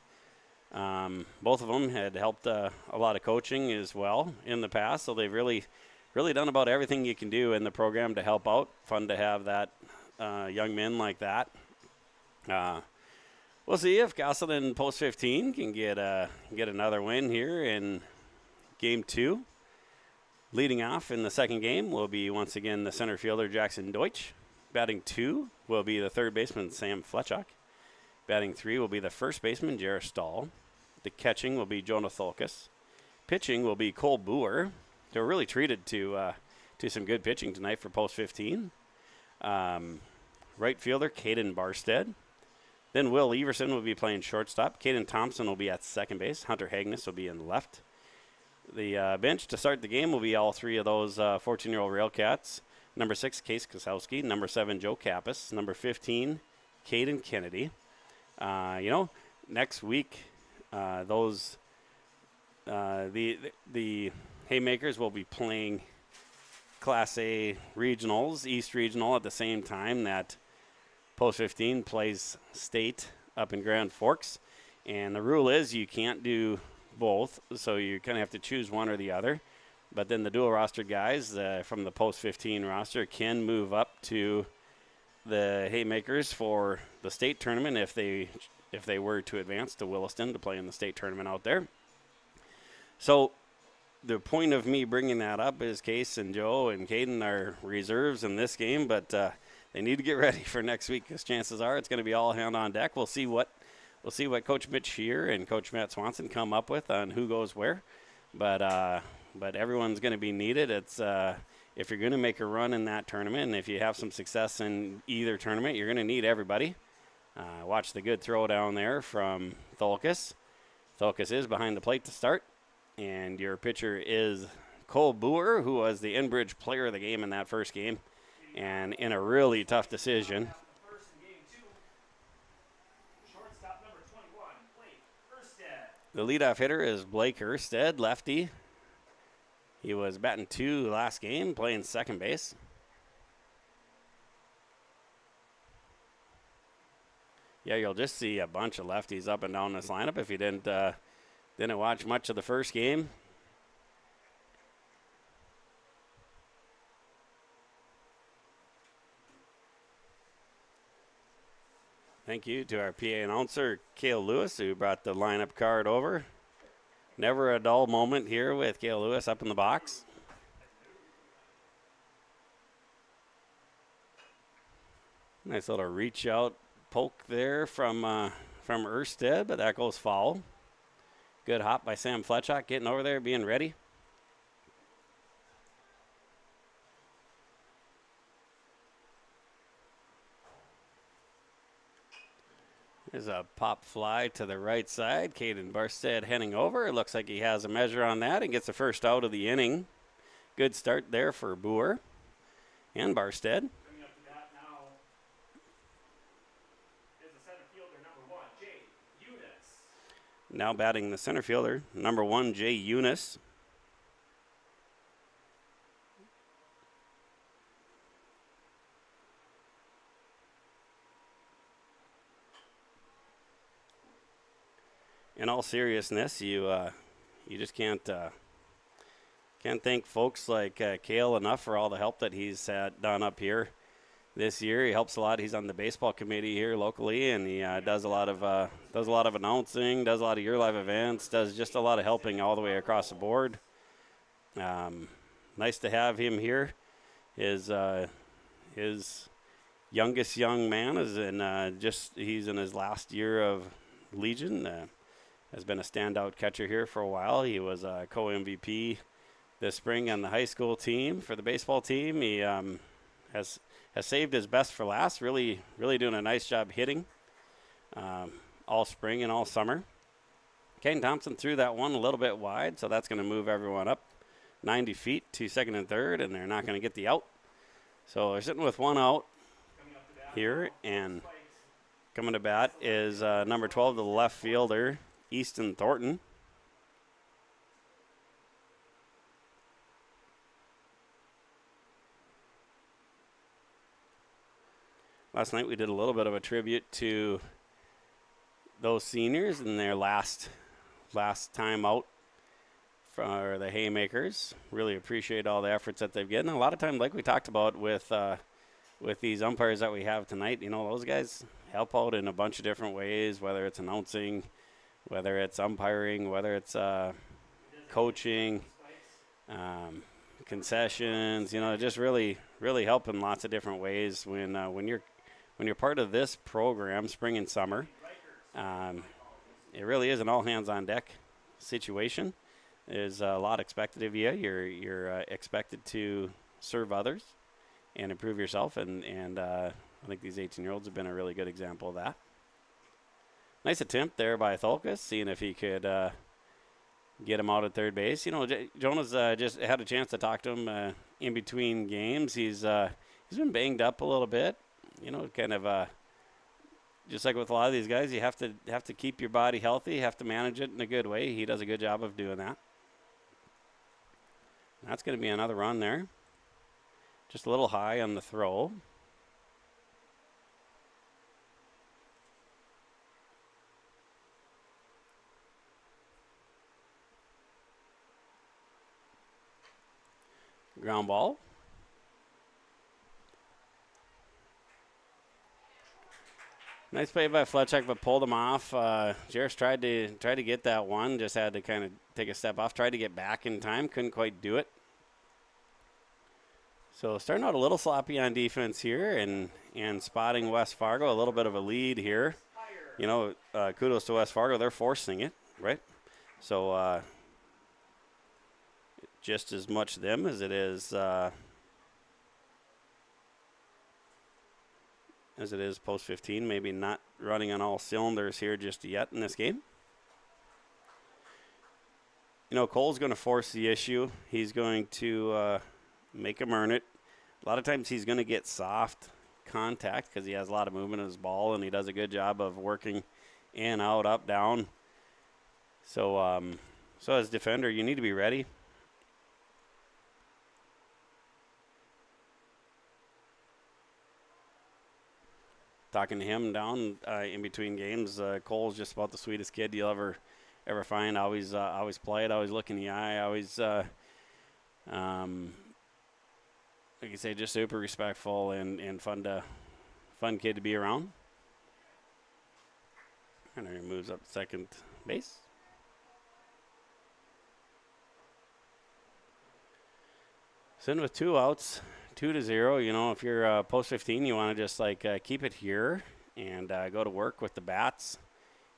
Both of them had helped a lot of coaching as well in the past, so they've really done about everything you can do in the program to help out. Fun to have that young men like that. We'll see if Casselton Post 15 can get another win here in game 2. Leading off in the second game will be once again the center fielder Jackson Deutsch. Batting 2 will be the third baseman Sam Fletchuk. Batting 3 will be the first baseman Jarrett Stahl. The catching will be Jonah Tholkus. Pitching will be Cole Boer. They were really treated to some good pitching tonight for Post 15. Right fielder Caden Barstead. Then Will Everson will be playing shortstop. Caden Thompson will be at second base. Hunter Hagness will be in left. The bench to start the game will be all 3 of those 14-year-old Railcats. Number 6, Case Kosowski. Number 7, Joe Kappas. Number 15, Caden Kennedy. Next week, the Haymakers will be playing Class A regionals, East Regional, at the same time that Post 15 plays state up in Grand Forks. And the rule is you can't do both, so you kind of have to choose one or the other. But then the dual roster guys from the post 15 roster can move up to the Haymakers for the state tournament if they were to advance to Williston to play in the state tournament out there. So the point of me bringing that up is Case and Joe and Caden are reserves in this game, but they need to get ready for next week because chances are it's going to be all hand on deck. We'll see what Coach Mitch here and Coach Matt Swanson come up with on who goes where, but everyone's going to be needed. It's if you're going to make a run in that tournament, and if you have some success in either tournament, you're going to need everybody. Watch the good throw down there from Tholkus. Tholkus is behind the plate to start, and your pitcher is Cole Boer, who was the Enbridge player of the game in that first game, and in a really tough decision. First in game 2. Shortstop number 21, Blake Erstead. The leadoff hitter is Blake Erstead, lefty. He was batting 2 last game, playing second base. Yeah, you'll just see a bunch of lefties up and down this lineup if you didn't watch much of the first game. Thank you to our PA announcer, Cale Lewis, who brought the lineup card over. Never a dull moment here with Cale Lewis up in the box. Nice little reach out poke there from Erstead, but that goes foul. Good hop by Sam Fletchock, getting over there, being ready. There's a pop fly to the right side. Caden Barstead heading over. It looks like he has a measure on that and gets the first out of the inning. Good start there for Boer and Barstead. Coming up to bat now is the center fielder number 1, Jay Eunice. Now batting the center fielder, number 1, Jay Eunice. In all seriousness, you just can't thank folks like Cale enough for all the help that he's done up here this year. He helps a lot. He's on the baseball committee here locally, and he does a lot of announcing, does a lot of year live events, does just a lot of helping all the way across the board. Nice to have him here. His youngest young man is he's in his last year of Legion. Has been a standout catcher here for a while. He was a co-MVP this spring on the high school team for the baseball team. He has saved his best for last. Really doing a nice job hitting all spring and all summer. Caden Thompson threw that one a little bit wide, so that's going to move everyone up 90 feet to second and third, and they're not going to get the out. So they're sitting with one out here, and coming to bat is number 12, the left fielder, Easton Thornton. Last night we did a little bit of a tribute to those seniors in their last time out for the Haymakers. Really appreciate all the efforts that they've given. A lot of times, like we talked about with these umpires that we have tonight, those guys help out in a bunch of different ways, whether it's announcing, whether it's umpiring, whether it's coaching, concessions, just really help in lots of different ways when you're part of this program, spring and summer. It really is an all hands on deck situation. There's a lot expected of you. You're expected to serve others and improve yourself, and I think these 18-year-olds have been a really good example of that. Nice attempt there by Tholkus, seeing if he could get him out at third base. Jonah's just had a chance to talk to him in between games. He's been banged up a little bit. Kind of just like with a lot of these guys, you have to keep your body healthy. You have to manage it in a good way. He does a good job of doing that. That's going to be another run there. Just a little high on the throw. Ground ball. Nice play by Fletchak, but pulled him off. Jarris tried to get that one, just had to kind of take a step off. Tried to get back in time, couldn't quite do it. So starting out a little sloppy on defense here, and spotting West Fargo a little bit of a lead here. You know, kudos to West Fargo, they're forcing it, right? So just as much them as it is post 15, maybe not running on all cylinders here just yet in this game. You know, Cole's going to force the issue. He's going to make him earn it. A lot of times he's going to get soft contact because he has a lot of movement in his ball, and he does a good job of working in, out, up, down. So, so as defender, you need to be ready. Talking to him down in between games, Cole's just about the sweetest kid you'll ever find. Always polite, always look in the eye, always, like you say, just super respectful and fun kid to be around. And he moves up to second base. Sitting with 2 outs. 2-0. You know, if you're post 15, you want to just keep it here and go to work with the bats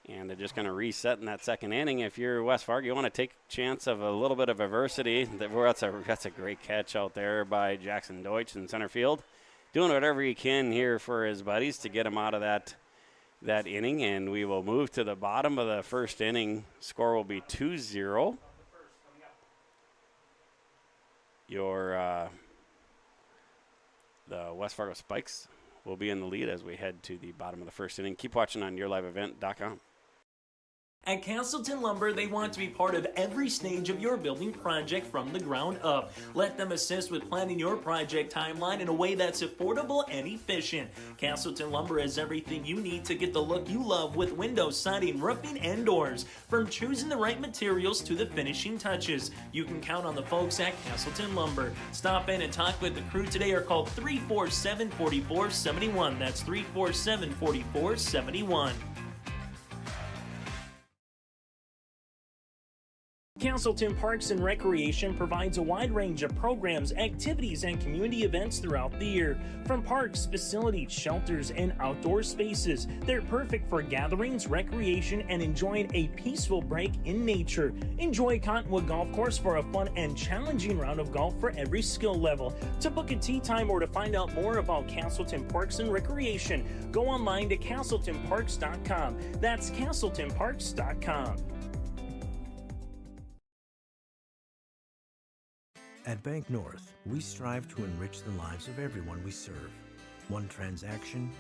and just kind of reset in that second inning. If you're West Fargo, you want to take a chance of a little bit of adversity. That's a great catch out there by Jackson Deutsch in center field, doing whatever he can here for his buddies to get him out of that inning. And we will move to the bottom of the first inning. Score will be 2-0. The West Fargo Spikes will be in the lead as we head to the bottom of the first inning. Keep watching on yourliveevent.com. At Casselton Lumber, they want to be part of every stage of your building project from the ground up. Let them assist with planning your project timeline in a way that's affordable and efficient. Casselton Lumber has everything you need to get the look you love with windows, siding, roofing, and doors. From choosing the right materials to the finishing touches, you can count on the folks at Casselton Lumber. Stop in and talk with the crew today or call 347-4471. That's 347-4471. Casselton Parks and Recreation provides a wide range of programs, activities, and community events throughout the year. From parks, facilities, shelters, and outdoor spaces, they're perfect for gatherings, recreation, and enjoying a peaceful break in nature. Enjoy Cottonwood Golf Course for a fun and challenging round of golf for every skill level. To book a tee time or to find out more about Casselton Parks and Recreation, go online to CasseltonParks.com. That's CasseltonParks.com. At Bank North, we strive to enrich the lives of everyone we serve. One transaction,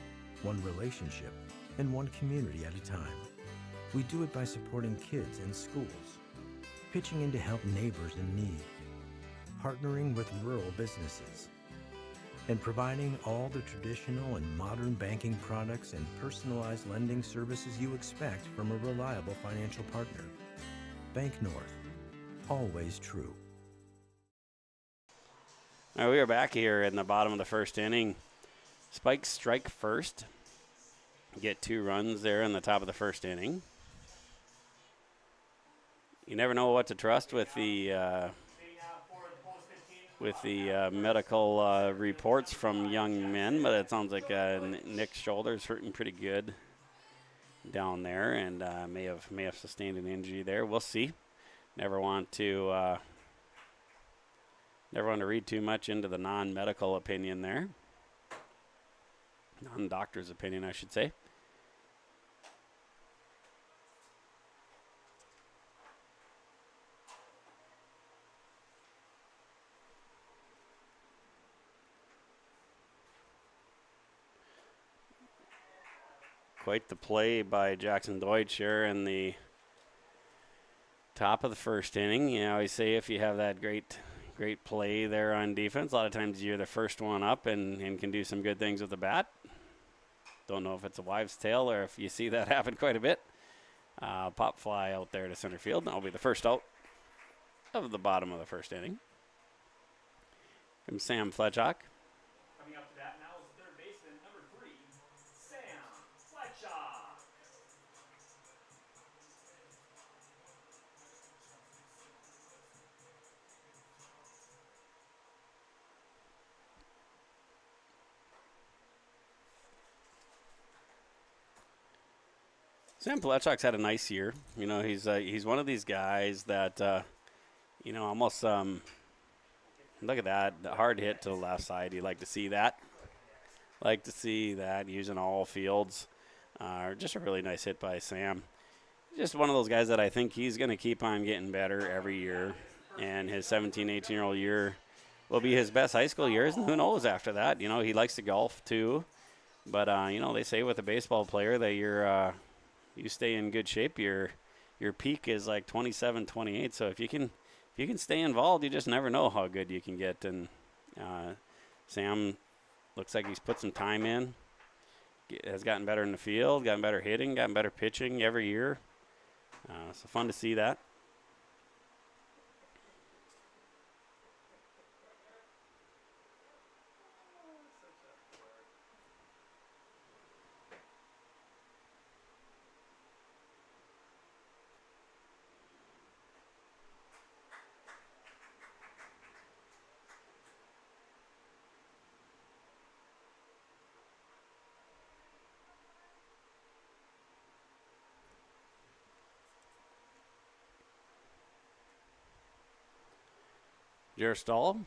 one relationship, and one community at a time. We do it by supporting kids and schools, pitching in to help neighbors in need, partnering with rural businesses, and providing all the traditional and modern banking products and personalized lending services you expect from a reliable financial partner. Bank North, always true. All right, we are back here in the bottom of the first inning. Spikes strike first. Get 2 runs there in the top of the first inning. You never know what to trust with the medical reports from young men, but it sounds like Nick's shoulder's hurting pretty good down there, and may have sustained an injury there. We'll see. Never want to read too much into the non-medical opinion there. Non-doctor's opinion, I should say. Quite the play by Jackson Deutsch here in the top of the first inning. You know, I say if you have that great play there on defense, a lot of times you're the first one up and can do some good things with the bat. Don't know if it's a wives' tale or if you see that happen quite a bit. Pop fly out there to center field. That'll be the first out of the bottom of the first inning. From Sam Fletchock. Coming up to bat now is third baseman number 3, Sam Fletchock. Sam Fletchock's had a nice year. You know, he's one of these guys that, almost look at that, the hard hit to the left side. You like to see that. Like to see that using all fields. Just a really nice hit by Sam. Just one of those guys that I think he's going to keep on getting better every year. And his 17, 18-year-old year will be his best high school years. And who knows after that? You know, he likes to golf too. But, they say with a baseball player that you stay in good shape, your peak is like 27, 28. So if you can stay involved, you just never know how good you can get. And Sam looks like he's put some time in, has gotten better in the field, gotten better hitting, gotten better pitching every year. So fun to see that. Jared Stahl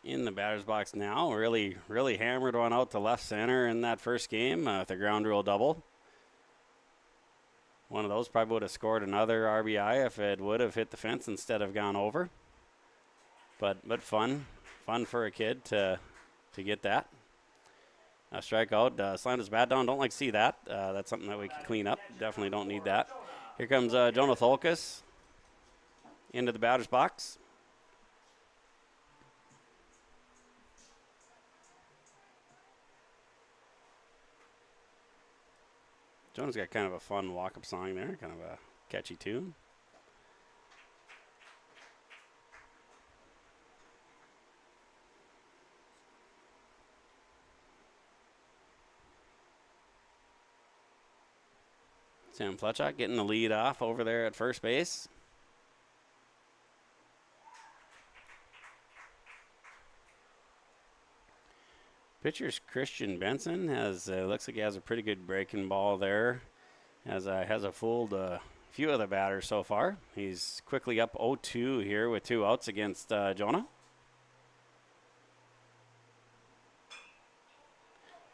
in the batter's box now. Really, really hammered one out to left center in that first game with a ground rule double. One of those probably would have scored another RBI if it would have hit the fence instead of gone over. But fun for a kid to get that. Strikeout, slammed his bat down. Don't like to see that. That's something that we can clean up. Definitely don't need that. Here comes Jonah Tholkus into the batter's box. Jonah's got kind of a fun walk-up song there, kind of a catchy tune. Sam Fletchock getting the lead off over there at first base. Pitcher's Christian Benson looks like he has a pretty good breaking ball there. Has fooled a few of the batters so far. He's quickly up 0-2 here with 2 outs against Jonah.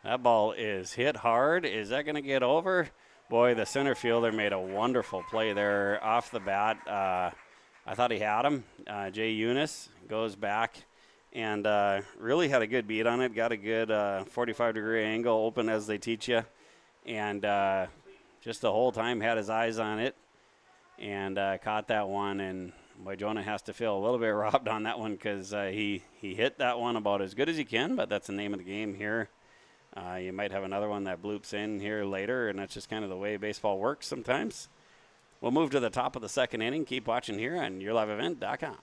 That ball is hit hard. Is that going to get over? Boy, the center fielder made a wonderful play there off the bat. I thought he had him. Jay Eunice goes back and really had a good beat on it. Got a good 45-degree angle, open as they teach you. And just the whole time had his eyes on it and caught that one. And boy, Jonah has to feel a little bit robbed on that one because he hit that one about as good as he can, but that's the name of the game here. You might have another one that bloops in here later, and that's just kind of the way baseball works sometimes. We'll move to the top of the second inning. Keep watching here on YourLiveEvent.com.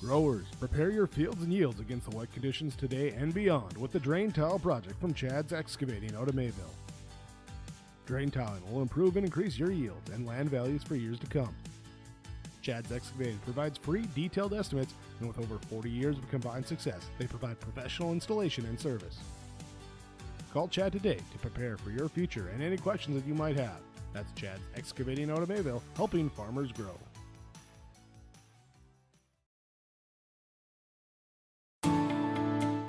Growers, prepare your fields and yields against the wet conditions today and beyond with the Drain Tile project from Chad's Excavating out of Mayville. Drain tiling will improve and increase your yields and land values for years to come. Chad's Excavating provides free detailed estimates, and with over 40 years of combined success, they provide professional installation and service. Call Chad today to prepare for your future and any questions that you might have. That's Chad's Excavating out of Mayville, helping farmers grow.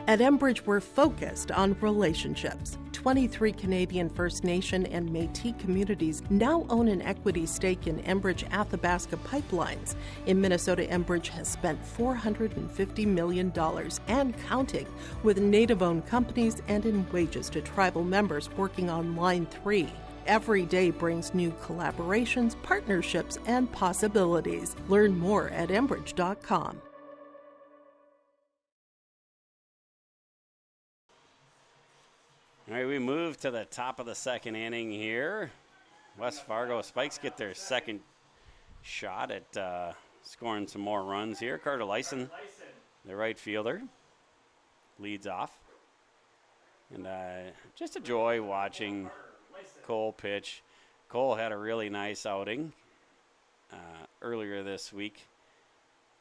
At Enbridge, we're focused on relationships. 23 Canadian First Nation and Métis communities now own an equity stake in Enbridge Athabasca Pipelines. In Minnesota, Enbridge has spent $450 million and counting with Native-owned companies and in wages to tribal members working on Line 3. Every day brings new collaborations, partnerships, and possibilities. Learn more at Enbridge.com. All right, we move to the top of the second inning here. West Fargo Spikes get their second shot at scoring some more runs here. Carter Lyson the right fielder, leads off. And just a joy watching Cole pitch. Cole had a really nice outing earlier this week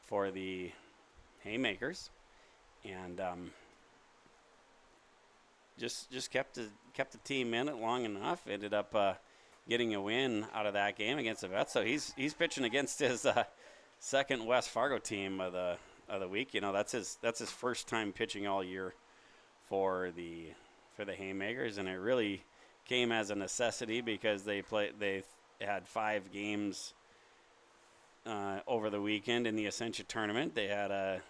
for the Haymakers, and just kept the team in it long enough. Ended up getting a win out of that game against the Vets. So he's pitching against his second West Fargo team of the week. You know, that's his first time pitching all year for the Haymakers, and it really came as a necessity because they had 5 games over the weekend in the Essentia tournament. They had an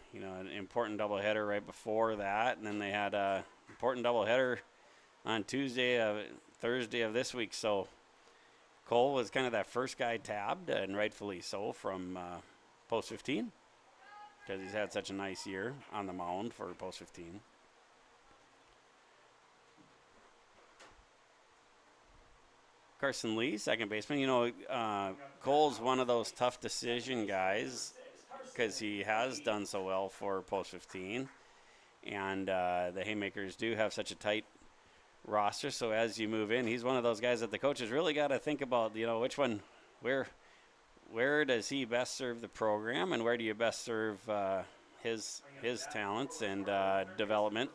important doubleheader right before that, and then they had a important doubleheader on Thursday of this week. So Cole was kind of that first guy tabbed, and rightfully so, from post 15, because he's had such a nice year on the mound for post 15. Carson Lee, second baseman. You know, Cole's one of those tough decision guys because he has done so well for post 15, and the Haymakers do have such a tight roster. So as you move in, he's one of those guys that the coaches really got to think about. You know, which one, where does he best serve the program, and where do you best serve his talents and development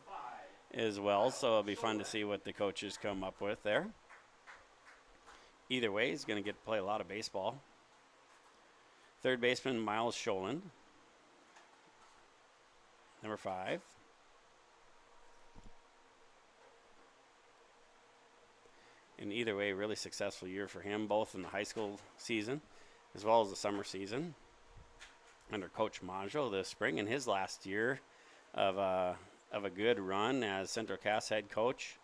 as well. So it'll be fun to see what the coaches come up with there. Either way, he's going to get to play a lot of baseball. Third baseman, Miles Scholand. Number 5. And either way, really successful year for him, both in the high school season as well as the summer season under Coach Manjo this spring, in his last year of a good run as Central Cass head coach.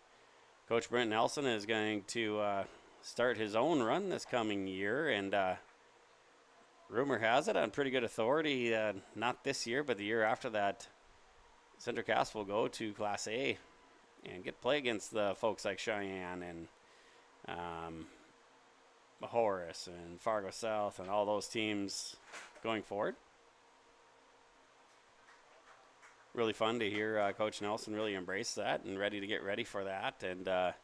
Coach Brent Nelson is going to start his own run this coming year, and rumor has it on pretty good authority, not this year but the year after that, Central Cass will go to Class A and get play against the folks like Cheyenne and Horace and Fargo South and all those teams going forward. Really fun to hear Coach Nelson really embrace that and ready to get ready for that. And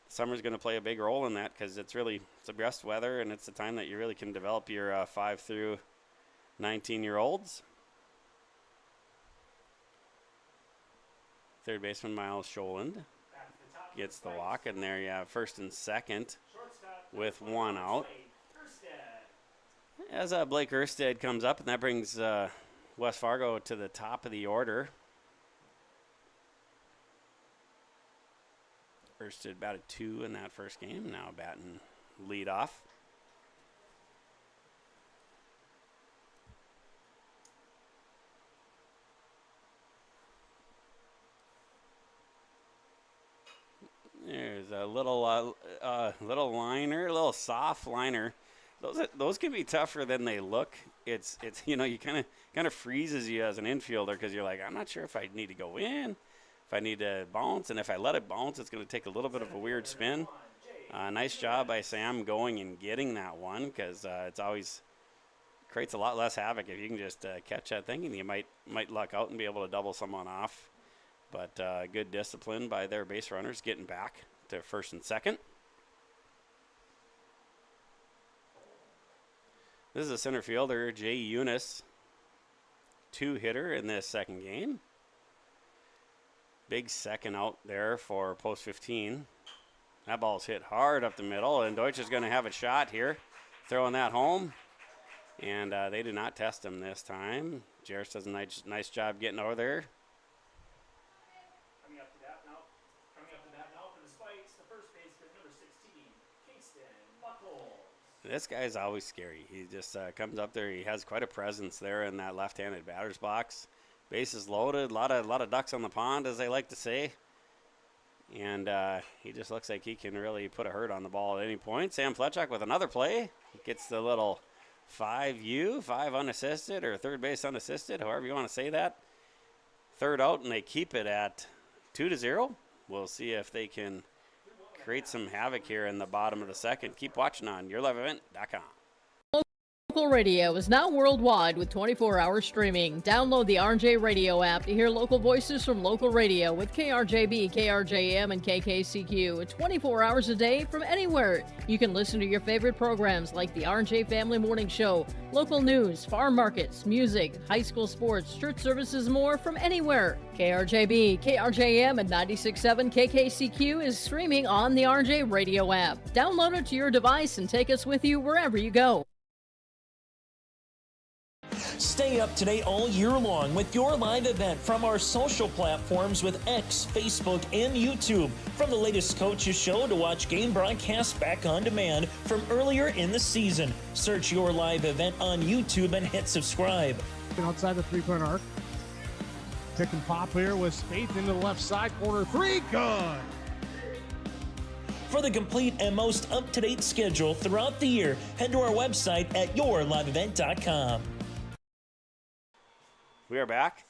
summer's going to play a big role in that because it's the best weather, and it's the time that you really can develop your 5 through 19-year-olds. Third baseman Miles Scholand gets the walk, and there you have first and second with 1 out. As Blake Erstead comes up, and that brings West Fargo to the top of the order. Erstead batted 2 in that first game, now batting lead off. There's a little liner, a little soft liner. Those can be tougher than they look. It's you know, you kind of freezes you as an infielder because you're like, I'm not sure if I need to go in, if I need to bounce, and if I let it bounce, it's going to take a little bit of a weird spin. Nice job by Sam going and getting that one, because it's always creates a lot less havoc if you can just catch that thing, and you might luck out and be able to double someone off. But good discipline by their base runners getting back to first and second. This is a center fielder, Jay Eunice, 2-hitter in this second game. Big second out there for post 15. That ball's hit hard up the middle, and Deutsch is going to have a shot here, throwing that home. And they do not test him this time. Jarris does a nice job getting over there. Coming up to that now for the Spikes, the first baseman, number 16, Kingston Buckles. This guy's always scary. He just comes up there. He has quite a presence there in that left-handed batter's box. Bases loaded, a lot of ducks on the pond, as they like to say. And he just looks like he can really put a hurt on the ball at any point. Sam Fletchuk with another play. Gets the little 5 unassisted, or third base unassisted, however you want to say that. Third out, and they keep it at 2-0. We'll see if they can create some havoc here in the bottom of the second. Keep watching on YourLiveEvent.com. Local radio is now worldwide with 24-hour streaming. Download the RJ Radio app to hear local voices from local radio with KRJB, KRJM, and KKCQ 24 hours a day from anywhere. You can listen to your favorite programs like the RJ Family Morning Show, local news, farm markets, music, high school sports, church services, more from anywhere. KRJB, KRJM, and 96.7 KKCQ is streaming on the RJ Radio app. Download it to your device and take us with you wherever you go. Stay up to date all year long with your live event from our social platforms with X, Facebook, and YouTube. From the latest coaches show to watch game broadcasts back on demand from earlier in the season. Search your live event on YouTube and hit subscribe. Outside the three-point arc. Pick and pop here with Spaeth into the left side corner. Three, good. For the complete and most up-to-date schedule throughout the year, head to our website at yourliveevent.com. We are back.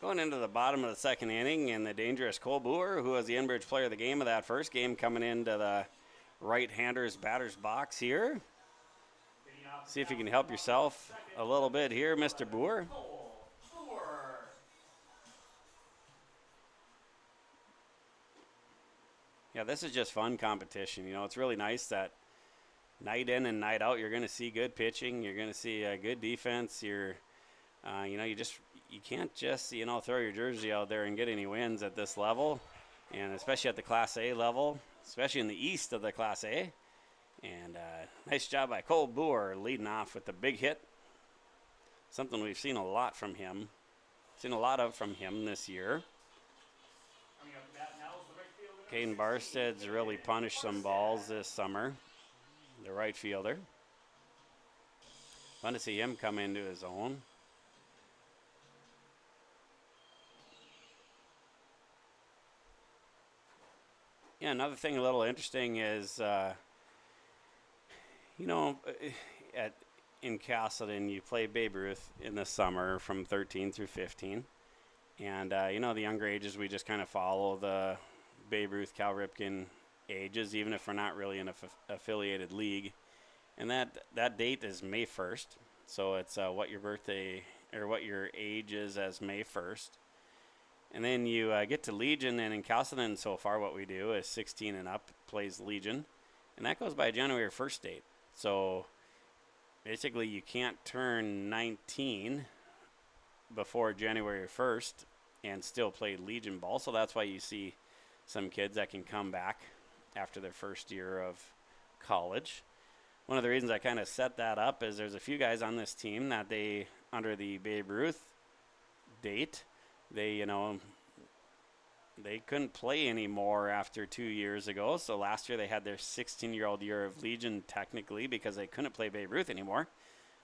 Going into the bottom of the second inning, and the dangerous Cole Boer, who was the Enbridge player of the game of that first game, coming into the right-hander's batter's box here. See if you can help yourself a little bit here, Mr. Boer. Yeah, this is just fun competition. You know, it's really nice that night in and night out, you're going to see good pitching. You're going to see good defense. You can't just, throw your jersey out there and get any wins at this level, and especially at the Class A level, especially in the east of the Class A. And nice job by Cole Boer leading off with the big hit. Something we've seen a lot from him. From him this year. Caden Barsted's really punished some balls this summer. The right fielder. Fun to see him come into his own. Yeah, another thing a little interesting is, in Casselton, you play Babe Ruth in the summer from 13 through 15. And, the younger ages, we just kind of follow the Babe Ruth, Cal Ripken ages, even if we're not really in an affiliated league. And that date is May 1st. So it's what your birthday or what your age is as May 1st. And then you get to Legion, and in Casselton so far what we do is 16 and up plays Legion. And that goes by January 1st date. So basically you can't turn 19 before January 1st and still play Legion ball. So that's why you see some kids that can come back after their first year of college. One of the reasons I kind of set that up is there's a few guys on this team that they, under the Babe Ruth date, they couldn't play anymore after 2 years ago. So last year they had their 16-year-old year of Legion technically because they couldn't play Babe Ruth anymore.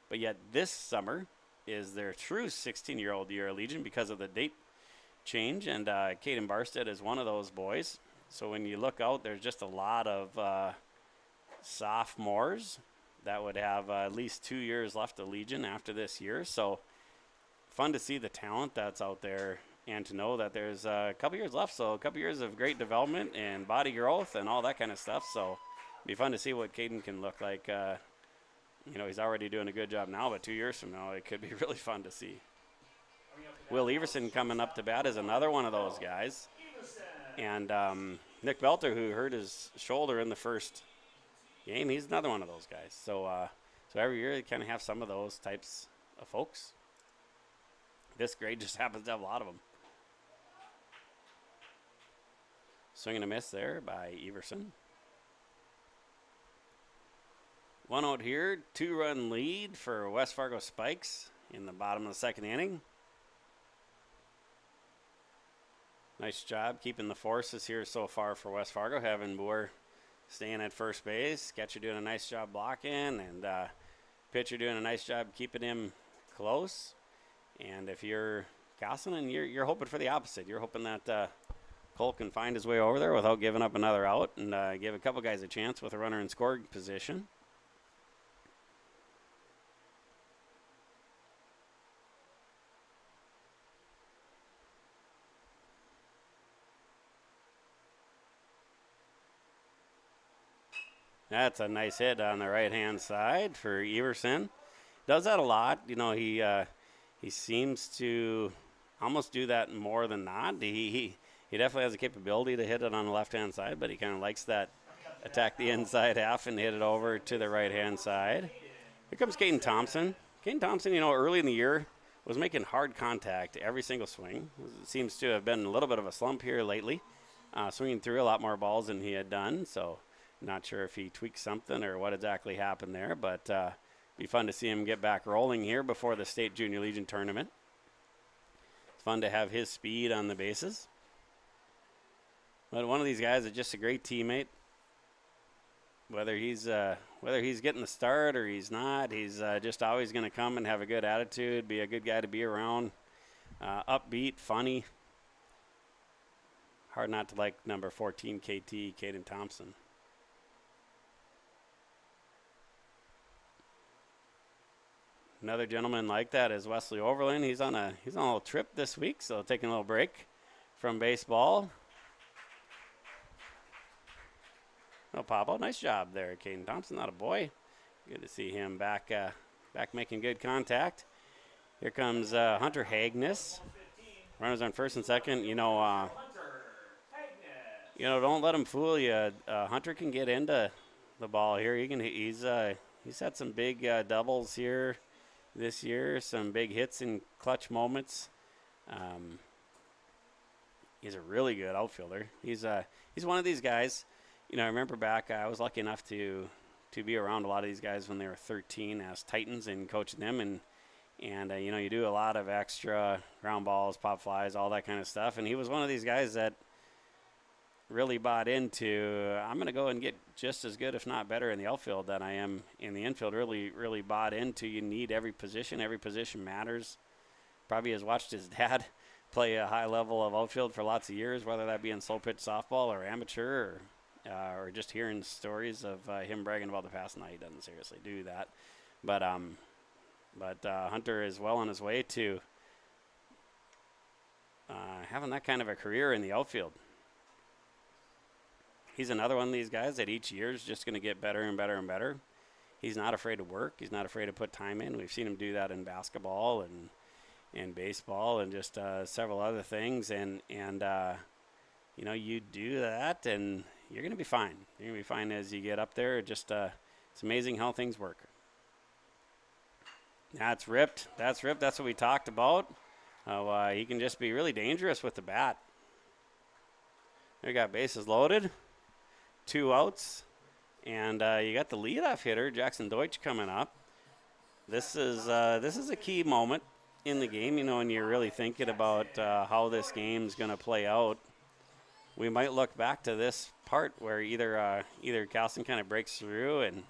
But yet this summer is their true 16-year-old year of Legion because of the date change. And Caden Barsted is one of those boys. So when you look out, there's just a lot of sophomores that would have at least 2 years left of Legion after this year. So fun to see the talent that's out there and to know that there's a couple years left. So a couple years of great development and body growth and all that kind of stuff. So it'd be fun to see what Caden can look like. He's already doing a good job now, but 2 years from now, it could be really fun to see. Will Everson coming up to bat is another one of those guys. And Nick Belter, who hurt his shoulder in the first game, he's another one of those guys. So every year you kind of have some of those types of folks. This grade just happens to have a lot of them. Swing and a miss there by Everson. 1 out here, 2-run lead for West Fargo Spikes in the bottom of the second inning. Nice job keeping the forces here so far for West Fargo, having Boer staying at first base, catcher doing a nice job blocking, and pitcher doing a nice job keeping him close. And if you're Casselton, you're hoping for the opposite. You're hoping that Cole can find his way over there without giving up another out and give a couple guys a chance with a runner in scoring position. That's a nice hit on the right-hand side for Everson. Does that a lot. You know, he seems to almost do that more than not. He definitely has the capability to hit it on the left-hand side, but he kind of likes that attack the inside half and hit it over to the right-hand side. Here comes Caden Thompson. Caden Thompson, you know, early in the year was making hard contact every single swing. It seems to have been a little bit of a slump here lately, swinging through a lot more balls than he had done. So not sure if he tweaked something or what exactly happened there, but be fun to see him get back rolling here before the State Junior Legion tournament. It's fun to have his speed on the bases. But one of these guys is just a great teammate. Whether he's getting the start or he's not, he's just always going to come and have a good attitude, be a good guy to be around, upbeat, funny. Hard not to like number 14 KT, Caden Thompson. Another gentleman like that is Wesley Overland. He's on a little trip this week, so taking a little break from baseball. Oh, Pablo, nice job there, Caden Thompson. Not a boy. Good to see him back making good contact. Here comes Hunter Hagness. Runners on first and second. You know, don't let him fool you. Hunter can get into the ball here. He's had some big doubles here this year. Some big hits in clutch moments. He's a really good outfielder. He's one of these guys. You know, I remember back, I was lucky enough to be around a lot of these guys when they were 13 as Titans and coaching them. And you know, you do a lot of extra ground balls, pop flies, all that kind of stuff. And he was one of these guys that really bought into, I'm going to go and get just as good, if not better, in the outfield than I am in the infield. Really, really bought into, you need every position. Every position matters. Probably has watched his dad play a high level of outfield for lots of years, whether that be in slow pitch softball or amateur or just hearing stories of him bragging about the past. Now he doesn't seriously do that, but Hunter is well on his way to having that kind of a career in the outfield. He's another one of these guys that each year is just going to get better and better and better. He's not afraid to work. He's not afraid to put time in. We've seen him do that in basketball and baseball and just several other things. And you know, you do that and you're going to be fine. You're going to be fine as you get up there. Just it's amazing how things work. That's ripped. That's ripped. That's what we talked about. He can just be really dangerous with the bat. We got bases loaded, 2 outs, and you got the leadoff hitter, Jackson Deutsch, coming up. This is a key moment in the game. You know, when you're really thinking about how this game's going to play out, we might look back to this part where either Casselton kind of breaks through and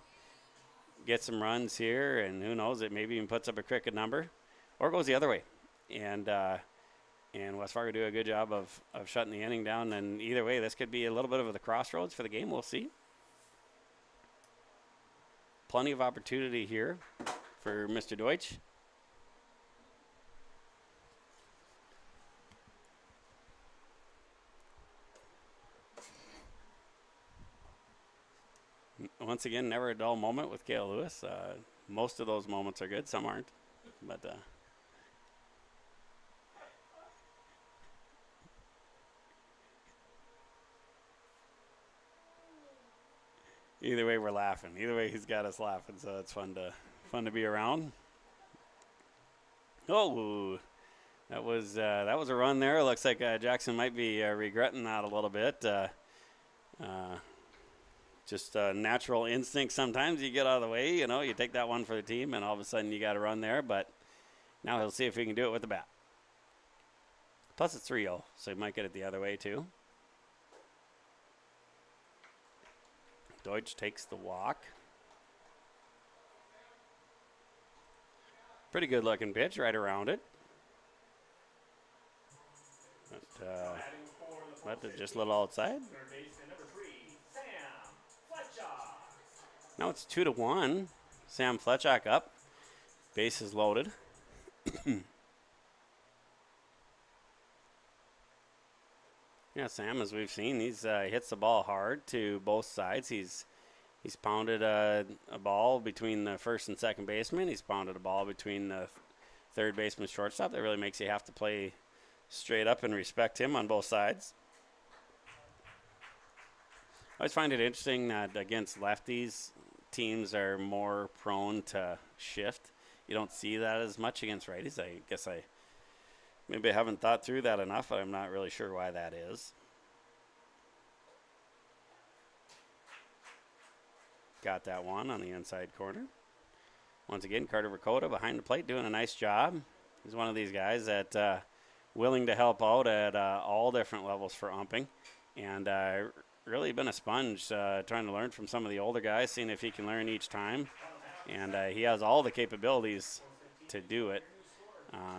gets some runs here, and who knows, it maybe even puts up a cricket number, or goes the other way. And West Fargo do a good job of shutting the inning down. And either way, this could be a little bit of the crossroads for the game. We'll see. Plenty of opportunity here for Mr. Deutsch. Once again, never a dull moment with Kale Lewis. Most of those moments are good. Some aren't. But either way, we're laughing. Either way, he's got us laughing, so it's fun to be around. Oh, that was a run there. Looks like Jackson might be regretting that a little bit. Just a natural instinct. Sometimes you get out of the way, you know, you take that one for the team, and all of a sudden you got to run there. But now he'll see if he can do it with the bat. Plus it's 3-0, so he might get it the other way too. Deutsch takes the walk. Pretty good looking pitch right around it. But just a little outside. Now it's 2-1. Sam Fletchak up. Bases loaded. Yeah, Sam, as we've seen, he hits the ball hard to both sides. He's He's pounded a ball between the first and second baseman. He's pounded a ball between the third baseman, shortstop. That really makes you have to play straight up and respect him on both sides. I always find it interesting that against lefties, teams are more prone to shift. You don't see that as much against righties. I guess maybe I haven't thought through that enough, but I'm not really sure why that is. Got that one on the inside corner. Once again, Carter Dakota behind the plate doing a nice job. He's one of these guys that willing to help out at all different levels for umping. And really been a sponge trying to learn from some of the older guys, seeing if he can learn each time. And he has all the capabilities to do it.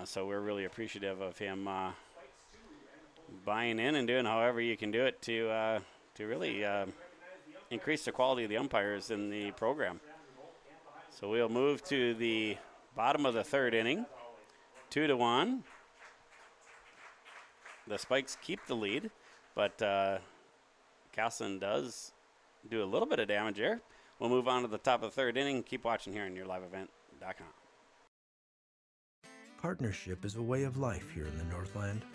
So we're really appreciative of him buying in and doing however you can do it to really increase the quality of the umpires in the program. So we'll move to the bottom of the third inning, 2-1. The Spikes keep the lead, but Casselton does do a little bit of damage there. We'll move on to the top of the third inning. Keep watching here on yourliveevent.com. Partnership is a way of life here in the Northland.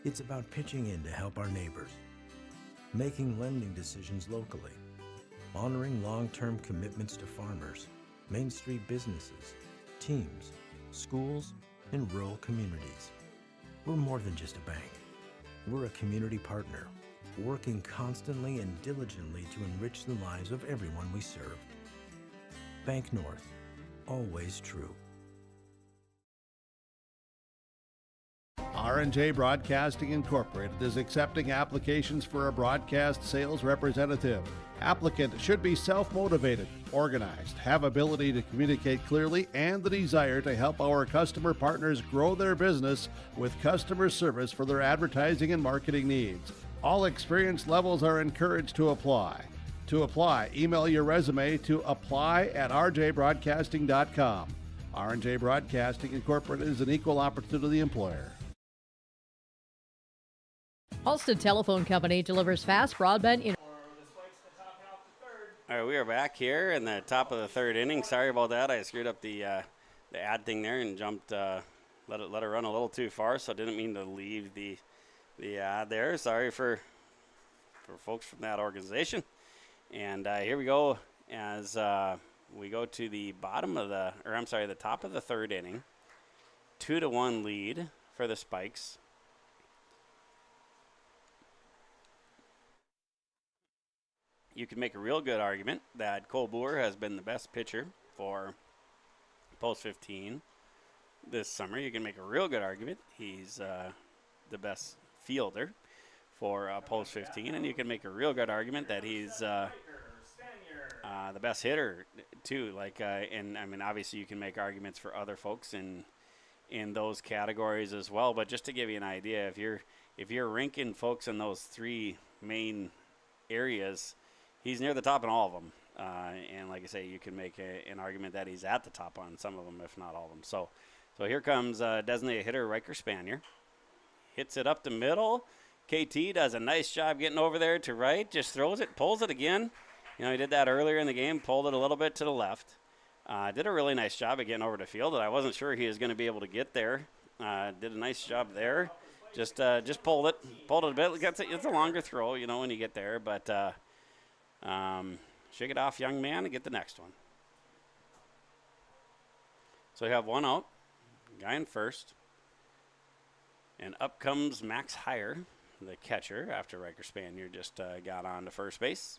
It's about pitching in to help our neighbors, making lending decisions locally, honoring long-term commitments to farmers, Main Street businesses, teams, schools, and rural communities. We're more than just a bank. We're a community partner, working constantly and diligently to enrich the lives of everyone we serve. Bank North, always true. R&J Broadcasting Incorporated is accepting applications for a broadcast sales representative. Applicant should be self-motivated, organized, have ability to communicate clearly, and the desire to help our customer partners grow their business with customer service for their advertising and marketing needs. All experience levels are encouraged to apply. To apply, email your resume to apply@rjbroadcasting.com. R&J Broadcasting Incorporated is an equal opportunity employer. Halstead Telephone Company delivers fast broadband internet. All right, we are back here in the top of the third inning. Sorry about that. I screwed up the ad thing there and jumped, let it run a little too far, so I didn't mean to leave the ad there. Sorry for folks from that organization. And here we go as we go to the the top of the third inning. 2-1 lead for the Spikes. You can make a real good argument that Cole Boer has been the best pitcher for Post 15 this summer. You can make a real good argument he's the best fielder for Post 15, and you can make a real good argument that he's the best hitter too. And I mean, obviously you can make arguments for other folks in those categories as well. But just to give you an idea, if you're ranking folks in those three main areas, he's near the top in all of them. And like I say, you can make an argument that he's at the top on some of them, if not all of them. So here comes designated hitter Riker Spanier. Hits it up the middle. KT does a nice job getting over there to right. Just throws it, pulls it again. You know, he did that earlier in the game, pulled it a little bit to the left. Did a really nice job of getting over the field. I wasn't sure he was going to be able to get there. Did a nice job there. Just pulled it a bit. It's a longer throw, you know, when you get there. But shake it off, young man, and get the next one. So you have one out, guy in first. And up comes Max Heyer, the catcher, after Riker Spanier just got on to first base.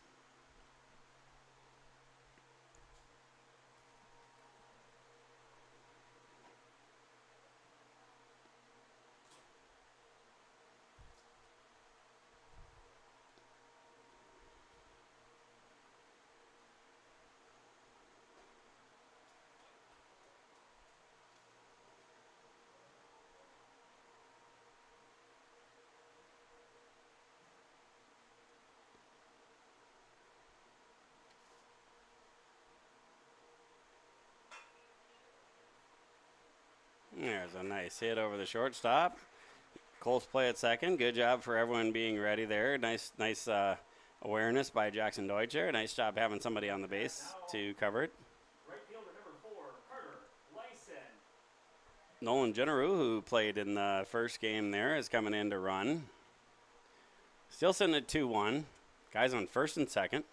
There's a nice hit over the shortstop. Close play at second. Good job for everyone being ready there. Nice awareness by Jackson Deutscher. Nice job having somebody on the base to cover it. Right fielder number 4, Carter Lyson. Nolan Jenneru, who played in the first game there, is coming in to run. Still sitting at 2-1. Guys on first and second.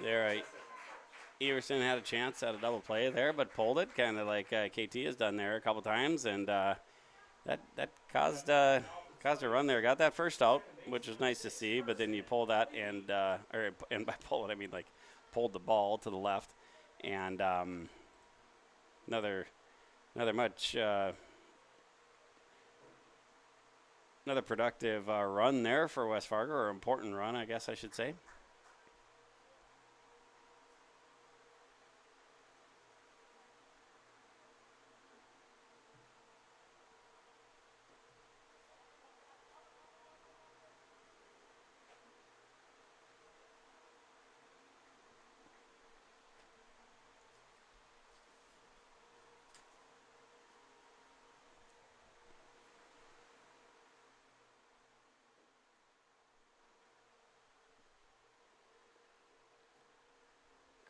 There, Everson had a chance at a double play there, but pulled it, kind of like KT has done there a couple times, and that caused a run there. Got that first out, which was nice to see, but then you pull that, and by pull it I mean like pulled the ball to the left, and another productive run there for West Fargo, or important run, I guess I should say.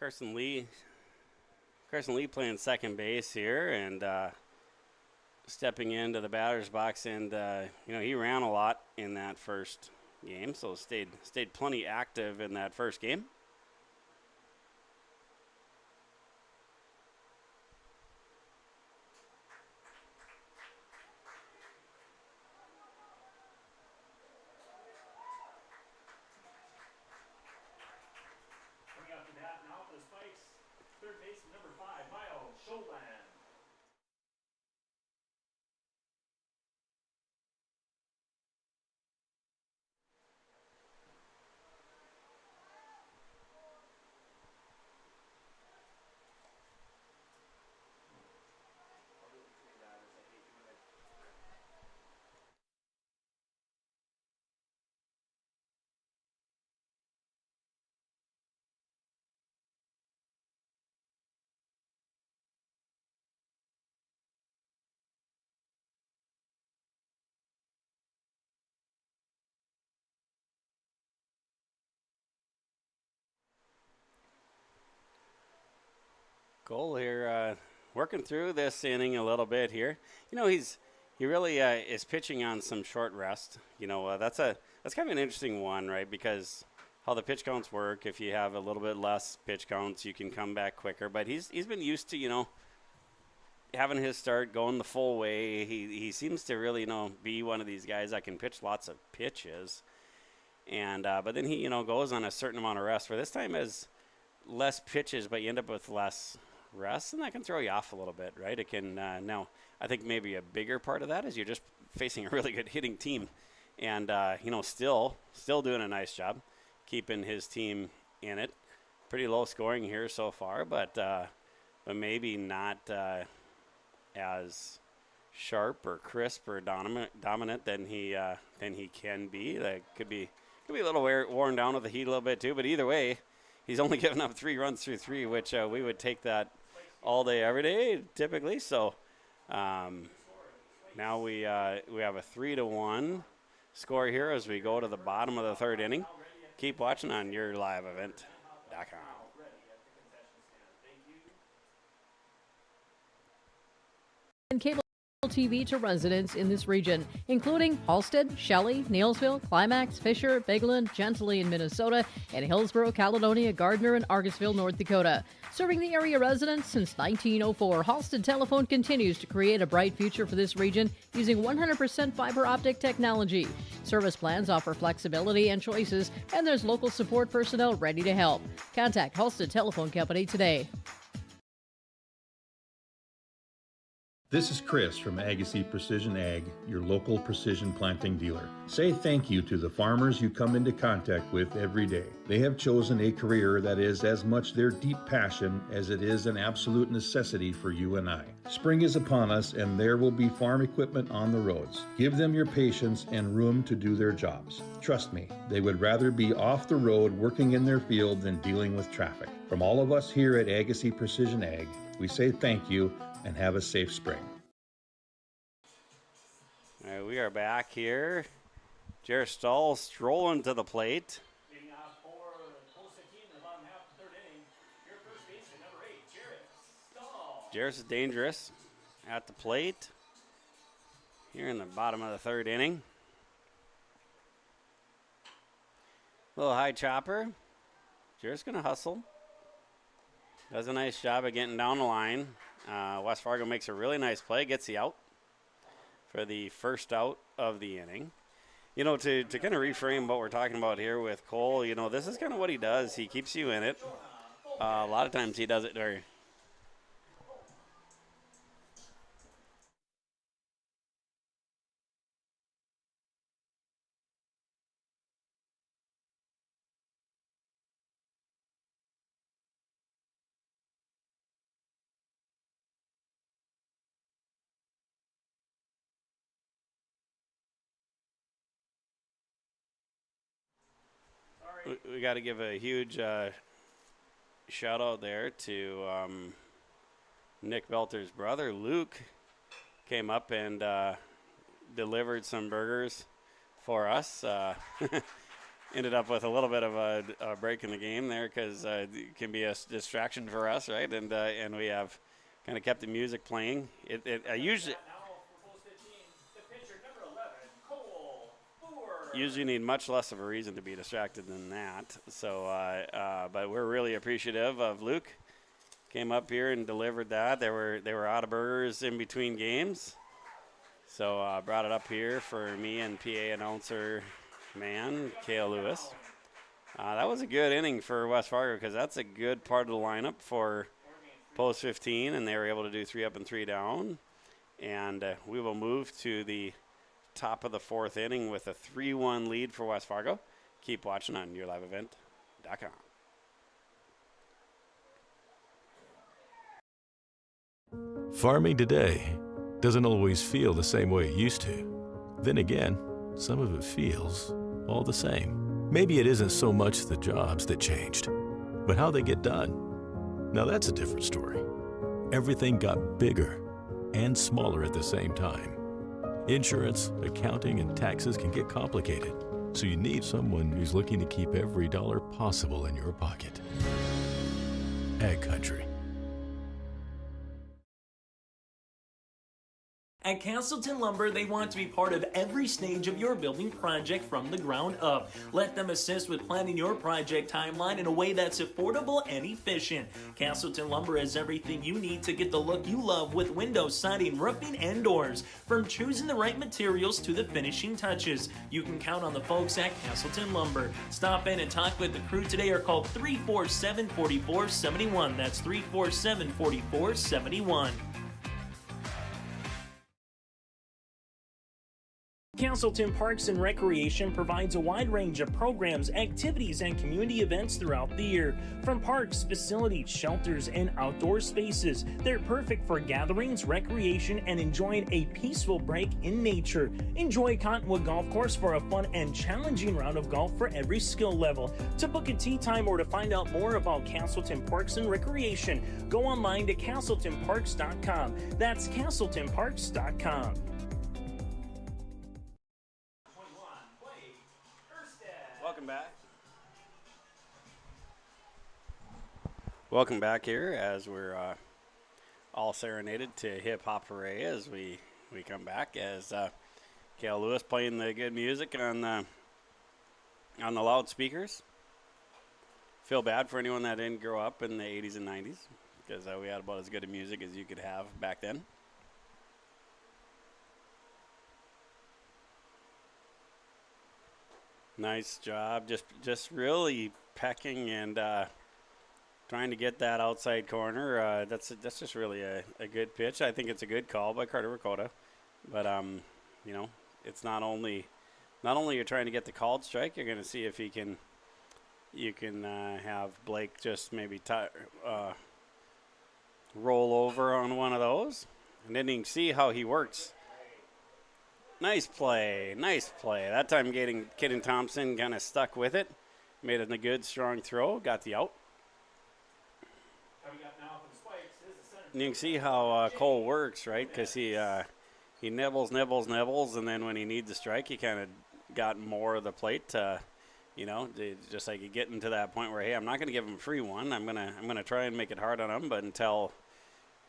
Carson Lee playing second base here, and stepping into the batter's box, and he ran a lot in that first game, so stayed plenty active in that first game. Third baseman number 5, Miles Scholand. Cole here working through this inning a little bit here. He really is pitching on some short rest. That's kind of an interesting one, right? Because how the pitch counts work, if you have a little bit less pitch counts, you can come back quicker. But he's been used to, having his start going the full way. He seems to really, be one of these guys that can pitch lots of pitches. And but then he, goes on a certain amount of rest. For this time has less pitches, but you end up with less rest, and that can throw you off a little bit, right? It can now I think maybe a bigger part of that is you're just facing a really good hitting team, and still doing a nice job keeping his team in it. Pretty low scoring here so far, but maybe not as sharp or crisp or dominant than he can be. That could be a little worn down with the heat a little bit too, but either way, he's only given up 3 runs through 3, which we would take that all day, every day, typically. So now we have a 3-1 score here as we go to the bottom of the third inning. Keep watching on YourLiveEvent.com. And cable TV to residents in this region, including Halstead, Shelley, Neilsville, Climax, Fisher, Bigland, Gentilly in Minnesota, and Hillsborough, Caledonia, Gardner, and Argusville, North Dakota. Serving the area residents since 1904, Halstead Telephone continues to create a bright future for this region using 100% fiber optic technology. Service plans offer flexibility and choices, and there's local support personnel ready to help. Contact Halstead Telephone Company today. This is Chris from Agassiz Precision Ag, your local precision planting dealer. Say thank you to the farmers you come into contact with every day. They have chosen a career that is as much their deep passion as it is an absolute necessity for you and I. Spring is upon us and there will be farm equipment on the roads. Give them your patience and room to do their jobs. Trust me, they would rather be off the road working in their field than dealing with traffic. From all of us here at Agassiz Precision Ag, we say thank you and have a safe spring. All right, we are back here. Jared Stahl strolling to the plate. Leading off for post 15 in the bottom half of the third inning. Your first baseman, number 8, Jared Stahl. Jared's dangerous at the plate here in the bottom of the third inning. Little high chopper. Jared's going to hustle. Does a nice job of getting down the line. West Fargo makes a really nice play, gets the out for the first out of the inning. You know, to kind of reframe what we're talking about here with Cole, you know, this is kind of what he does. He keeps you in it. A lot of times he does it very. We got to give a huge shout out there to Nick Belter's brother, Luke, came up and delivered some burgers for us. Ended up with a little bit of a break in the game there because it can be a distraction for us, right? And we have kind of kept the music playing. I usually need much less of a reason to be distracted than that. So, but we're really appreciative of Luke. Came up here and delivered that. They were out of burgers in between games. So brought it up here for me and PA announcer man, Kale Lewis. That was a good inning for West Fargo because that's a good part of the lineup for post 15, and they were able to do 3 up and 3 down. And we will move to the top of the fourth inning with a 3-1 lead for West Fargo. Keep watching on yourliveevent.com. Farming today doesn't always feel the same way it used to. Then again, some of it feels all the same. Maybe it isn't so much the jobs that changed, but how they get done. Now that's a different story. Everything got bigger and smaller at the same time. Insurance, accounting, and taxes can get complicated, so you need someone who's looking to keep every dollar possible in your pocket. Ag Country. At Casselton Lumber, they want to be part of every stage of your building project from the ground up. Let them assist with planning your project timeline in a way that's affordable and efficient. Casselton Lumber has everything you need to get the look you love with windows, siding, roofing, and doors. From choosing the right materials to the finishing touches, you can count on the folks at Casselton Lumber. Stop in and talk with the crew today or call 347-4471. That's 347-4471. Casselton Parks and Recreation provides a wide range of programs, activities, and community events throughout the year. From parks, facilities, shelters, and outdoor spaces, they're perfect for gatherings, recreation, and enjoying a peaceful break in nature. Enjoy Cottonwood Golf Course for a fun and challenging round of golf for every skill level. To book a tee time or to find out more about Casselton Parks and Recreation, go online to CasseltonParks.com. That's CasseltonParks.com. Welcome back here as we're all serenaded to Hip Hop Hooray as we come back as Kale Lewis playing the good music on the loudspeakers. Feel bad for anyone that didn't grow up in the 80s and 90s because we had about as good a music as you could have back then. Nice job, just really pecking and trying to get that outside corner. That's just really a good pitch. I think it's a good call by Carter Dakota. But, you know, it's not only you're trying to get the called strike, you're going to see if you can have Blake just maybe roll over on one of those. And then you can see how he works. Nice play. That time Caden Thompson kind of stuck with it. Made it a good, strong throw. Got the out. And you can see how Cole works, right? Because he nibbles, and then when he needs a strike, he kind of got more of the plate. You know, just like you get into that point where, hey, I'm not going to give him a free one. I'm gonna try and make it hard on him, but until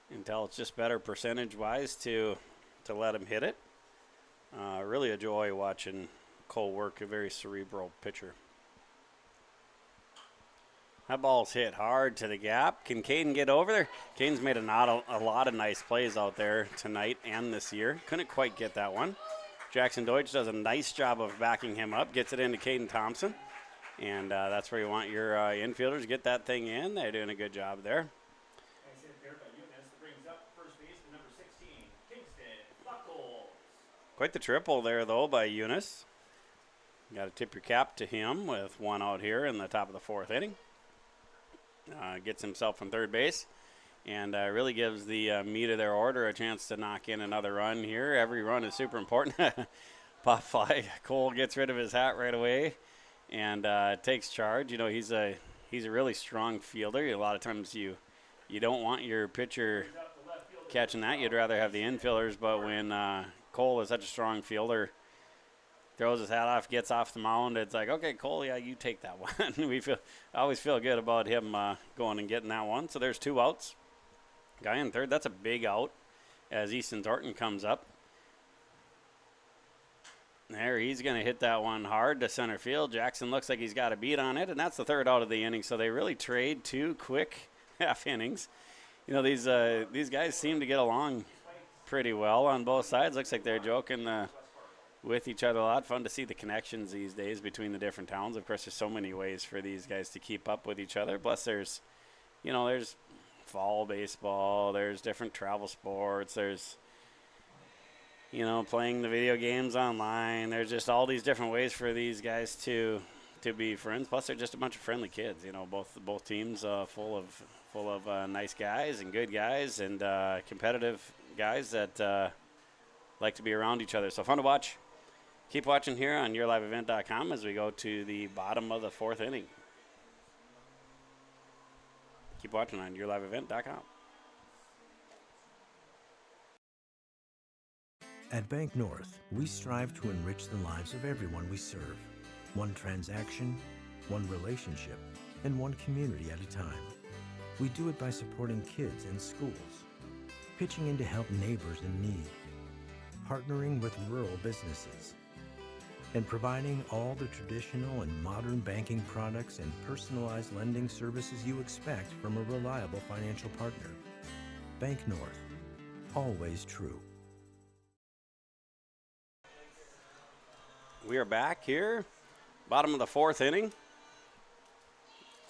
it's just better percentage-wise to let him hit it. Really a joy watching Cole work, a very cerebral pitcher. That ball's hit hard to the gap. Can Caden get over there? Caden's made a lot of nice plays out there tonight and this year. Couldn't quite get that one. Jackson Deutsch does a nice job of backing him up, gets it into Caden Thompson. And that's where you want your infielders. Get that thing in. They're doing a good job there. Quite the triple there, though, by Eunice. You got to tip your cap to him with one out here in the top of the fourth inning. Gets himself from third base and really gives the meat of their order a chance to knock in another run here. Every run is super important. Pop fly. Cole gets rid of his hat right away and takes charge. You know, he's a really strong fielder. A lot of times you don't want your pitcher catching that. You'd rather have the infielders, but when Cole is such a strong fielder, throws his hat off, gets off the mound, it's like, okay, Cole, yeah, you take that one. I always feel good about him going and getting that one. So there's two outs. Guy in third, that's a big out as Easton Thornton comes up. There, he's going to hit that one hard to center field. Jackson looks like he's got a beat on it, and that's the third out of the inning. So they really trade two quick half innings. You know, these guys seem to get along pretty well on both sides. Looks like they're joking with each other a lot. Fun to see the connections these days between the different towns. Of course, there's so many ways for these guys to keep up with each other. Plus, there's fall baseball. There's different travel sports. There's, playing the video games online. There's just all these different ways for these guys to be friends. Plus, they're just a bunch of friendly kids. Both teams full of nice guys and good guys and competitive guys that like to be around each other. So fun to watch. Keep watching here on yourliveevent.com as we go to the bottom of the fourth inning. Keep watching on yourliveevent.com. At Bank North, we strive to enrich the lives of everyone we serve. One transaction, one relationship, and one community at a time. We do it by supporting kids and schools, pitching in to help neighbors in need, partnering with rural businesses, and providing all the traditional and modern banking products and personalized lending services you expect from a reliable financial partner. Bank North, always true. We are back here, bottom of the fourth inning.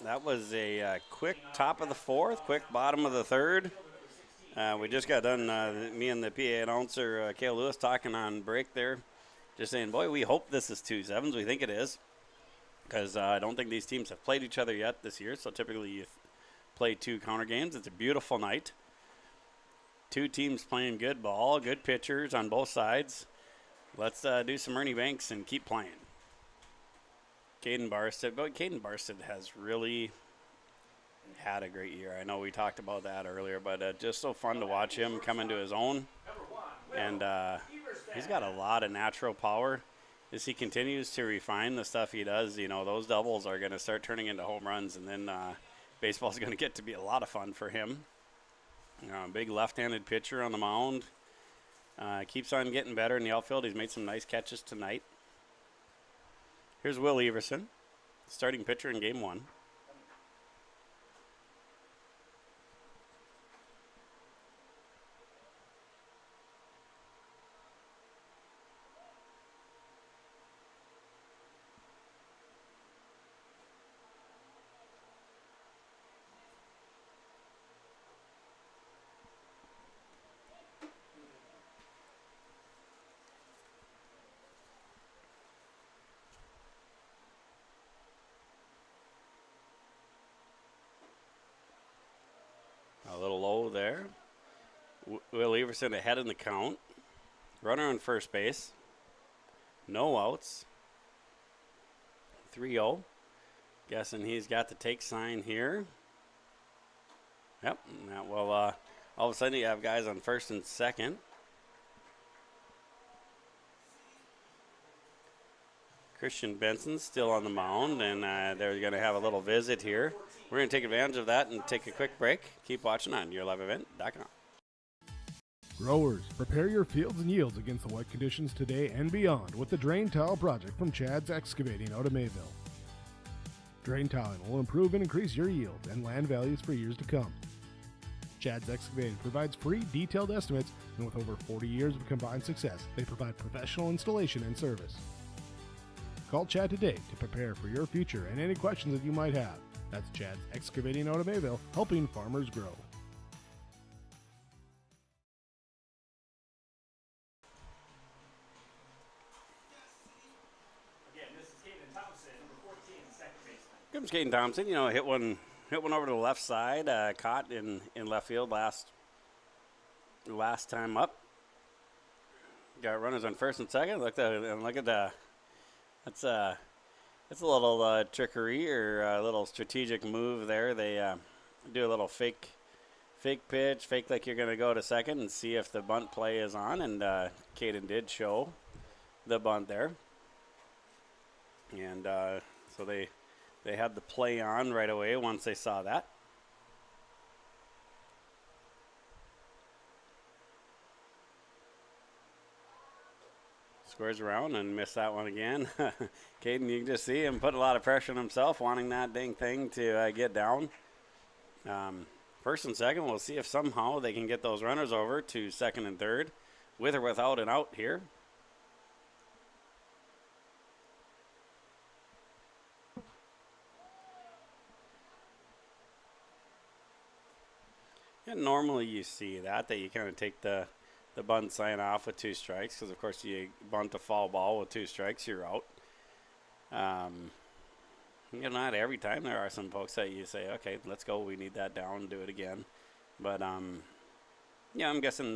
That was a quick top of the fourth, quick bottom of the third. We just got done, me and the PA announcer, Cale Lewis, talking on break there. Just saying, boy, we hope this is 2-7s. We think it is, because I don't think these teams have played each other yet this year. So typically you play two counter games. It's a beautiful night. Two teams playing good ball, good pitchers on both sides. Let's do some Ernie Banks and keep playing. Caden Barsted has really had a great year. I know we talked about that earlier, but just so fun to watch him come into his own. And he's got a lot of natural power. As he continues to refine the stuff he does, those doubles are going to start turning into home runs, and then baseball's going to get to be a lot of fun for him. Big left-handed pitcher on the mound. Keeps on getting better in the outfield. He's made some nice catches tonight. Here's Will Everson, starting pitcher in game one. there. Will Everson ahead in the count. Runner on first base. No outs. 3-0. Guessing he's got the take sign here. Yep. That will, all of a sudden you have guys on first and second. Christian Benson's still on the mound, and they're going to have a little visit here. We're going to take advantage of that and take a quick break. Keep watching on YourLiveEvent.com. Growers, prepare your fields and yields against the wet conditions today and beyond with the Drain Tile Project from Chad's Excavating out of Mayville. Drain tiling will improve and increase your yield and land values for years to come. Chad's Excavating provides free detailed estimates, and with over 40 years of combined success, they provide professional installation and service. Call Chad today to prepare for your future and any questions that you might have. That's Chad's Excavating out of Mayville, helping farmers grow. Again, this is Caden Thompson, number 14, second baseman. Comes Caden Thompson, hit one over to the left side, caught in left field last time up. Got runners on first and second. Look at that. That's a little trickery or a little strategic move there. They do a little fake pitch, fake like you're going to go to second and see if the bunt play is on. And Caden did show the bunt there. And so they had the play on right away once they saw that. Squares around and missed that one again. Caden, you can just see him put a lot of pressure on himself, wanting that dang thing to get down. First and second, we'll see if somehow they can get those runners over to second and third, with or without an out here. And normally you see that you kind of take the bunt sign off with 2 strikes, because of course you bunt a foul ball with 2 strikes, you're out. Not every time. There are some folks that you say, okay, let's go, we need that down, do it again. But I'm guessing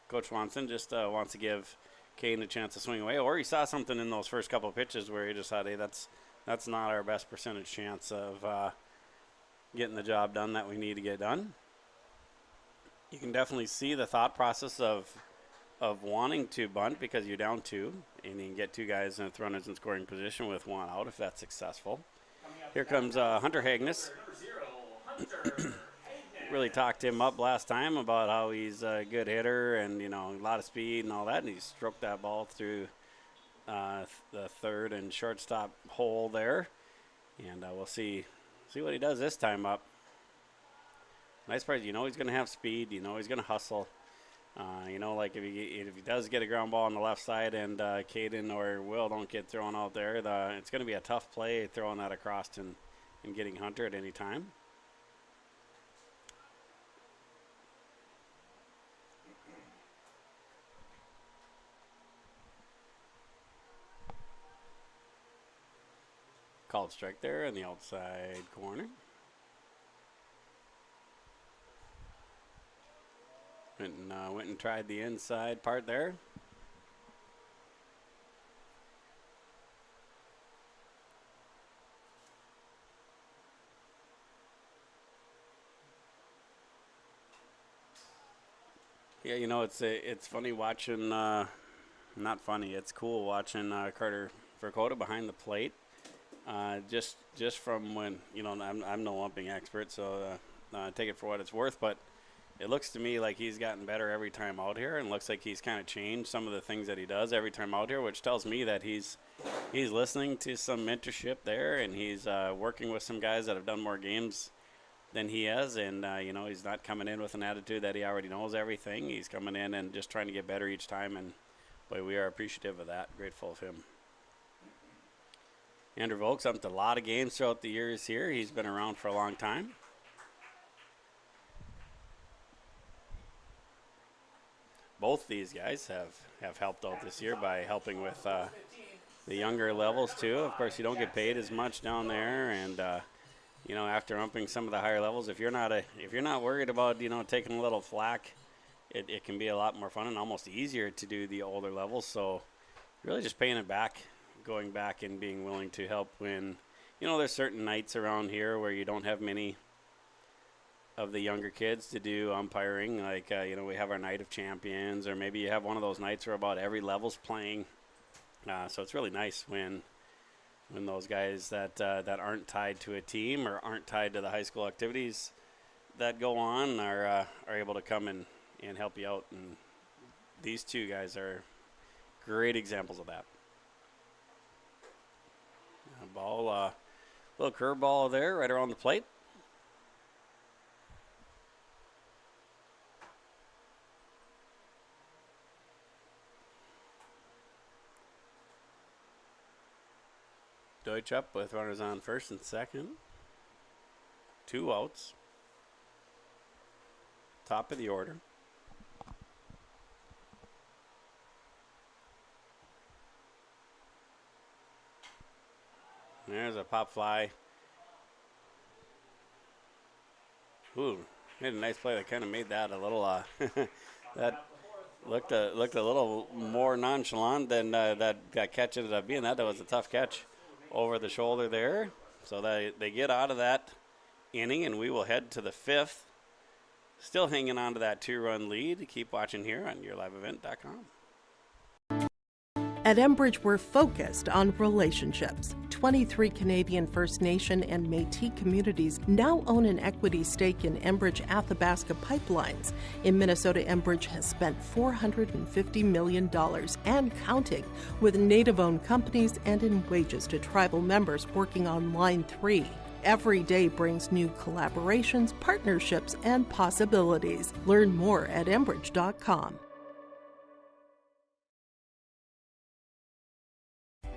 Coach Swanson just wants to give Caden a chance to swing away, or he saw something in those first couple of pitches where he just thought, hey, that's not our best percentage chance of getting the job done that we need to get done. You can definitely see the thought process of wanting to bunt, because you're down 2 and you can get 2 guys with runners in scoring position with 1 out if that's successful. Here comes Hunter Hagnes. Really talked him up last time about how he's a good hitter and a lot of speed and all that, and he stroked that ball through the third and shortstop hole there, and we'll see what he does this time up. Nice part, he's going to have speed, he's going to hustle. Like if he does get a ground ball on the left side and Caden or Will don't get thrown out there, it's going to be a tough play throwing that across and getting Hunter at any time. Called strike there in the outside corner. Went and tried the inside part there. Yeah, it's funny watching. Not funny. It's cool watching Carter Dakota behind the plate. Just from when I'm no lumping expert, so take it for what it's worth, but it looks to me like he's gotten better every time out here, and looks like he's kind of changed some of the things that he does every time out here, which tells me that he's listening to some mentorship there, and he's working with some guys that have done more games than he has, and he's not coming in with an attitude that he already knows everything. He's coming in and just trying to get better each time, and boy, we are appreciative of that, grateful of him. Andrew Volk's up to a lot of games throughout the years here. He's been around for a long time. Both these guys have helped out this year by helping with the younger levels too. Of course, you don't get paid as much down there, and after umping some of the higher levels, if you're not worried about, taking a little flack, it can be a lot more fun and almost easier to do the older levels. So really just paying it back, going back and being willing to help when, there's certain nights around here where you don't have many of the younger kids to do umpiring. Like, we have our night of champions, or maybe you have one of those nights where about every level's playing. So it's really nice when those guys that aren't tied to a team or aren't tied to the high school activities that go on are able to come and help you out. And these two guys are great examples of that. Ball, little curveball there right around the plate. Deutsch up with runners on first and second. 2 outs. Top of the order. There's a pop fly. Ooh, made a nice play that kind of made that a little that looked a little more nonchalant than that catch ended up being. That was a tough catch over the shoulder there. So they get out of that inning, and we will head to the 5th. Still hanging on to that 2-run lead. Keep watching here on yourliveevent.com. At Enbridge, we're focused on relationships. 23 Canadian First Nation and Métis communities now own an equity stake in Enbridge Athabasca Pipelines. In Minnesota, Enbridge has spent $450 million and counting with Native-owned companies and in wages to tribal members working on Line 3. Every day brings new collaborations, partnerships, and possibilities. Learn more at Enbridge.com.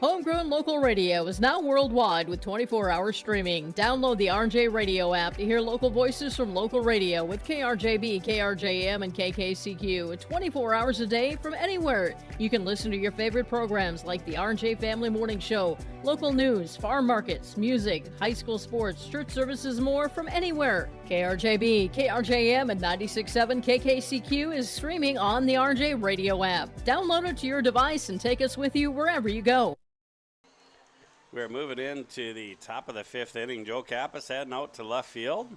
Homegrown local radio is now worldwide with 24-hour streaming. Download the RJ Radio app to hear local voices from local radio with KRJB, KRJM, and KKCQ 24 hours a day from anywhere. You can listen to your favorite programs like the RJ Family Morning Show, local news, farm markets, music, high school sports, church services, more from anywhere. KRJB, KRJM, and 96.7 KKCQ is streaming on the RJ Radio app. Download it to your device and take us with you wherever you go. We're moving into the top of the 5th inning. Joe Kappas heading out to left field.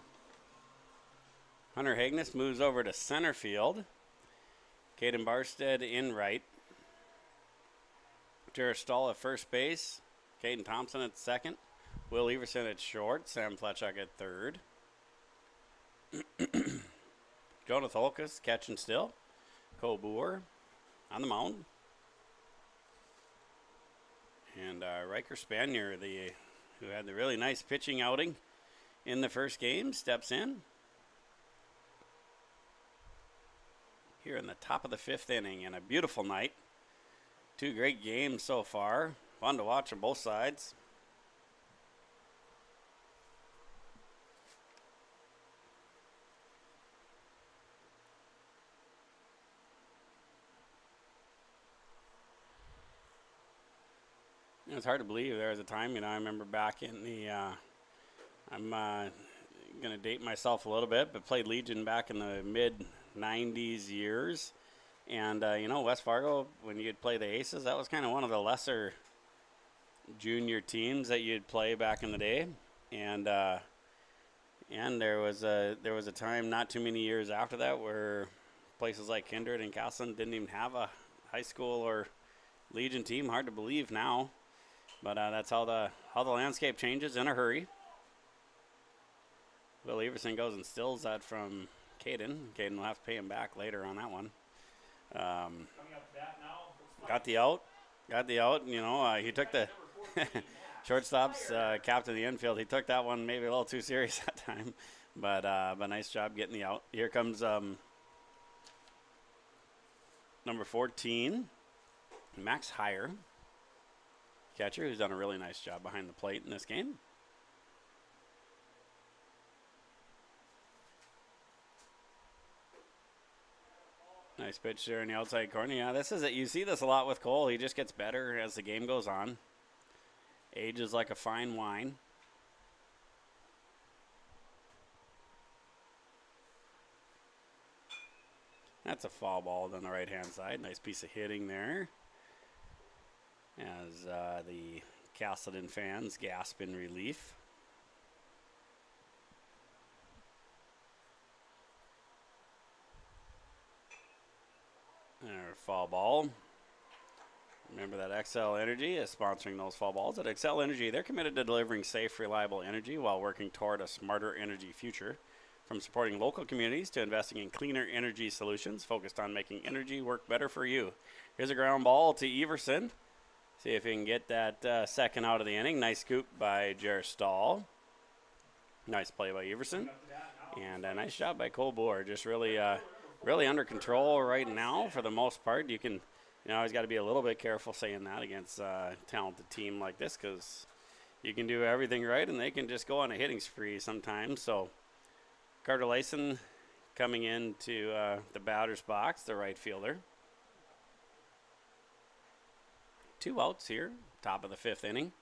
Hunter Hagnes moves over to center field. Caden Barstead in right. Jared Stahl at first base. Caden Thompson at second. Will Everson at short. Sam Fletchuk at third. Jonathan Holkus catching still. Cole Boer on the mound. And Riker Spanier, who had the really nice pitching outing in the first game, steps in. Here in the top of the 5th inning, and a beautiful night. 2 great games so far. Fun to watch on both sides. It's hard to believe there was a time, I remember back in the, I'm going to date myself a little bit, but played Legion back in the mid-90s years. And, West Fargo, when you'd play the Aces, that was kind of one of the lesser junior teams that you'd play back in the day. And there was a time not too many years after that where places like Kindred and Casselton didn't even have a high school or Legion team. Hard to believe now. But that's how the landscape changes in a hurry. Will Everson goes and steals that from Caden. Caden will have to pay him back later on that one. Got the out. He took the shortstop's captain of the infield. He took that one maybe a little too serious that time. But nice job getting the out. Here comes number 14, Max Heyer. Catcher who's done a really nice job behind the plate in this game. Nice pitch there in the outside corner. Yeah, this is it. You see this a lot with Cole. He just gets better as the game goes on. Age is like a fine wine. That's a foul ball on the right-hand side. Nice piece of hitting there. As the Casselton fans gasp in relief. There, foul ball. Remember that Xcel Energy is sponsoring those foul balls. At Xcel Energy, they're committed to delivering safe, reliable energy while working toward a smarter energy future. From supporting local communities to investing in cleaner energy solutions focused on making energy work better for you. Here's a ground ball to Everson. See if he can get that second out of the inning. Nice scoop by Jared Stahl. Nice play by Everson. And a nice job by Cole Boer. Just really under control right now for the most part. You always got to be a little bit careful saying that against a talented team like this, because you can do everything right and they can just go on a hitting spree sometimes. So Carter Lyson coming into the batter's box, the right fielder. 2 outs here, top of the 5th inning.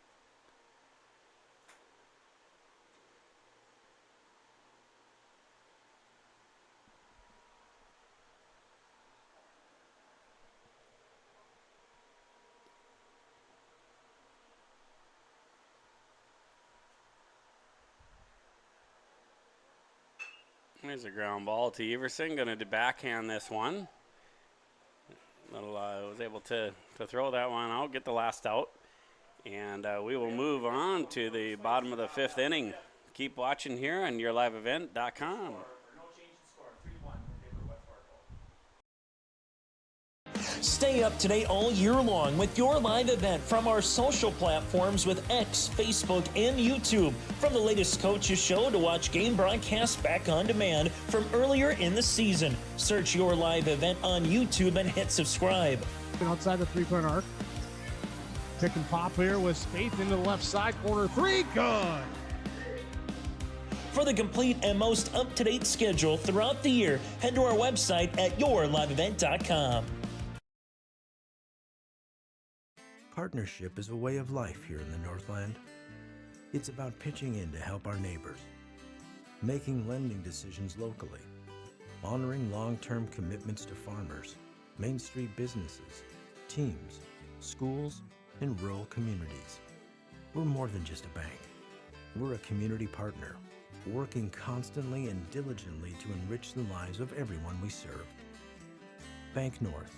There's a ground ball to Everson. Going to backhand this one. Was able to throw that one out, get the last out. And we will move on to the bottom of the 5th inning. Keep watching here on yourliveevent.com. Stay up to date all year long with your live event from our social platforms with X, Facebook, and YouTube. From the latest coaches show to watch game broadcasts back on demand from earlier in the season. Search your live event on YouTube and hit subscribe. Outside the 3-point arc. Pick and pop here with Spaeth into the left side corner. 3, good. For the complete and most up-to-date schedule throughout the year, head to our website at yourliveevent.com. Partnership is a way of life here in the Northland. It's about pitching in to help our neighbors, making lending decisions locally, honoring long-term commitments to farmers, Main Street businesses, teams, schools, and rural communities. We're more than just a bank. We're a community partner, working constantly and diligently to enrich the lives of everyone we serve. Bank North,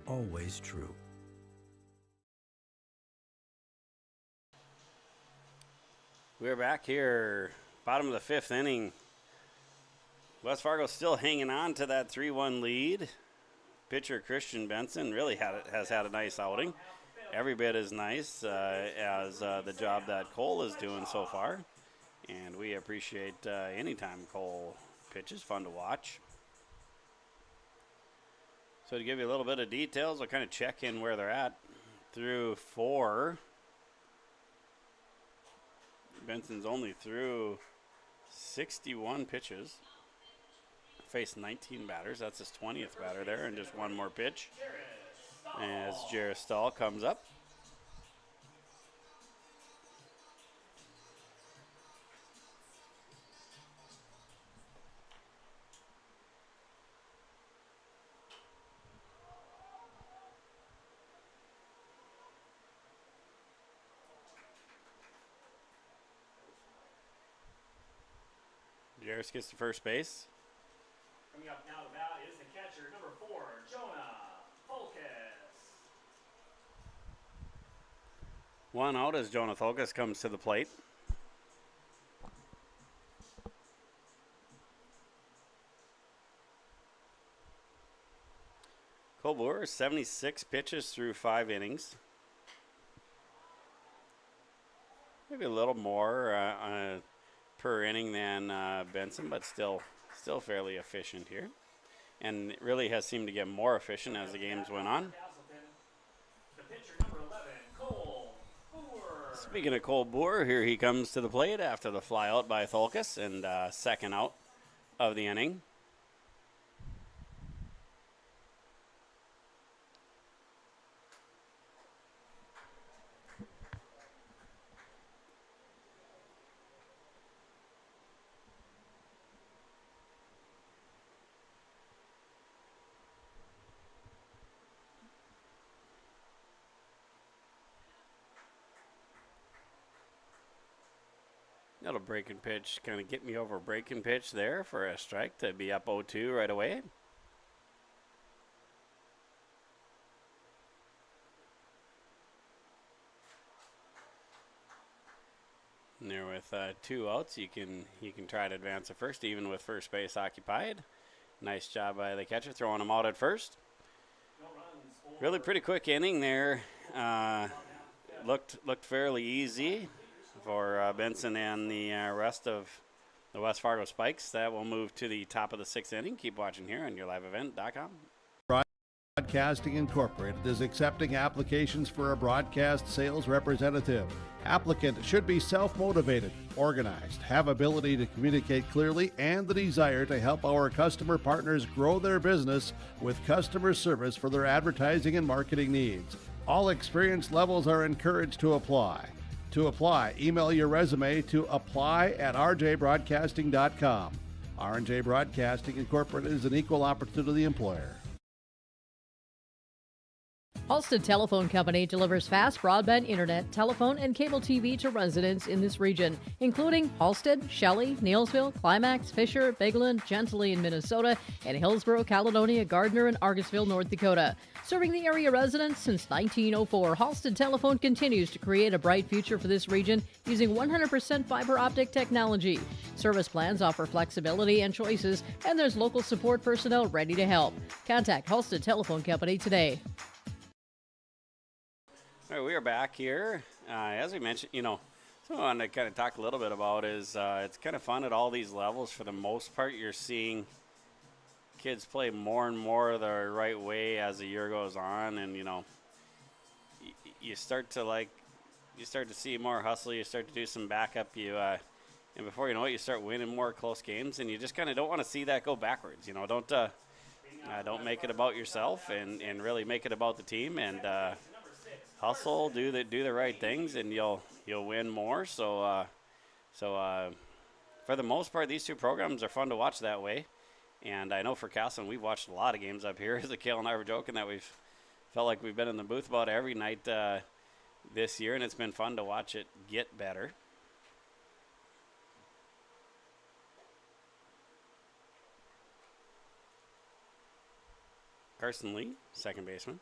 always true. We're back here, bottom of the 5th inning. West Fargo still hanging on to that 3-1 lead. Pitcher Christian Benson really has had a nice outing. Every bit as nice as the job that Cole is doing so far. And we appreciate any time Cole pitches, fun to watch. So to give you a little bit of details, I'll kind of check in where they're at. Through 4. Benson's only threw 61 pitches. Faced 19 batters. That's his 20th batter there, and just one more pitch. As Jared Stahl comes up. Jairus gets to first base. Coming up now to bat is the catcher, number 4, Jonah Fulkus. 1 out as Jonah Fulkus comes to the plate. Cole Boer, 76 pitches through 5 innings. Maybe a little more per inning than Benson, but still fairly efficient here. And it really has seemed to get more efficient as the games went on. The pitcher, number 11, Cole Boer. Speaking of Cole Boer, here he comes to the plate after the flyout by Fulkus and second out of the inning. Little breaking pitch, kind of get me over breaking pitch there for a strike to be up 0-2 right away. And there with 2 outs, you can try to advance to first, even with first base occupied. Nice job by the catcher, throwing him out at first. Really pretty quick inning there. Looked fairly easy for Benson and the rest of the West Fargo Spikes. That will move to the top of the 6th inning. Keep watching here on yourliveevent.com. Broadcasting Incorporated is accepting applications for a broadcast sales representative. Applicant should be self-motivated, organized, have ability to communicate clearly, and the desire to help our customer partners grow their business with customer service for their advertising and marketing needs. All experience levels are encouraged to apply. To apply, email your resume to apply@rjbroadcasting.com. R&J Broadcasting Incorporated is an equal opportunity employer. Halstead Telephone Company delivers fast broadband internet, telephone, and cable TV to residents in this region, including Halstead, Shelley, Neillsville, Climax, Fisher, Bigland, Gentilly in Minnesota, and Hillsborough, Caledonia, Gardner, and Argosville, North Dakota. Serving the area residents since 1904, Halstead Telephone continues to create a bright future for this region using 100% fiber optic technology. Service plans offer flexibility and choices, and there's local support personnel ready to help. Contact Halstead Telephone Company today. All right, we are back here. As we mentioned, what I want to kind of talk a little bit about is it's kind of fun at all these levels. For the most part, you're seeing kids play more and more the right way as the year goes on, and you start to see more hustle. You start to do some backup. And before you know it, you start winning more close games, and you just kind of don't want to see that go backwards. Don't make it about yourself, and really make it about the team, and hustle, do the right things, and you'll win more. So for the most part, these two programs are fun to watch that way. And I know for Casselton, we've watched a lot of games up here. As Kale and I were joking that we've felt like we've been in the booth about every night this year, and it's been fun to watch it get better. Carson Lee, second baseman.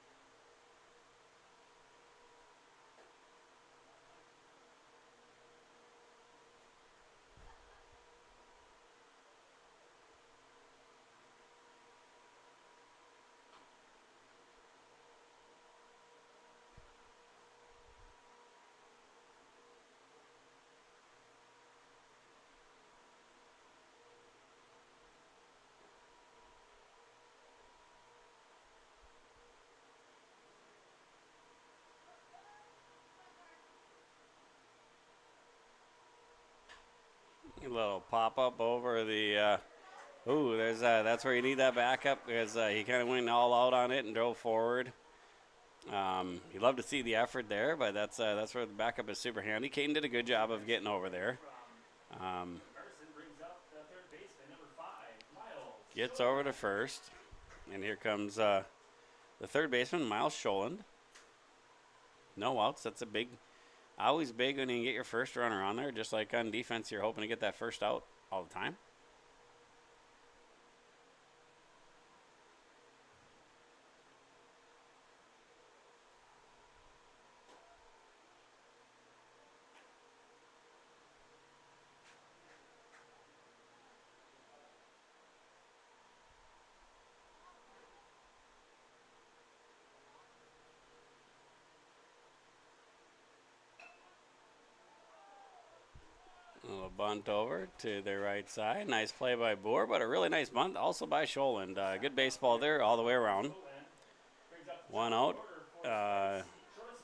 A little pop-up over the that's where you need that backup, because he kind of went all out on it and drove forward. You love to see the effort there, but that's where the backup is super handy. Caden did a good job of getting over there. Gets over to first, and here comes the third baseman, Miles Scholand. No outs. That's always big when you can get your first runner on there. Just like on defense, you're hoping to get that first out all the time. A little bunt over to the right side. Nice play by Boer, but a really nice bunt also by Scholand. Good baseball there all the way around. 1 out.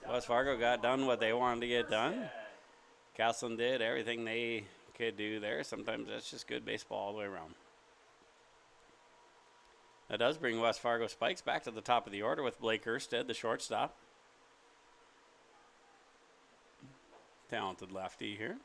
West Fargo got done what they wanted to get done. Casselton did everything they could do there. Sometimes that's just good baseball all the way around. That does bring West Fargo Spikes back to the top of the order with Blake Erstead, the shortstop. Talented lefty here.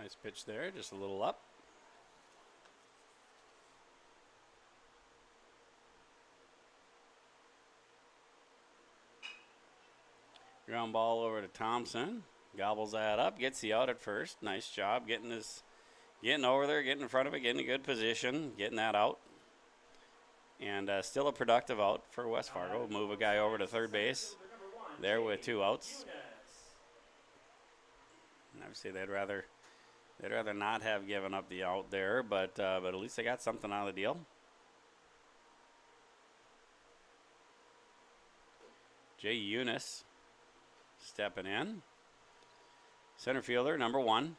Nice pitch there, just a little up. Ground ball over to Thompson. Gobbles that up, gets the out at first. Nice job getting over there, getting in front of it, getting a good position, getting that out. And still a productive out for West Fargo. Move a guy over to third base there with 2 outs. And obviously they'd rather not have given up the out there, but at least they got something out of the deal. Jay Eunice stepping in. Center fielder, number 1.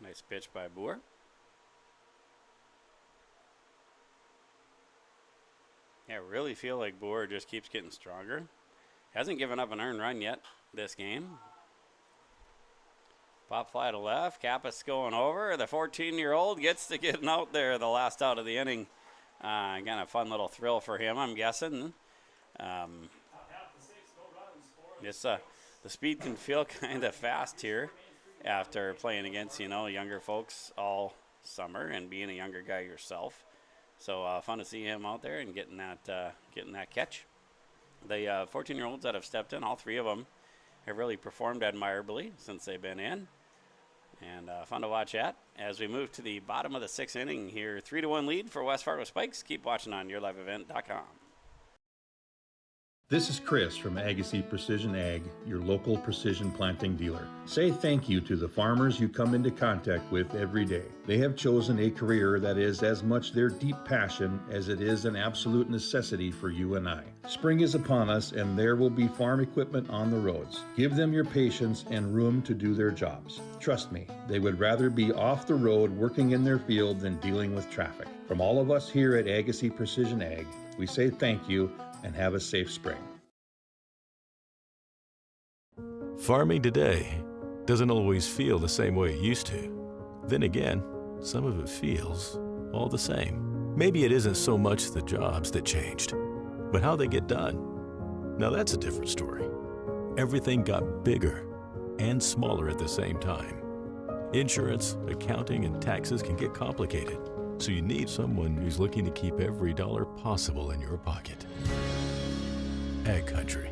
Nice pitch by Boer. Yeah, I really feel like Boer just keeps getting stronger. Hasn't given up an earned run yet this game. Pop fly to left. Kappas going over. The 14-year-old gets to get out there the last out of the inning. Kind of fun little thrill for him, I'm guessing. The speed can feel kind of fast here after playing against, younger folks all summer and being a younger guy yourself. So fun to see him out there and getting that catch. The 14-year-olds that have stepped in, all 3 of them have really performed admirably since they've been in. And fun to watch at as we move to the bottom of the 6th inning here. 3-1 lead for West Fargo Spikes. Keep watching on yourliveevent.com. This is Chris from Agassiz Precision Ag, your local precision planting dealer. Say thank you to the farmers you come into contact with every day. They have chosen a career that is as much their deep passion as it is an absolute necessity for you and I. Spring is upon us and there will be farm equipment on the roads. Give them your patience and room to do their jobs. Trust me, they would rather be off the road working in their field than dealing with traffic. From all of us here at Agassiz Precision Ag, we say thank you and have a safe spring. Farming today doesn't always feel the same way it used to. Then again, some of it feels all the same. Maybe it isn't so much the jobs that changed, but how they get done. Now that's a different story. Everything got bigger and smaller at the same time. Insurance, accounting, and taxes can get complicated, so you need someone who's looking to keep every dollar possible in your pocket. Ag Country.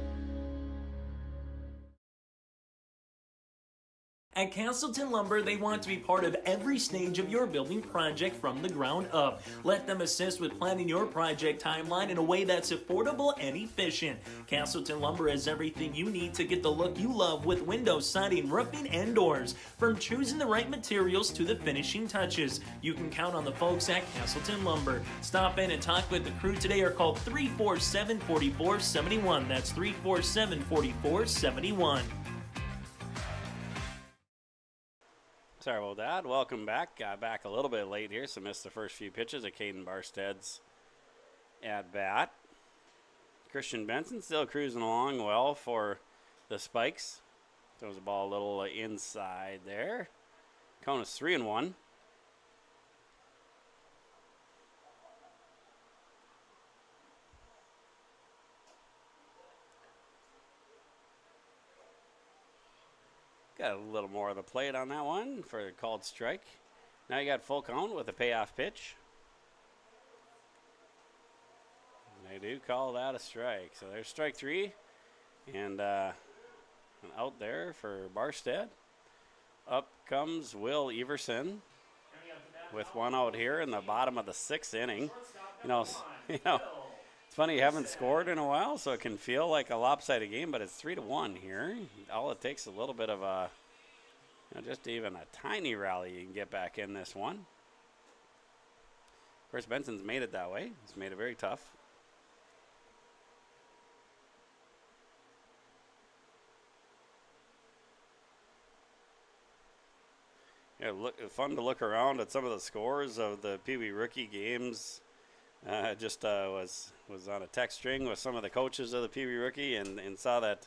At Casselton Lumber, they want to be part of every stage of your building project from the ground up. Let them assist with planning your project timeline in a way that's affordable and efficient. Casselton Lumber has everything you need to get the look you love with windows, siding, roofing, and doors. From choosing the right materials to the finishing touches, you can count on the folks at Casselton Lumber. Stop in and talk with the crew today or call 347-4471. That's 347-4471. Sorry about that. Welcome back. Got back a little bit late here, so missed the first few pitches of Caden Barstead's at bat. Christian Benson still cruising along well for the Spikes. Throws the ball a little inside there. Count is 3-1. Got a little more of the plate on that one for a called strike. Now you got full count with a payoff pitch. They do call that a strike. So there's strike 3. And an out there for Barstead. Up comes Will Everson with 1 out here in the bottom of the 6th inning. It's funny, you haven't scored in a while, so it can feel like a lopsided game, but it's 3-1 here. All it takes is a little bit of a, just even a tiny rally, you can get back in this one. Of course, Benson's made it that way. He's made it very tough. Yeah, fun to look around at some of the scores of the Pee Wee rookie games. Was on a text string with some of the coaches of the Pee Wee rookie and saw that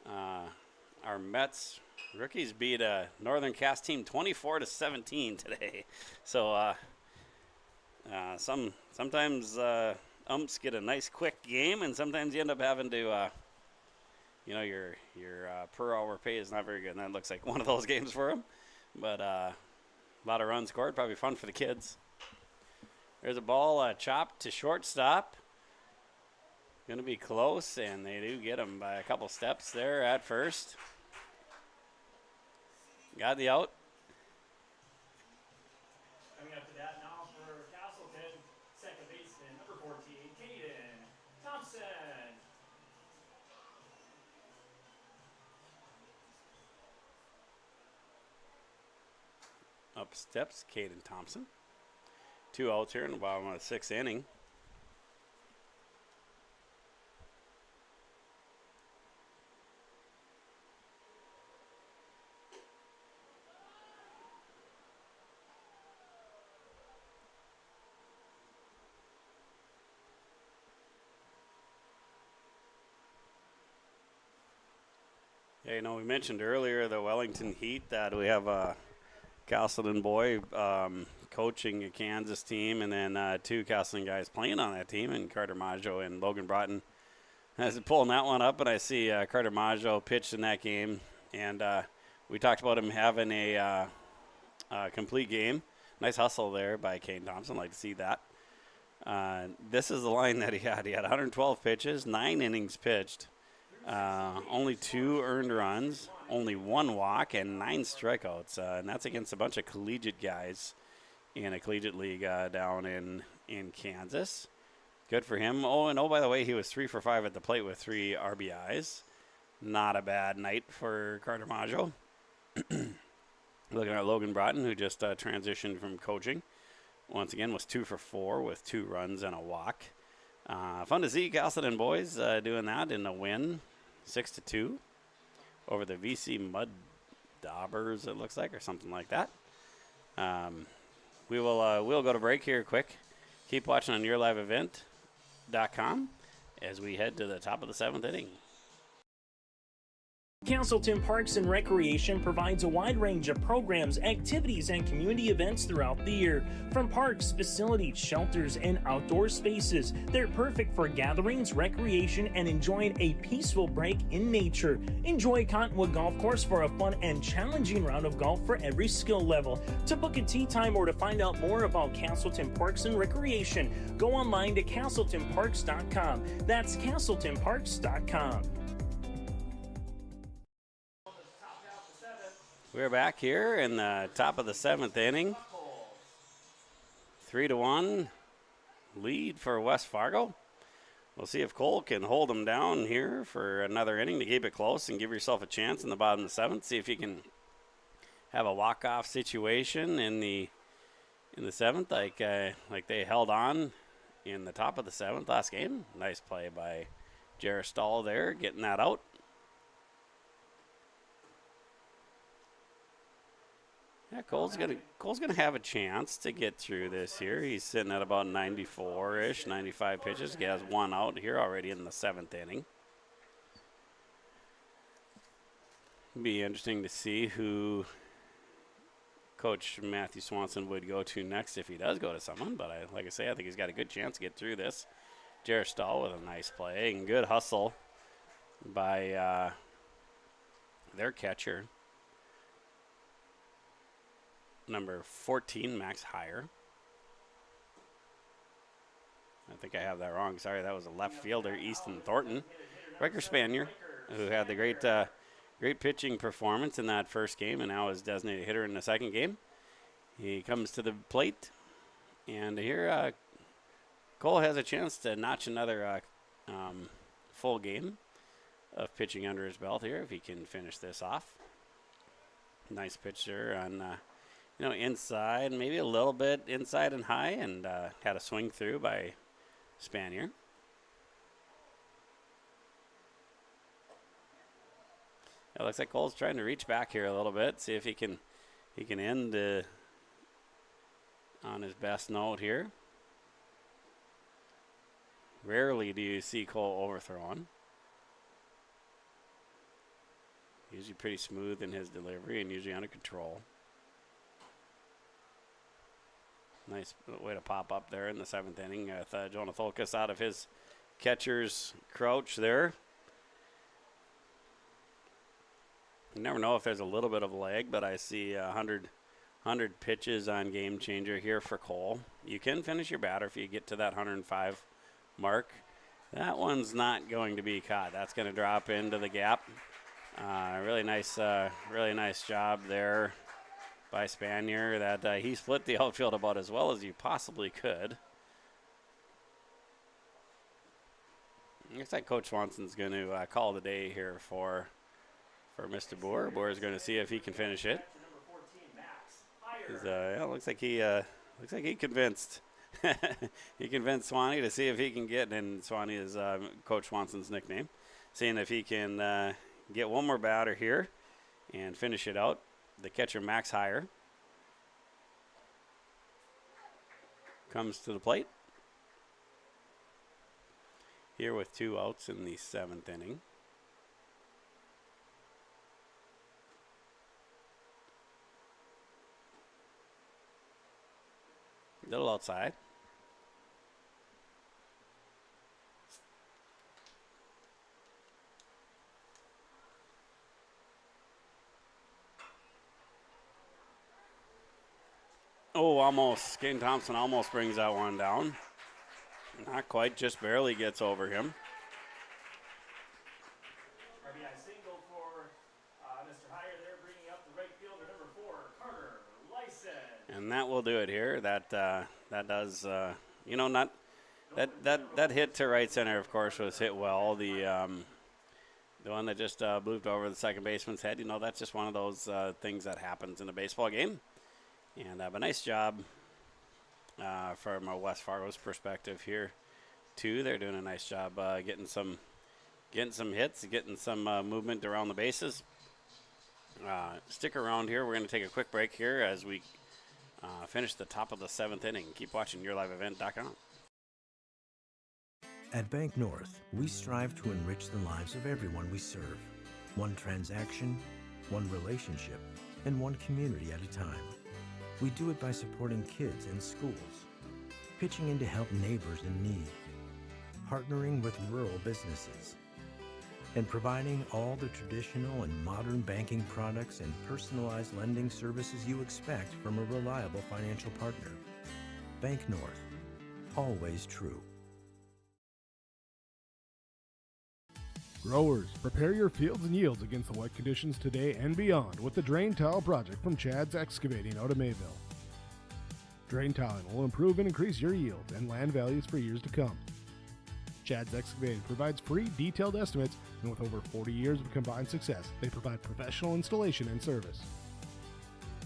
our Mets rookies beat a Northern Cass team 24-17 today. So sometimes umps get a nice quick game, and sometimes you end up having to, your per hour pay is not very good. And that looks like one of those games for them. But a lot of runs scored, probably fun for the kids. There's a ball chopped to shortstop. Going to be close, and they do get him by a couple steps there at first. Got the out. Coming up to that now for Casselton, second baseman, number 14, Caden Thompson. Up steps Caden Thompson. 2 outs here in the bottom of the 6th inning. Yeah, we mentioned earlier the Wellington Heat that we have a Casselton boy coaching a Kansas team, and then 2 Casselton guys playing on that team, and Carter Maggio and Logan Broughton. As pulling that one up, and I see Carter Maggio pitched in that game, and we talked about him having a complete game. Nice hustle there by Kane Thompson. Like to see that. This is the line that he had. He had 112 pitches, 9 innings pitched. Only 2 earned runs, only 1 walk, and 9 strikeouts. And that's against a bunch of collegiate guys in a collegiate league down in Kansas. Good for him. Oh, by the way, he was 3 for 5 at the plate with 3 RBIs. Not a bad night for Carter Maggio. Looking at Logan Broughton, who just transitioned from coaching. Once again, was 2 for 4 with 2 runs and a walk. Fun to see Casselton boys doing that in a win, 6-2 over the VC Mud Daubers, it looks like, or something like that. We'll go to break here quick. Keep watching on YourLiveEvent.com as we head to the top of the 7th inning. Casselton Parks and Recreation provides a wide range of programs, activities, and community events throughout the year. From parks, facilities, shelters, and outdoor spaces, they're perfect for gatherings, recreation, and enjoying a peaceful break in nature. Enjoy Cottonwood Golf Course for a fun and challenging round of golf for every skill level. To book a tee time or to find out more about Casselton Parks and Recreation, go online to CasseltonParks.com. That's CasseltonParks.com. We're back here in the top of the 7th inning. 3-1 lead for West Fargo. We'll see if Cole can hold them down here for another inning to keep it close and give yourself a chance in the bottom of the 7th. See if you can have a walk-off situation in the 7th, like they held on in the top of the 7th last game. Nice play by Jarrett Stahl there, getting that out. Yeah, Cole's gonna have a chance to get through this here. He's sitting at about 94-ish, 95 pitches. He has 1 out here already in the 7th inning. Be interesting to see who Coach Matthew Swanson would go to next if he does go to someone. But like I say, I think he's got a good chance to get through this. Jarrett Stahl with a nice play and good hustle by their catcher. Number 14, Max Heyer. I think I have that wrong. Sorry, that was a left fielder, Easton Thornton. Riker Spanier, who had the great pitching performance in that first game and now is designated hitter in the second game. He comes to the plate, and here Cole has a chance to notch another full game of pitching under his belt here if he can finish this off. Nice pitch there on inside, maybe a little bit inside and high, and had a swing through by Spanier. It looks like Cole's trying to reach back here a little bit, see if he can end on his best note here. Rarely do you see Cole overthrowing. Usually pretty smooth in his delivery and usually under control. Nice way to pop up there in the 7th inning with Jonah Tholkus out of his catcher's crouch there. You never know if there's a little bit of lag, but I see 100 pitches on Game Changer here for Cole. You can finish your batter if you get to that 105 mark. That one's not going to be caught. That's going to drop into the gap. Really nice job there by Spanier. That he split the outfield about as well as you possibly could. Looks like Coach Swanson's going to call the day here for Mr. Boer. Boer is going to see if he can finish it. Looks like he convinced. He convinced Swanee to see if he can get, and Swanee is Coach Swanson's nickname, seeing if he can get one more batter here and finish it out. The catcher, Max Heyer, comes to the plate here with 2 outs in the 7th inning. Little outside. Oh, almost. Kane Thompson almost brings that one down. Not quite, just barely gets over him. RBI single for Mr. Heyer there, bringing up the right fielder, number 4, Carter Lyson. And that will do it here. That does, not that hit to right center, of course, was hit well. The one that just blooped over the second baseman's head, that's just one of those things that happens in a baseball game. And a nice job from West Fargo's perspective here, too. They're doing a nice job getting some hits, getting some movement around the bases. Stick around here. We're going to take a quick break here as we finish the top of the 7th inning. Keep watching YourLiveEvent.com. At Bank North, we strive to enrich the lives of everyone we serve. One transaction, one relationship, and one community at a time. We do it by supporting kids and schools, pitching in to help neighbors in need, partnering with rural businesses, and providing all the traditional and modern banking products and personalized lending services you expect from a reliable financial partner. Bank North, always true. Growers, prepare your fields and yields against the wet conditions today and beyond with the Drain Tile Project from Chad's Excavating out of Mayville. Drain tiling will improve and increase your yields and land values for years to come. Chad's Excavating provides free detailed estimates, and with over 40 years of combined success, they provide professional installation and service.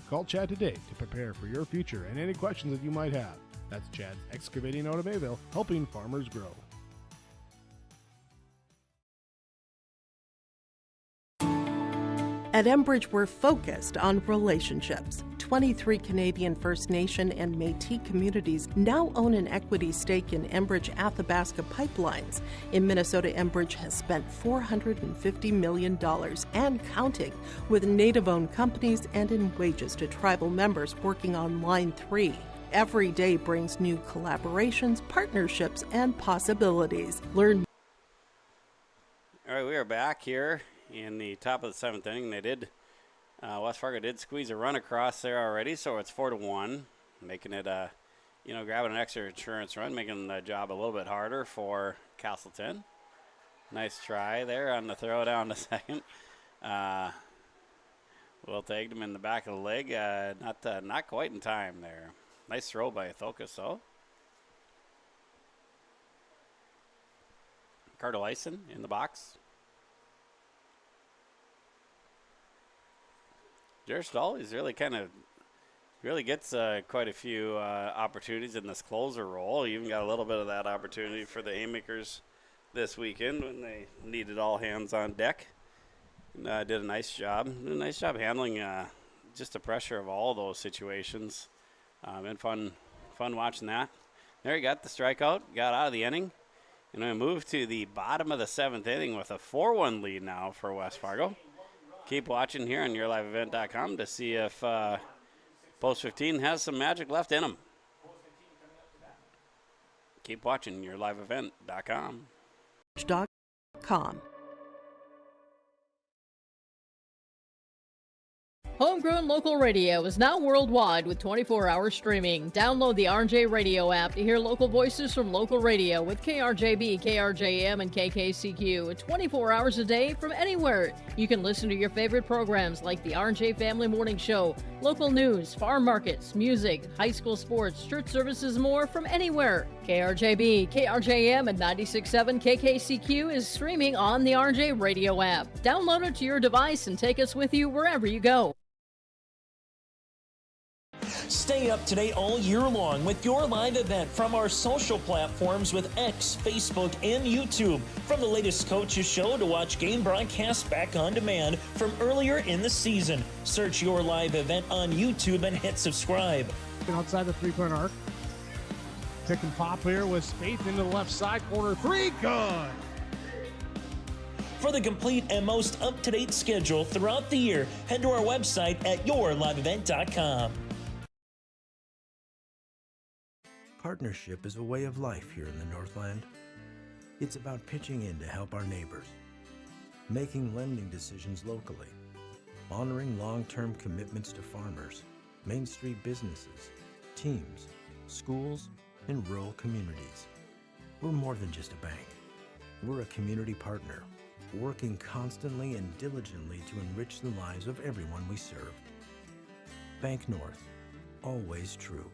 Call Chad today to prepare for your future and any questions that you might have. That's Chad's Excavating out of Mayville, helping farmers grow. At Enbridge, we're focused on relationships. 23 Canadian First Nation and Métis communities now own an equity stake in Enbridge Athabasca Pipelines. In Minnesota, Enbridge has spent $450 million and counting, with Native-owned companies and in wages to tribal members working on Line 3. Every day brings new collaborations, partnerships, and possibilities. Learn. All right, we are back here in the top of the 7th inning. They did, West Fargo did squeeze a run across there already, so it's 4-1, making it, grabbing an extra insurance run, making the job a little bit harder for Casselton. Nice try there on the throw down to second. Will tagged him in the back of the leg, not quite in time there. Nice throw by Tholkus, though. Carter Lyson in the box. Jared Stahl is really gets quite a few opportunities in this closer role. He even got a little bit of that opportunity for the Haymakers this weekend when they needed all hands on deck. And, did a nice job. Did a nice job handling just the pressure of all those situations. Been fun watching that. There he got the strikeout, got out of the inning. And we move to the bottom of the 7th inning with a 4-1 lead now for West Fargo. Keep watching here on YourLiveEvent.com to see if Post 15 has some magic left in them. keep watching yourliveevent.com. .com. Homegrown local radio is now worldwide with 24-hour streaming. Download the RJ Radio app to hear local voices from local radio with KRJB, KRJM, and KKCQ 24 hours a day from anywhere. You can listen to your favorite programs like the RJ Family Morning Show, local news, farm markets, music, high school sports, church services, more from anywhere. KRJB, KRJM, and 96.7 KKCQ is streaming on the RJ Radio app. Download it to your device and take us with you wherever you go. Stay up to date all year long with your live event from our social platforms with X, Facebook, and YouTube. From the latest coaches show to watch game broadcasts back on demand from earlier in the season. Search your live event on YouTube and hit subscribe. Outside the three-point arc. Pick and pop here with Spaeth into the left side corner. Three, good. For the complete and most up-to-date schedule throughout the year, head to our website at yourliveevent.com. Partnership is a way of life here in the Northland. It's about pitching in to help our neighbors, making lending decisions locally, honoring long-term commitments to farmers, Main Street businesses, teams, schools, and rural communities. We're more than just a bank. We're a community partner, working constantly and diligently to enrich the lives of everyone we serve. Bank North, always true.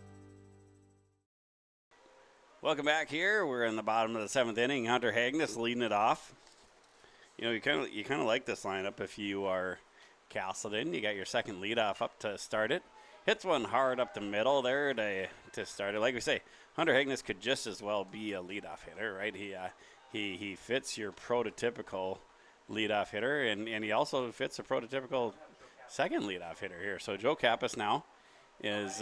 Welcome back here. We're in the bottom of the 7th inning. Hunter Hagnes leading it off. You know, you kind of like this lineup if you are Casselton. You got your second leadoff up to start it. Hits one hard up the middle there to start it. Like we say, Hunter Hagnes could just as well be a leadoff hitter, right? He fits your prototypical leadoff hitter, and he also fits a prototypical second leadoff hitter here. So Joe Kappas now is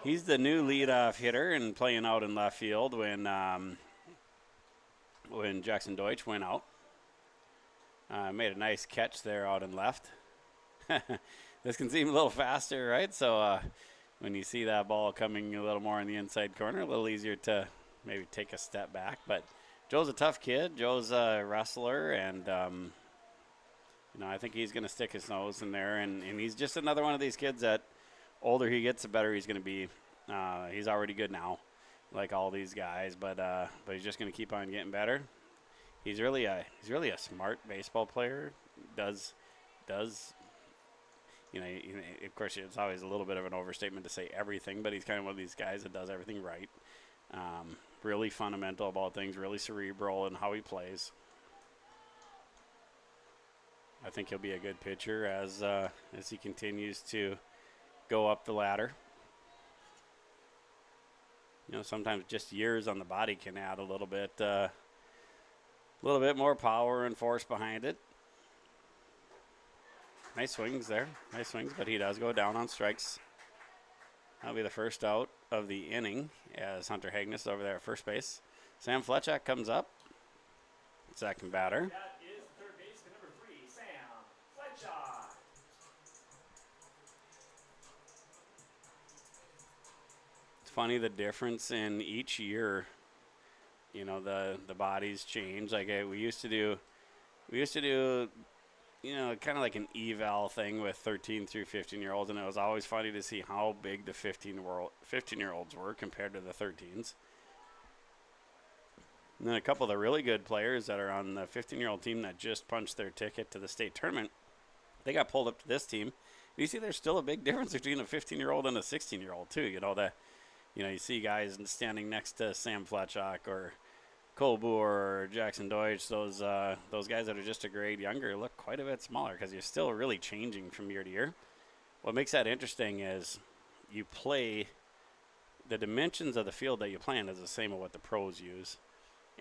he's the new leadoff hitter and playing out in left field when Jackson Deutsch went out. Made a nice catch there out in left. This can seem a little faster, right? So when you see that ball coming a little more in the inside corner, a little easier to maybe take a step back. But Joe's a tough kid. Joe's a wrestler, and I think he's going to stick his nose in there. And he's just another one of these kids that older he gets, the better he's going to be. He's already good now, like all these guys, but he's just going to keep on getting better. He's really a smart baseball player. Does of course, it's always a little bit of an overstatement to say everything, but he's kind of one of these guys that does everything right. Really fundamental about things, really cerebral in how he plays. I think he'll be a good pitcher as he continues to go up the ladder. You know, sometimes just years on the body can add a little bit more power and force behind it. Nice swings there. Nice swings, but he does go down on strikes. That'll be the first out of the inning as Hunter Hagnes is over there at first base. Sam Fletchak comes up. Second batter. That is third baseman number 3, Sam Fletcher. It's funny the difference in each year. You know, the bodies change. Like we used to do, you know, kind of like an eval thing with 13 through 15-year-olds, and it was always funny to see how big the 15-year-olds were compared to the 13s. And then a couple of the really good players that are on the 15-year-old team that just punched their ticket to the state tournament, they got pulled up to this team. You see there's still a big difference between a 15-year-old and a 16-year-old too. You see guys standing next to Sam Fletchak or Cole Boer or Jackson Deutsch, those guys that are just a grade younger look quite a bit smaller because you're still really changing from year to year. What makes that interesting is you play, the dimensions of the field that you play in is the same as what the pros use,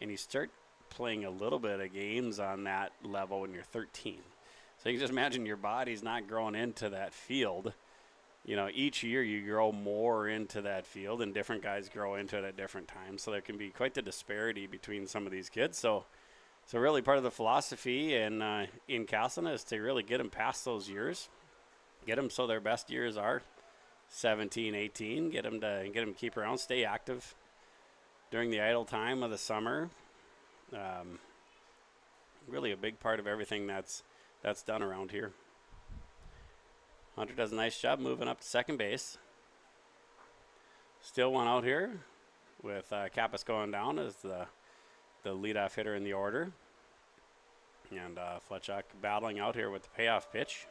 and you start playing a little bit of games on that level when you're 13. So you can just imagine your body's not growing into that field. You know, each year you grow more into that field, and different guys grow into it at different times. So there can be quite the disparity between some of these kids. So really part of the philosophy in Casselton is to really get them past those years, get them so their best years are 17, 18. Get them to keep around, stay active during the idle time of the summer. Really a big part of everything that's done around here. Hunter does a nice job moving up to second base. Still one out here with Kappas going down as the leadoff hitter in the order. And Fletchuk battling out here with the payoff pitch.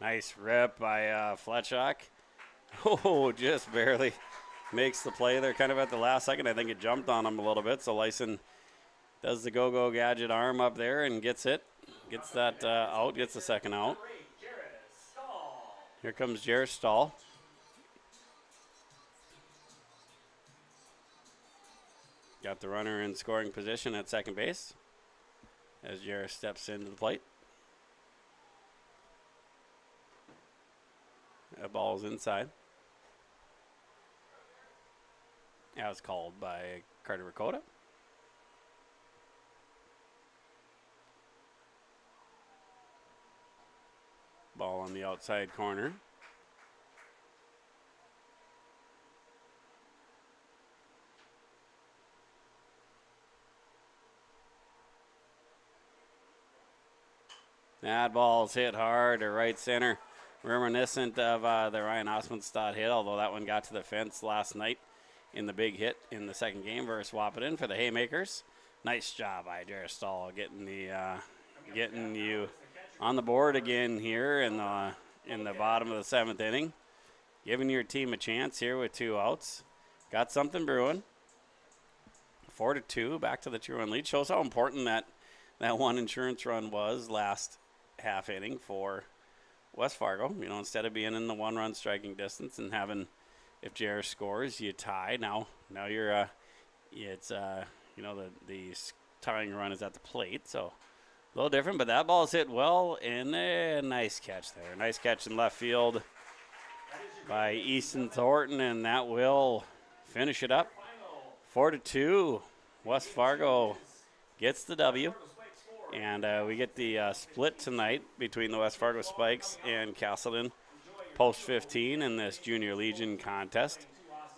Nice rip by Fletchuk. Oh, just barely makes the play there kind of at the last second. I think it jumped on him a little bit. So Lyson does the go-go gadget arm up there and gets it. Gets that out, gets the second out. Here comes Jared Stahl. Got the runner in scoring position at second base as Jared steps into the plate. That ball's inside. As called by Carter Dakota. Ball on the outside corner. That ball's hit hard to right center. Reminiscent of the Ryan Osmondstad hit, although that one got to the fence last night in the big hit in the second game versus Wahpeton for the Haymakers. Nice job by Jared Stahl getting you on the board again here in the bottom of the seventh inning. Giving your team a chance here with 2 outs. Got something brewing. 4-2, back to the 2-run lead. Shows how important that one insurance run was last half inning for West Fargo. You know, instead of being in the 1-run striking distance and having, if Jared scores, you tie. Now you're it's you know, the tying run is at the plate, so a little different. But that ball is hit well, and a nice catch there. Nice catch in left field by Easton Thornton, and that will finish it up. 4-2. West Fargo gets the W. And we get the split tonight between the West Fargo Spikes and Casselton post 15 in this Junior Legion contest.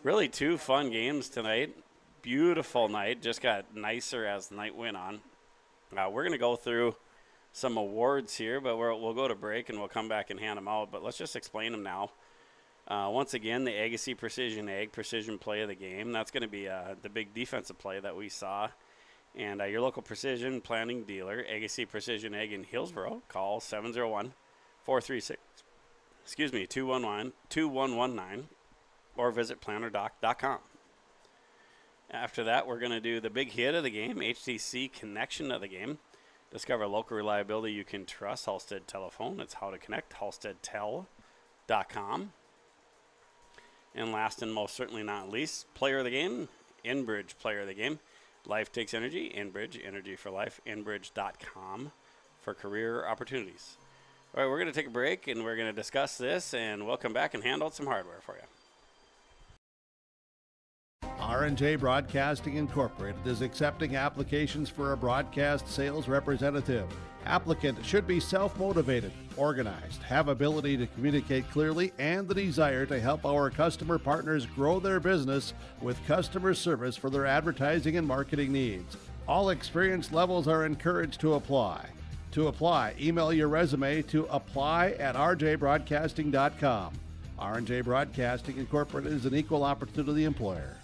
Really 2 fun games tonight. Beautiful night. Just got nicer as the night went on. We're going to go through some awards here, but we'll go to break and we'll come back and hand them out. But let's just explain them now. Once again, the Agassiz Precision Ag Precision Play of the Game. That's going to be the big defensive play that we saw. And your local precision planting dealer, Agassiz Precision Ag in Hillsboro, call 701-436-2119 or visit plannerdoc.com. After that, we're going to do the big hit of the game, HTC connection of the game. Discover local reliability you can trust. Halstead Telephone. It's how to connect. HalsteadTel.com. And last and most certainly not least, player of the game, Enbridge player of the game. Life takes energy. Enbridge, energy for life. Enbridge.com for career opportunities. All right, we're going to take a break, and we're going to discuss this, and we'll come back and hand out some hardware for you. R&J Broadcasting Incorporated is accepting applications for a broadcast sales representative. Applicant should be self-motivated, organized, have ability to communicate clearly, and the desire to help our customer partners grow their business with customer service for their advertising and marketing needs. All experience levels are encouraged to apply. To apply, email your resume to apply@rjbroadcasting.com. R&J Broadcasting Incorporated is an equal opportunity employer.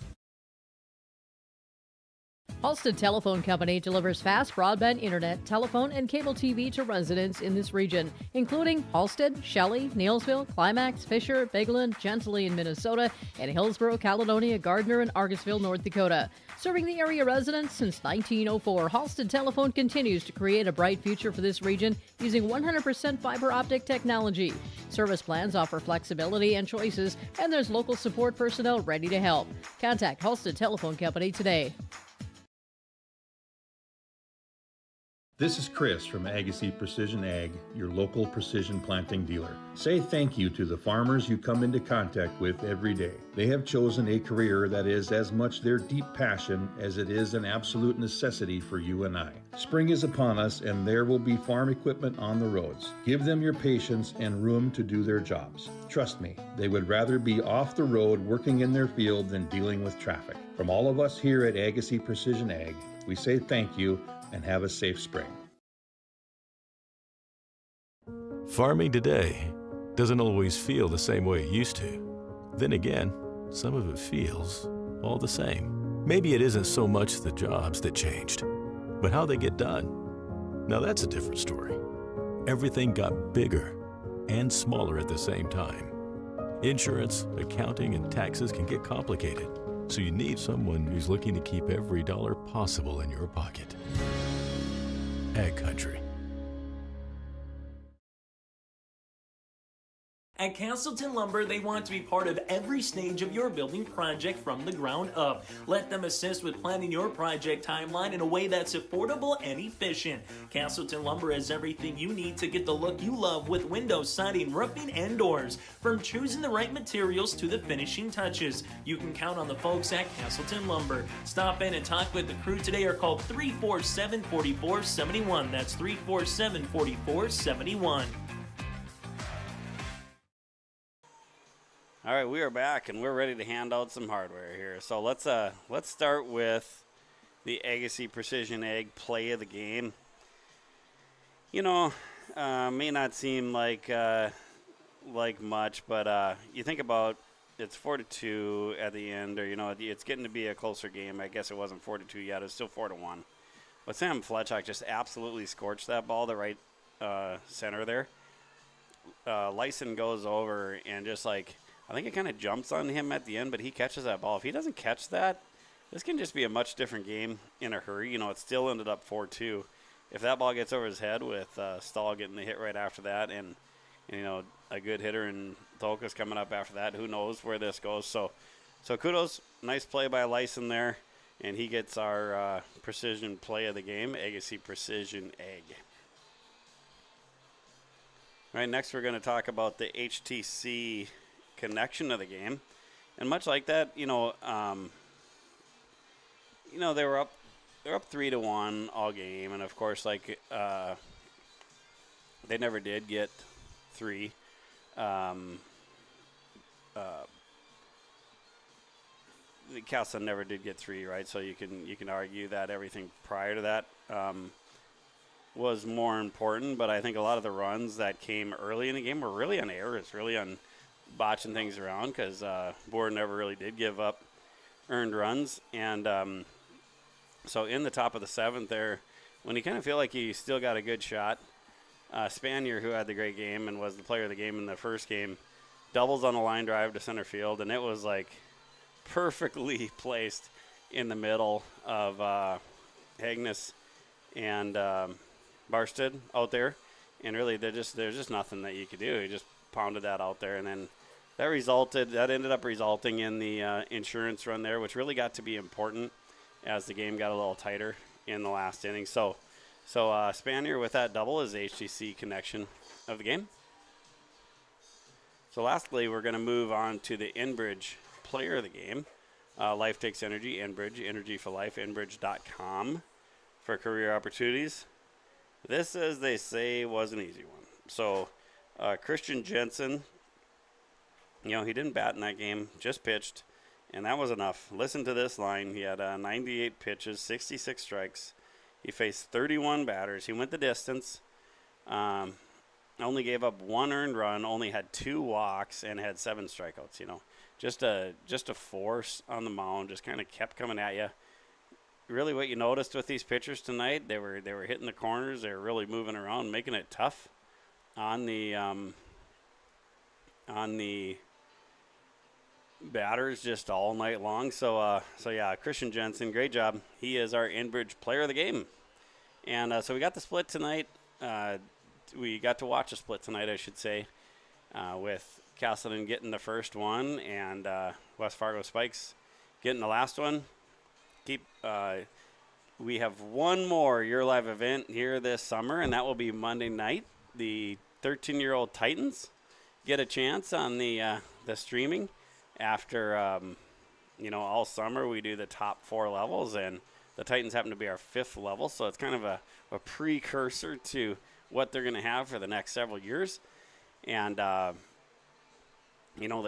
Halstead Telephone Company delivers fast broadband internet, telephone, and cable TV to residents in this region, including Halstead, Shelley, Neillsville, Climax, Fisher, Bigland, Gentilly in Minnesota, and Hillsborough, Caledonia, Gardner, and Argusville, North Dakota. Serving the area residents since 1904, Halstead Telephone continues to create a bright future for this region using 100% fiber optic technology. Service plans offer flexibility and choices, and there's local support personnel ready to help. Contact Halstead Telephone Company today. This is Chris from Agassiz Precision Ag, your local precision planting dealer. Say thank you to the farmers you come into contact with every day. They have chosen a career that is as much their deep passion as it is an absolute necessity for you and I. Spring is upon us and there will be farm equipment on the roads. Give them your patience and room to do their jobs. Trust me, they would rather be off the road working in their field than dealing with traffic. From all of us here at Agassiz Precision Ag, we say thank you and have a safe spring. Farming today doesn't always feel the same way it used to. Then again, some of it feels all the same. Maybe it isn't so much the jobs that changed, but how they get done. Now that's a different story. Everything got bigger and smaller at the same time. Insurance, accounting, and taxes can get complicated, so you need someone who's looking to keep every dollar possible in your pocket. Ag Country. At Casselton Lumber, they want to be part of every stage of your building project from the ground up. Let them assist with planning your project timeline in a way that's affordable and efficient. Casselton Lumber has everything you need to get the look you love with windows, siding, roofing, and doors. From choosing the right materials to the finishing touches, you can count on the folks at Casselton Lumber. Stop in and talk with the crew today or call 347-4471. That's 347-4471. All right, we are back and we're ready to hand out some hardware here. So let's start with the Agassiz Precision Ag play of the game. You know, may not seem like much, but you think about it's 4-2 at the end, or you know, it's getting to be a closer game. I guess it wasn't 4-2 yet; it's still 4-1. But Sam Fletchak just absolutely scorched that ball to right center there. Lyson goes over and just like. I think it kind of jumps on him at the end, but he catches that ball. If he doesn't catch that, this can just be a much different game in a hurry. You know, it still ended up 4-2. If that ball gets over his head with Stahl getting the hit right after that and you know, a good hitter and Tolka's coming up after that, who knows where this goes. So kudos. Nice play by Lyson there, and he gets our precision play of the game, Agassiz Precision Ag. All right, next we're going to talk about the HTC connection of the game, and much like that, they were up 3-1 all game, and of course, like they never did get 3. Casselton never did get 3, right? So you can argue that everything prior to that was more important, but I think a lot of the runs that came early in the game were really on errors, really on botching things around, because Boer never really did give up earned runs. And so in the top of the 7th there, when you kind of feel like you still got a good shot, Spanier, who had the great game and was the player of the game in the first game, doubles on a line drive to center field, and it was like perfectly placed in the middle of Hagnes and Barsted out there. And really, there's just nothing that you could do. He just pounded that out there, and then that ended up resulting in the insurance run there, which really got to be important as the game got a little tighter in the last inning. So Spanier with that double is HTC connection of the game. So lastly, we're going to move on to the Enbridge player of the game. Life Takes Energy, Enbridge, Energy for Life, Enbridge.com for career opportunities. This, as they say, was an easy one. So Christian Jensen, he didn't bat in that game, just pitched, and that was enough. Listen to this line. He had 98 pitches, 66 strikes. He faced 31 batters. He went the distance, only gave up 1 earned run, only had 2 walks, and had 7 strikeouts. Just a force on the mound, just kind of kept coming at you. Really, what you noticed with these pitchers tonight, they were hitting the corners. They were really moving around, making it tough on the batters just all night long. So yeah, Christian Jensen, great job. He is our Enbridge player of the game. And so we got the split tonight. We got to watch a split tonight, I should say, with Casselton getting the first one and West Fargo Spikes getting the last one. we have one more Your Live event here this summer, and that will be Monday night. The 13-year-old Titans get a chance on the streaming after, all summer we do the top 4 levels, and the Titans happen to be our 5th level, so it's kind of a precursor to what they're going to have for the next several years. And, they'll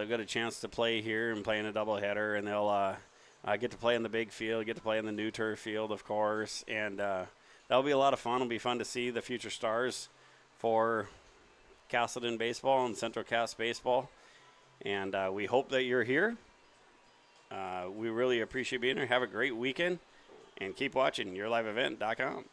get a chance to play here and play in a doubleheader, and they'll get to play in the big field, get to play in the new turf field, of course, and that'll be a lot of fun. It'll be fun to see the future stars for Casselton baseball and Central Cass baseball, and we hope that you're here. We really appreciate being here. Have a great weekend, and keep watching YourLiveEvent.com.